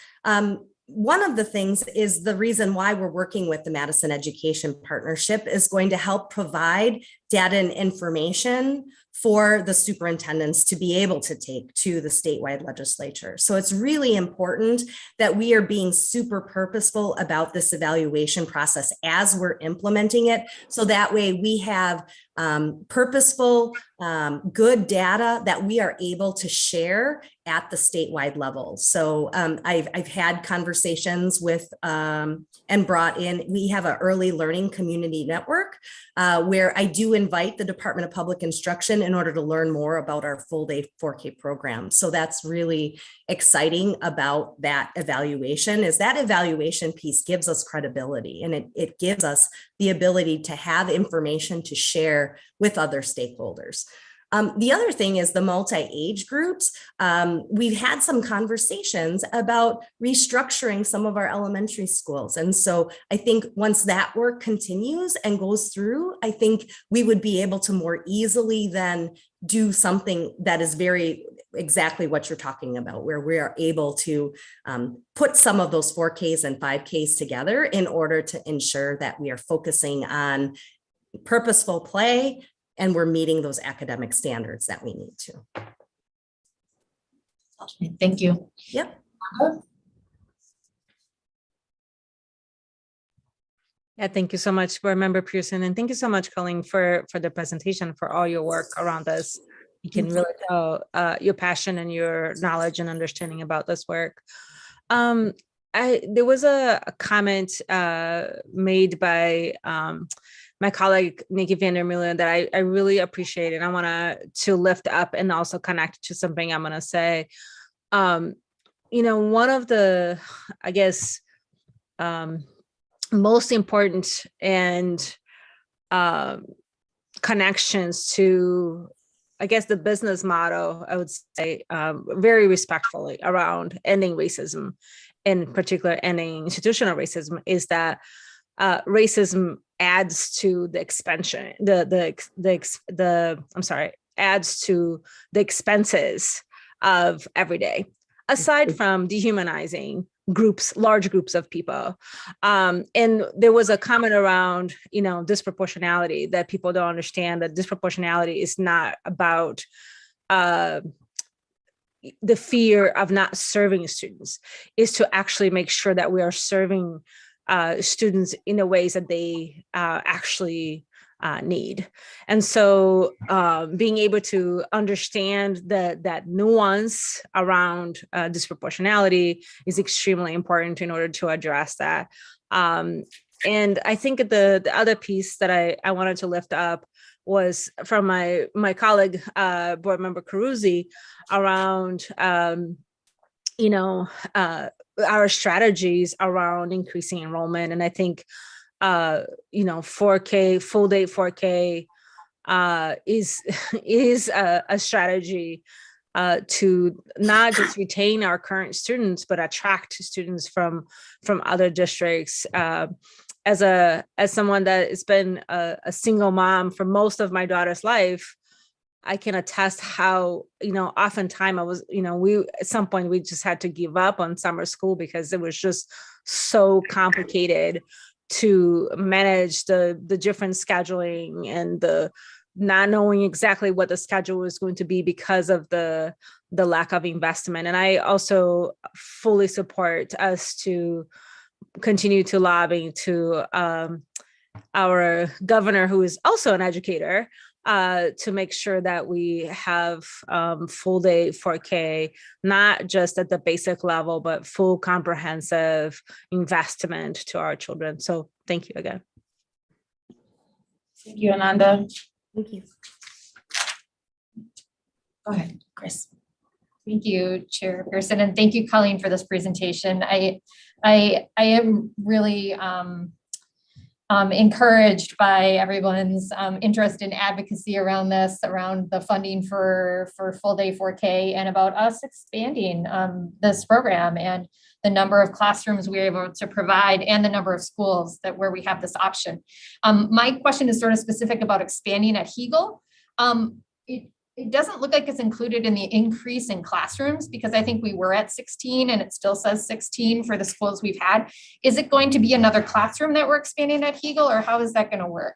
One of the things is the reason why we're working with the Madison Education Partnership is going to help provide data and information for the superintendents to be able to take to the statewide legislature. So it's really important that we are being super purposeful about this evaluation process as we're implementing it. So that way we have purposeful, good data that we are able to share at the statewide level. So I've had conversations with and brought in, we have an early learning community network where I do invite the Department of Public Instruction in order to learn more about our full day 4K program. So that's really exciting about that evaluation, is that evaluation piece gives us credibility, and it gives us the ability to have information to share with other stakeholders. The other thing is the multi-age groups. We've had some conversations about restructuring some of our elementary schools. And so I think once that work continues and goes through, I think we would be able to more easily then do something that is very exactly what you're talking about, where we are able to put some of those 4Ks and 5Ks together in order to ensure that we are focusing on purposeful play and we're meeting those academic standards that we need to. Thank you. Yep. Yeah, thank you so much, Board Member Pearson, and thank you so much, Colleen, for the presentation, for all your work around this. You can really tell your passion and your knowledge and understanding about this work. There was a comment made by my colleague Nikki Vandermeulen that I really appreciate, and I want to lift up and also connect to something I'm going to say. You know, one of the, I guess, most important and connections to, I guess, the business model, I would say, very respectfully, around ending racism, in particular ending institutional racism, is that racism adds to the expansion, adds to the expenses of every day, aside from dehumanizing large groups of people. And there was a comment around, you know, disproportionality, that people don't understand that disproportionality is not about the fear of not serving students, is to actually make sure that we are serving students in the ways that they actually need. And so being able to understand that nuance around disproportionality is extremely important in order to address that. And I think the other piece that I wanted to lift up was from my colleague, Board Member Caruzzi, around you know, our strategies around increasing enrollment. And I think you know, 4K, full day 4K is a strategy to not just retain our current students, but attract students from other districts. As someone that has been a single mom for most of my daughter's life, I can attest how, you know, oftentimes I was, you know, at some point we just had to give up on summer school because it was just so complicated to manage the different scheduling and the not knowing exactly what the schedule was going to be because of the lack of investment. And I also fully support us to continue to lobby to our governor, who is also an educator, to make sure that we have full day 4K, not just at the basic level, but full comprehensive investment to our children. So thank you again. Thank you, Ananda. Thank you. Go ahead, Chris. Thank you, Chair Pearson, and thank you, Colleen, for this presentation. I am really encouraged by everyone's interest in advocacy around this, around the funding for full day 4K, and about us expanding this program and the number of classrooms we're able to provide and the number of schools where we have this option. My question is sort of specific about expanding at Hegel. It doesn't look like it's included in the increase in classrooms, because I think we were at 16 and it still says 16 for the schools we've had. Is it going to be another classroom that we're expanding at Hegel, or how is that going to work?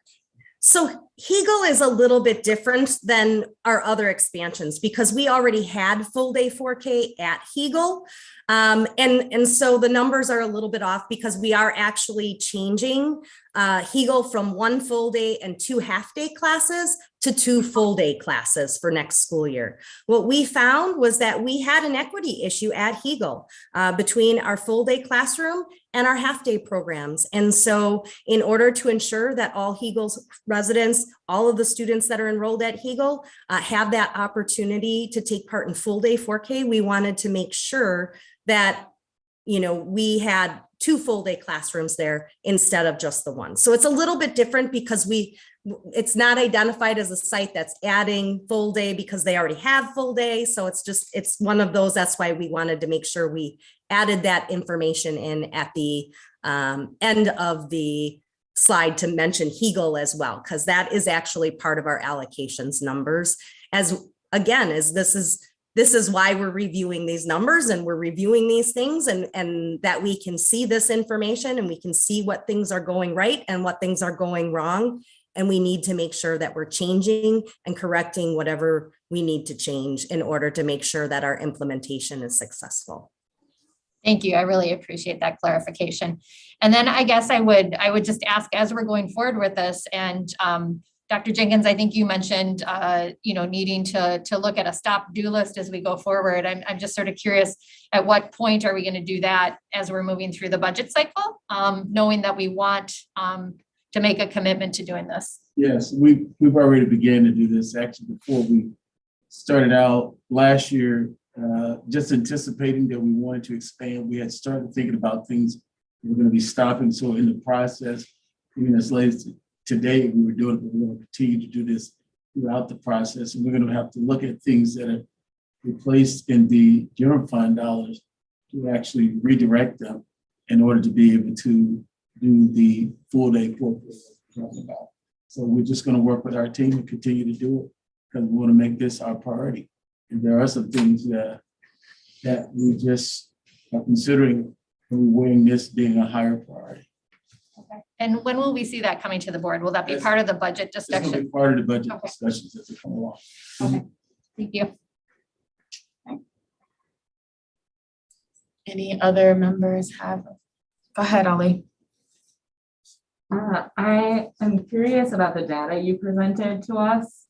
So Hegel is a little bit different than our other expansions because we already had full day 4K at Hegel. And so the numbers are a little bit off because we are actually changing Hegel from 1 full day and 2 half-day classes to 2 full day classes for next school year. What we found was that we had an equity issue at Hegel between our full day classroom and our half-day programs. And so in order to ensure that all Hegel's residents, all of the students that are enrolled at Hegel have that opportunity to take part in full day 4K, we wanted to make sure that, you know, we had 2 full day classrooms there instead of just the 1. So it's a little bit different because it's not identified as a site that's adding full day because they already have full day. So it's one of those. That's why we wanted to make sure we added that information in at the end of the slide to mention Hegel as well, because that is actually part of our allocations numbers. As again, as this is this is why we're reviewing these numbers and we're reviewing these things, and that we can see this information and we can see what things are going right and what things are going wrong. And we need to make sure that we're changing and correcting whatever we need to change in order to make sure that our implementation is successful. Thank you. I really appreciate that clarification. And then I guess I would just ask, as we're going forward with this, and Dr. Jenkins, I think you mentioned, needing to look at a stop-do list as we go forward. I'm just sort of curious, at what point are we going to do that as we're moving through the budget cycle, knowing that we want to make a commitment to doing this? Yes, we've already began to do this actually before we started out last year, just anticipating that we wanted to expand. We had started thinking about things we were going to be stopping. So in the process, even as late as today, we were doing it, but we're going to continue to do this throughout the process. And we're going to have to look at things that are replaced in the general fund dollars to actually redirect them in order to be able to do the full day course we're talking about. So we're just going to work with our team and continue to do it because we want to make this our priority. And there are some things that we just are considering and we're weighing this being a higher priority. Okay. And when will we see that coming to the board? Will that be part of the budget It's going to discussion? be part of the budget discussions as they come along. Okay. Thank you. Any other members have? Go ahead, Ollie. I am curious about the data you presented to us,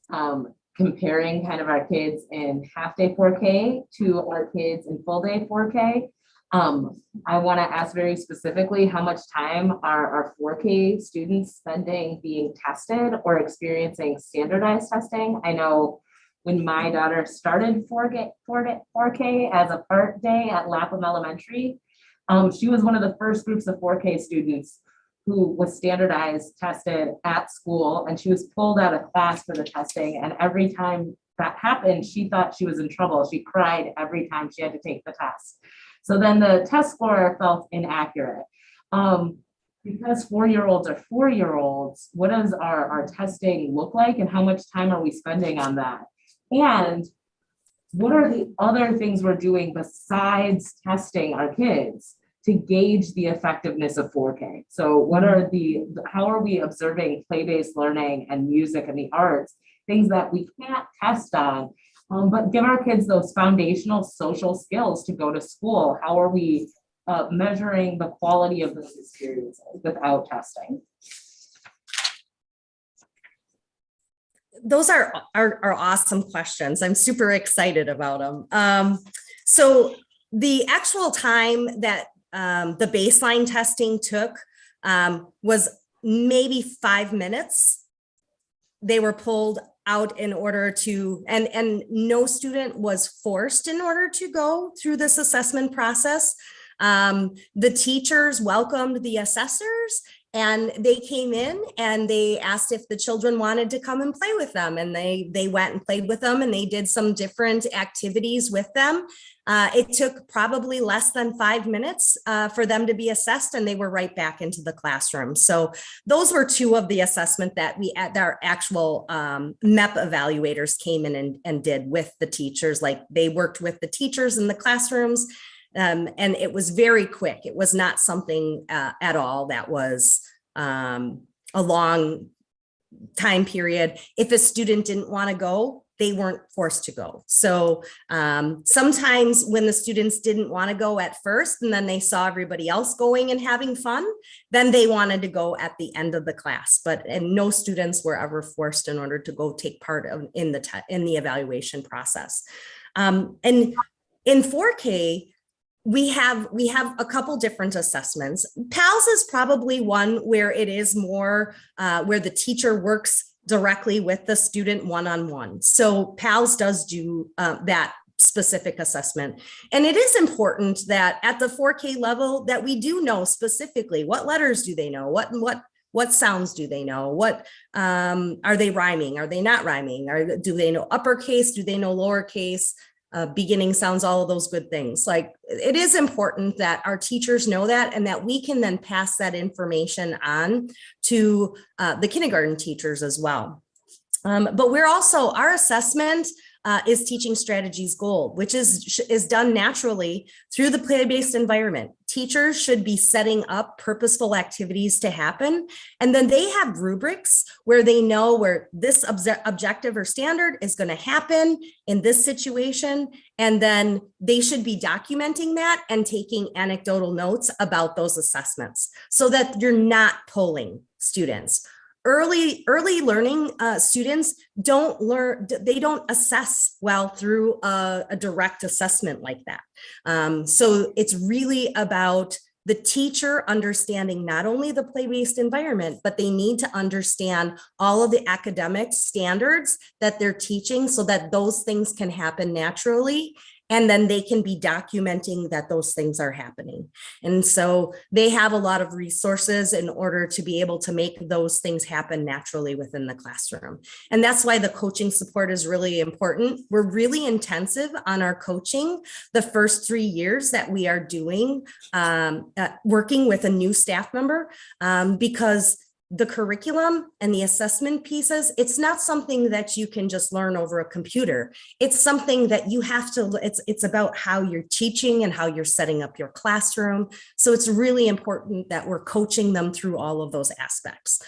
comparing kind of our kids in half-day 4K to our kids in full-day 4K. I want to ask very specifically, how much time are our 4K students spending being tested or experiencing standardized testing? I know when my daughter started 4K as a part day at Lapham Elementary, she was one of the first groups of 4K students who was standardized tested at school, and she was pulled out of class for the testing. And every time that happened, she thought she was in trouble. She cried every time she had to take the test. So then the test score felt inaccurate. Because 4-year-olds are 4-year-olds, what does our testing look like and how much time are we spending on that? And what are the other things we're doing besides testing our kids to gauge the effectiveness of 4K? So how are we observing play-based learning and music and the arts, things that we can't test on, but give our kids those foundational social skills to go to school? How are we measuring the quality of those experiences without testing? Those are awesome questions. I'm super excited about them. So the actual time that the baseline testing took was maybe 5 minutes. They were pulled out in order to, and no student was forced in order to go through this assessment process. The teachers welcomed the assessors, and they came in and they asked if the children wanted to come and play with them. And they went and played with them, and they did some different activities with them. It took probably less than 5 minutes for them to be assessed, and they were right back into the classroom. So those were two of the assessment that our actual MEP evaluators came in and did with the teachers. Like, they worked with the teachers in the classrooms. And it was very quick. It was not something at all that was a long time period. If a student didn't want to go, they weren't forced to go. So sometimes when the students didn't want to go at first, and then they saw everybody else going and having fun, then they wanted to go at the end of the class. And no students were ever forced in order to go take part in the evaluation process. And in 4K, we have a couple different assessments. PALS is probably one where it is more where the teacher works directly with the student one-on-one. So PALS does do that specific assessment. And it is important that at the 4K level that we do know specifically what letters do they know, what sounds do they know, what are they rhyming, are they not rhyming, do they know uppercase, do they know lowercase, beginning sounds, all of those good things. Like, it is important that our teachers know that, and that we can then pass that information on to the kindergarten teachers as well. But we're also, our assessment is teaching strategies gold, which is done naturally through the play-based environment. Teachers should be setting up purposeful activities to happen. And then they have rubrics where they know where this objective or standard is going to happen in this situation. And then they should be documenting that and taking anecdotal notes about those assessments so that you're not pulling students. Early learning students don't learn, they don't assess well through a direct assessment like that. So it's really about the teacher understanding not only the play-based environment, but they need to understand all of the academic standards that they're teaching so that those things can happen naturally. And then they can be documenting that those things are happening. And so they have a lot of resources in order to be able to make those things happen naturally within the classroom. And that's why the coaching support is really important. We're really intensive on our coaching the first 3 years that we are doing, working with a new staff member, because the curriculum and the assessment pieces, it's not something that you can just learn over a computer. It's something that you have to, it's about how you're teaching and how you're setting up your classroom. So it's really important that we're coaching them through all of those aspects.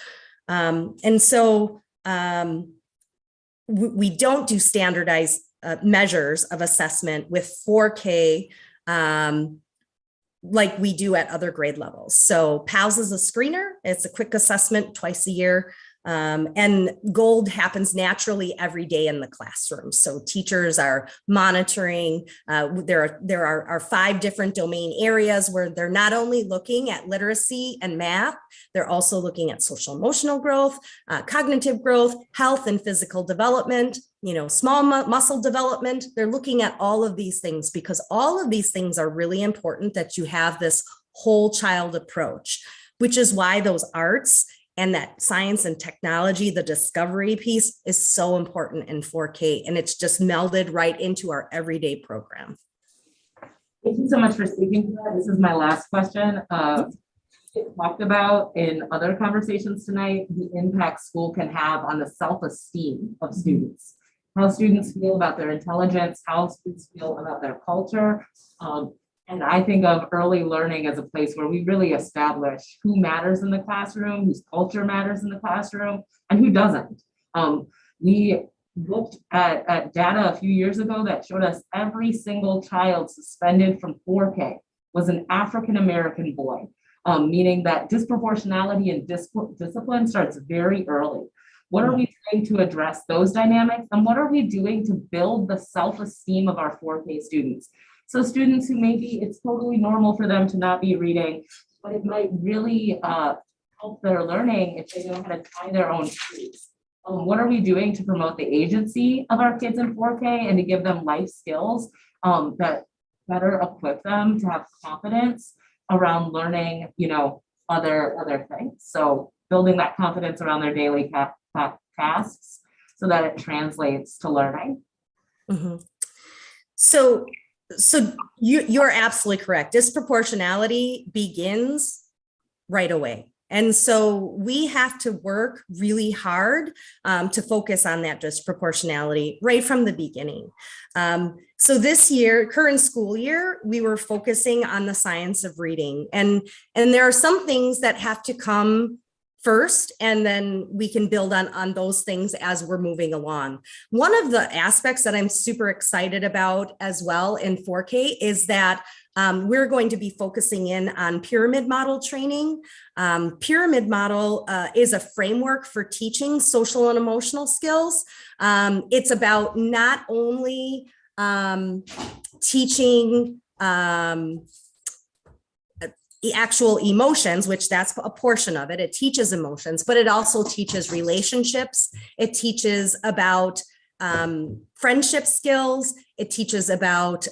And so we don't do standardized measures of assessment with 4K like we do at other grade levels. So PALS is a screener. It's a quick assessment twice a year. And gold happens naturally every day in the classroom. So teachers are monitoring. There are 5 different domain areas where they're not only looking at literacy and math, they're also looking at social emotional growth, cognitive growth, health and physical development, small muscle development. They're looking at all of these things because all of these things are really important that you have this whole child approach, which is why those arts and that science and technology, the discovery piece is so important in 4K, and it's just melded right into our everyday program. Thank you so much for speaking to that. This is my last question. It talked about in other conversations tonight, the impact school can have on the self-esteem of students, how students feel about their intelligence, how students feel about their culture. And I think of early learning as a place where we really establish who matters in the classroom, whose culture matters in the classroom, and who doesn't. We looked at data a few years ago that showed us every single child suspended from 4K was an African-American boy, meaning that disproportionality and discipline starts very early. What are we doing to address those dynamics? And what are we doing to build the self-esteem of our 4K students? So students who maybe it's totally normal for them to not be reading, but it might really help their learning if they know how to tie their own shoes. What are we doing to promote the agency of our kids in 4K and to give them life skills that better equip them to have confidence around learning, other things. So building that confidence around their daily tasks so that it translates to learning. Mm-hmm. So you're absolutely correct. Disproportionality begins right away. And so we have to work really hard to focus on that disproportionality right from the beginning. So this year, current school year, we were focusing on the science of reading. And there are some things that have to come first, and then we can build on those things as we're moving along. One of the aspects that I'm super excited about as well in 4K is that we're going to be focusing in on pyramid model training. Pyramid model is a framework for teaching social and emotional skills. It's about not only teaching actual emotions, which that's a portion of it. It teaches emotions, but it also teaches relationships. It teaches about friendship skills. It teaches about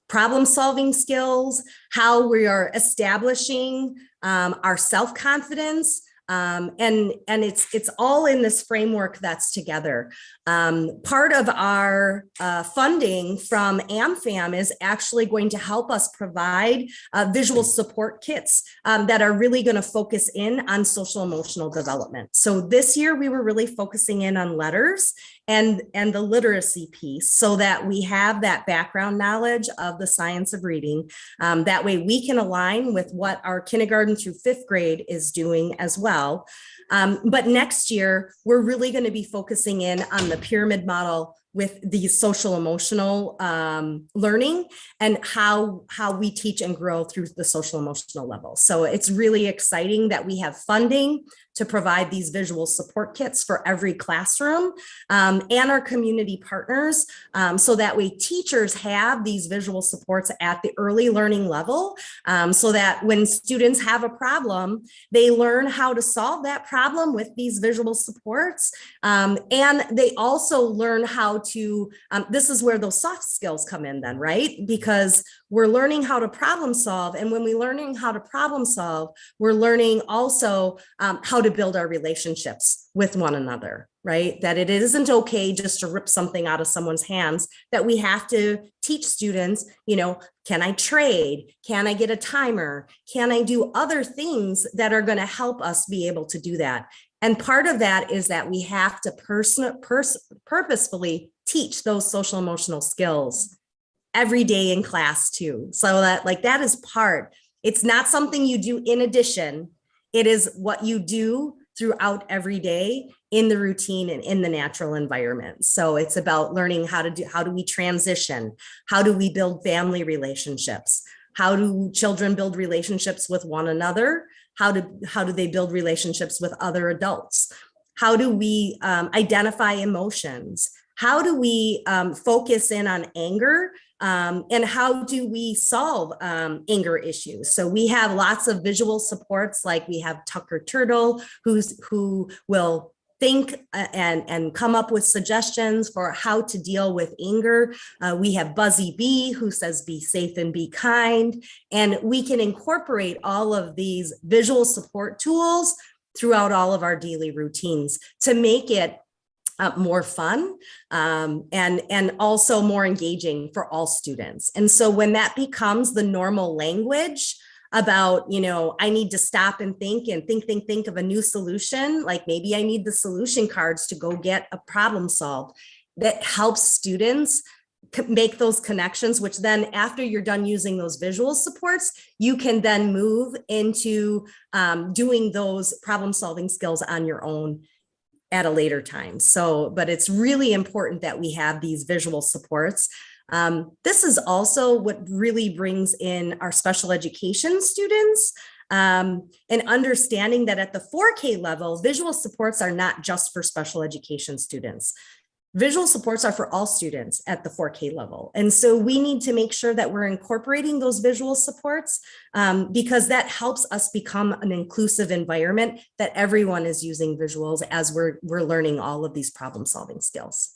problem-solving skills, how we are establishing our self-confidence. And it's all in this framework that's together. Part of our funding from AmFam is actually going to help us provide visual support kits that are really going to focus in on social emotional development. So this year we were really focusing in on letters and the literacy piece, so that we have that background knowledge of the science of reading. That way we can align with what our kindergarten through 5th grade is doing as well. But next year, we're really going to be focusing in on the pyramid model with the social emotional learning and how we teach and grow through the social emotional level. So it's really exciting that we have funding to provide these visual support kits for every classroom and our community partners, so that way teachers have these visual supports at the early learning level, so that when students have a problem, they learn how to solve that problem with these visual supports. And they also learn how to, this is where those soft skills come in then, right? Because we're learning how to problem solve. And when we're learning how to problem solve, we're learning also how to build our relationships with one another, right? That it isn't okay just to rip something out of someone's hands, that we have to teach students, you know, can I trade? Can I get a timer? Can I do other things that are going to help us be able to do that? And part of that is that we have to purposefully teach those social emotional skills every day in class too. So that like that is part, it's not something you do in addition, it is what you do throughout every day in the routine and in the natural environment. So it's about learning how do we transition? How do we build family relationships? How do children build relationships with one another? How do they build relationships with other adults? How do we identify emotions? How do we focus in on anger? And how do we solve anger issues? So we have lots of visual supports, like we have Tucker Turtle, who will think and come up with suggestions for how to deal with anger. We have Buzzy Bee, who says, be safe and be kind. And we can incorporate all of these visual support tools throughout all of our daily routines to make it more fun and also more engaging for all students. And so when that becomes the normal language about, you know, I need to stop and think of a new solution, like maybe I need the solution cards to go get a problem solved, that helps students make those connections, which then after you're done using those visual supports, you can then move into doing those problem solving skills on your own at a later time. So, but it's really important that we have these visual supports. This is also what really brings in our special education students, and understanding that at the 4K level, visual supports are not just for special education students. Visual supports are for all students at the 4K level. And so we need to make sure that we're incorporating those visual supports because that helps us become an inclusive environment that everyone is using visuals as we're learning all of these problem solving skills.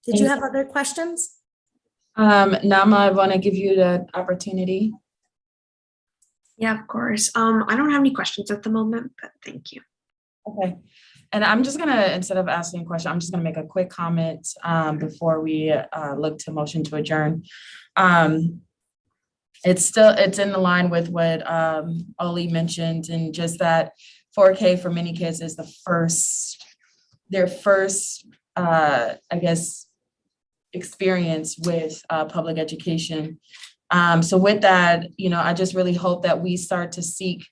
Did you have other questions? Nama, I want to give you the opportunity. Yeah, of course. I don't have any questions at the moment, but thank you. Okay. And I'm just gonna, instead of asking a question, I'm just gonna make a quick comment before we look to motion to adjourn. It's in the line with what Oli mentioned, and just that 4K for many kids is their first, I guess, experience with public education. So with that, you know, I just really hope that we start to seek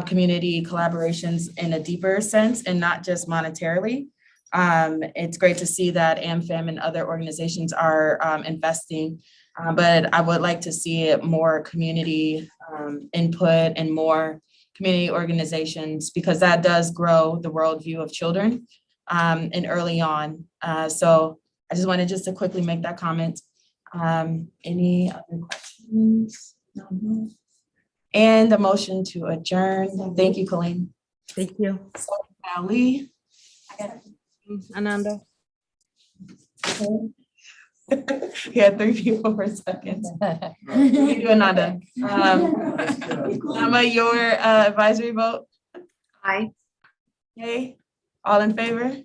community collaborations in a deeper sense and not just monetarily. It's great to see that AmFam and other organizations are investing, but I would like to see more community input and more community organizations, because that does grow the worldview of children and early on. So I just wanted to quickly make that comment. Any other questions? No. And the motion to adjourn. Thank you, Colleen. Thank you. Lee. Ananda. You had 3 people per second. You do Ananda. Nama, your advisory vote? Aye. Okay. All in favor?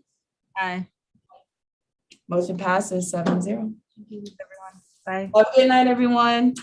Aye. Motion passes 7-0. Thank you, everyone. Bye. Have a good night, everyone.